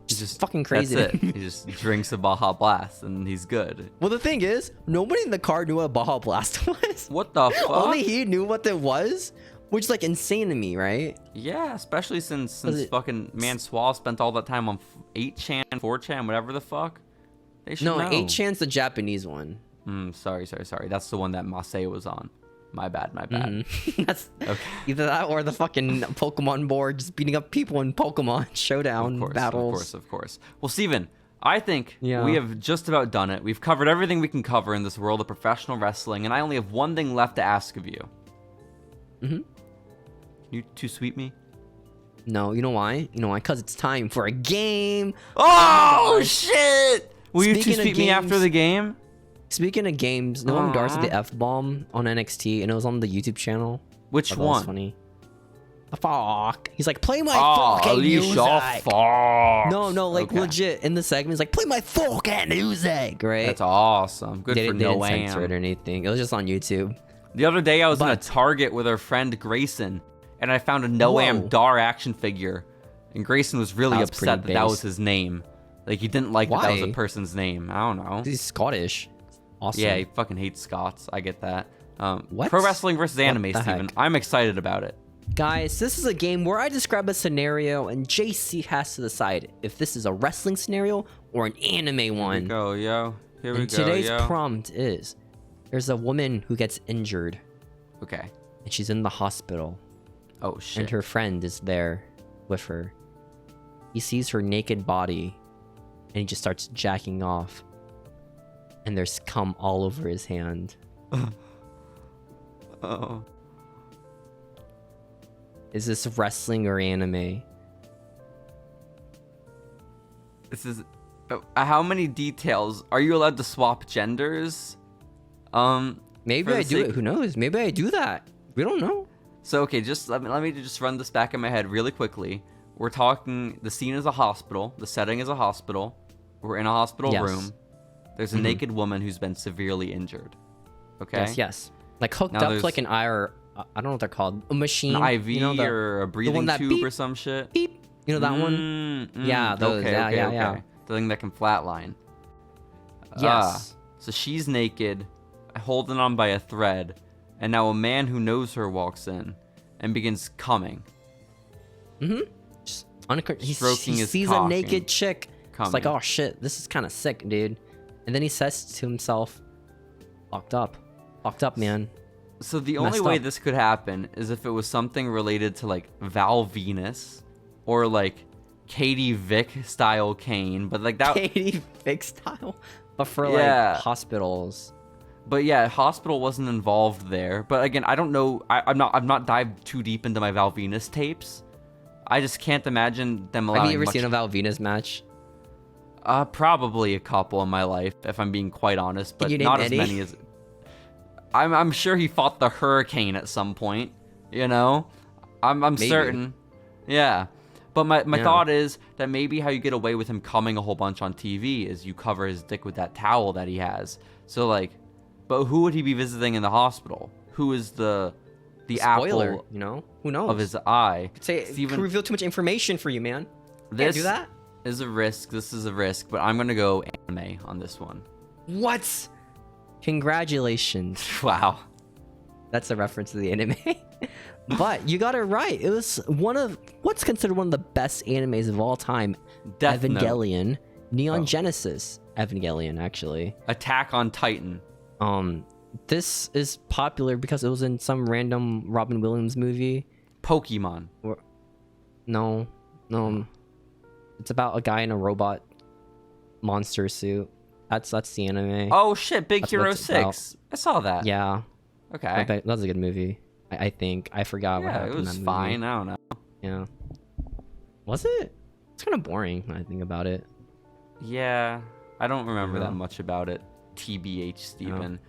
Just fucking crazy. That's it. He just drinks a Baja Blast and he's good. Well, the thing is, nobody in the car knew what Baja Blast was. What the fuck? Only he knew what it was, which is like insane to me, right? Yeah, especially since fucking Mansoir spent all that time on 8chan, 4chan, whatever the fuck. They should know. 8chan's the Japanese one. Sorry. That's the one that Masay was on. My bad. That's okay. Either that or the fucking Pokemon board just beating up people in Pokemon Showdown battles. Of course. Well, Steven, I think we have just about done it. We've covered everything we can cover in this world of professional wrestling, and I only have one thing left to ask of you. Can you too sweet me? No, you know why? Because it's time for a game. Oh, shit! Will you too sweet me after the game? Speaking of games, no one darts the F-bomb on NXT, and it was on the YouTube channel. Which one? That's funny. The fuck. He's like, play my fucking music. No, like legit in the segment, he's like, play my fucking music, right? That's awesome. Good for They didn't Noam. censor it or anything. It was just on YouTube. The other day, I was in a Target with our friend Grayson, and I found a Noam Dar action figure, and Grayson was really upset that was his name. Like, he didn't like that was a person's name. I don't know. He's Scottish. Awesome. Yeah, he fucking hates Scots. I get that. What? Pro wrestling versus anime, Steven. I'm excited about it. Guys, this is a game where I describe a scenario and JC has to decide if this is a wrestling scenario or an anime one. Here we go, yo. Here we go, today's prompt is, there's a woman who gets injured. Okay. And she's in the hospital. Oh, shit. And her friend is there with her. He sees her naked body and he just starts jacking off. And there's cum all over his hand. Oh. Is this wrestling or anime? This is... how many details? Are you allowed to swap genders? Maybe I do it. Who knows? Maybe I do that. We don't know. So, okay, just let me just run this back in my head really quickly. We're talking... The scene is a hospital. The setting is a hospital. We're in a hospital room. There's a naked woman who's been severely injured. Okay? Yes. Like hooked up to like an eye or... I don't know what they're called. A machine. An IV or a breathing tube or some shit. Beep. You know that one? Yeah, those. Okay. The thing that can flatline. Yes. So she's naked, holding on by a thread, and now a man who knows her walks in and begins coming. Just he sees a naked chick. It's like, oh shit, this is kind of sick, dude. And then he says to himself, fucked up, man. So the only way this could happen is if it was something related to like Val Venus or like Katie Vick style Kane, but like that Katie Vick style, but for like hospitals. But yeah, hospital wasn't involved there. But again, I don't know. I'm not dived too deep into my Val Venus tapes. I just can't imagine them allowing. Have you ever seen a Val Venus match? Probably a couple in my life, if I'm being quite honest, but not as many as. I'm sure he fought the Hurricane at some point. You know, I'm certain. Yeah, but my thought is that maybe how you get away with him coming a whole bunch on TV is you cover his dick with that towel that he has. So like, but who would he be visiting in the hospital? Who is the spoiler, apple? You know, who knows of his eye? Could reveal too much information for you, man. Can't do that. Is a risk. This is a risk, but I'm gonna go anime on this one. What? Congratulations. Wow. That's a reference to the anime. But you got it right. It was what's considered one of the best animes of all time. Death Evangelion. Note. Neon Genesis Evangelion, actually. Attack on Titan. This is popular because it was in some random Robin Williams movie. Pokemon. No. It's about a guy in a robot monster suit. That's the anime. Oh shit, Big Hero 6. I saw that. Yeah. Okay. That was a good movie. I think. I forgot what happened. It was fine. I don't know. Yeah. Was it? It's kind of boring when I think about it. Yeah. I don't remember that much about it. TBH, Steven. No.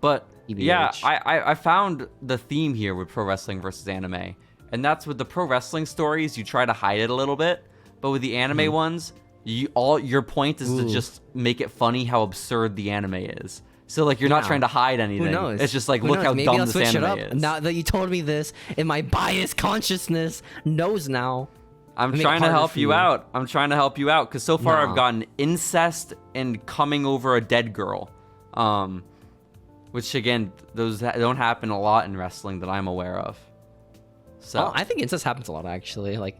But TBH. yeah, I found the theme here with pro wrestling versus anime. And that's with the pro wrestling stories, you try to hide it a little bit. But with the anime ones, Your point is to just make it funny how absurd the anime is. So like you're not trying to hide anything. Who knows? It's just like Who look knows? how Maybe dumb I'll this switch anime it up. is. Now that you told me this, and my biased consciousness knows now. I'm trying to help you out. I'm trying to help you out because so far I've gotten incest and coming over a dead girl, which again those don't happen a lot in wrestling that I'm aware of. So I think incest happens a lot actually, like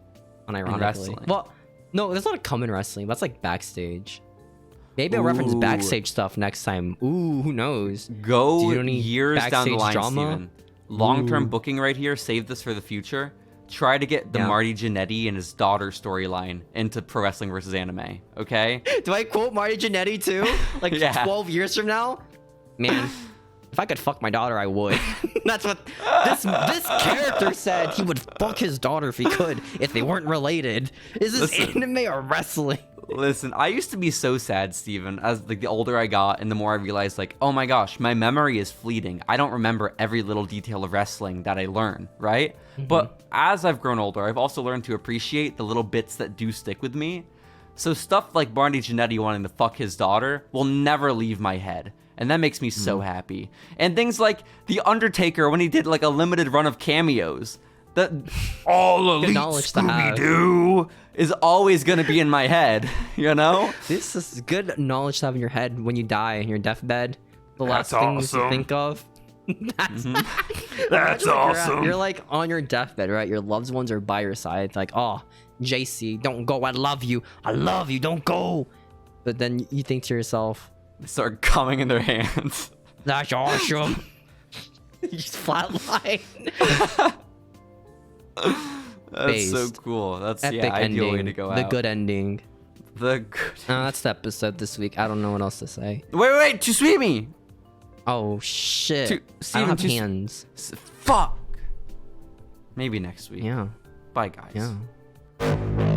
unironically. In wrestling. Well, no, that's not common wrestling. That's like backstage. Maybe I'll reference backstage stuff next time. Ooh, who knows? Go years down the line, Steven. Long-term booking right here. Save this for the future. Try to get the Marty Jannetty and his daughter storyline into Pro Wrestling versus Anime. Okay? Do I quote Marty Jannetty too? Like 12 years from now? Man, if I could fuck my daughter, I would. That's what this character said. He would fuck his daughter if he could, if they weren't related. Is this anime or wrestling? Listen, I used to be so sad, Steven, as like the older I got and the more I realized like, oh my gosh, my memory is fleeting. I don't remember every little detail of wrestling that I learn, right? But as I've grown older, I've also learned to appreciate the little bits that do stick with me. So stuff like Marty Jannetty wanting to fuck his daughter will never leave my head. And that makes me so happy. And things like The Undertaker when he did like a limited run of cameos. That all elite Scooby-Doo is always going to be in my head, you know? This is good knowledge to have in your head when you die in your deathbed. The last things you think of. That's awesome. You're like on your deathbed, right? Your loved ones are by your side. Like, oh, JC, don't go. I love you. I love you. Don't go. But then you think to yourself, they start coming in their hands. That's awesome. You just flatline. That's so cool. That's epic ideal ending. way to go out. The good ending. The good. That's the episode this week. I don't know what else to say. Wait, to sweep me. Oh shit! I don't have hands. Fuck. Maybe next week. Yeah. Bye, guys. Yeah.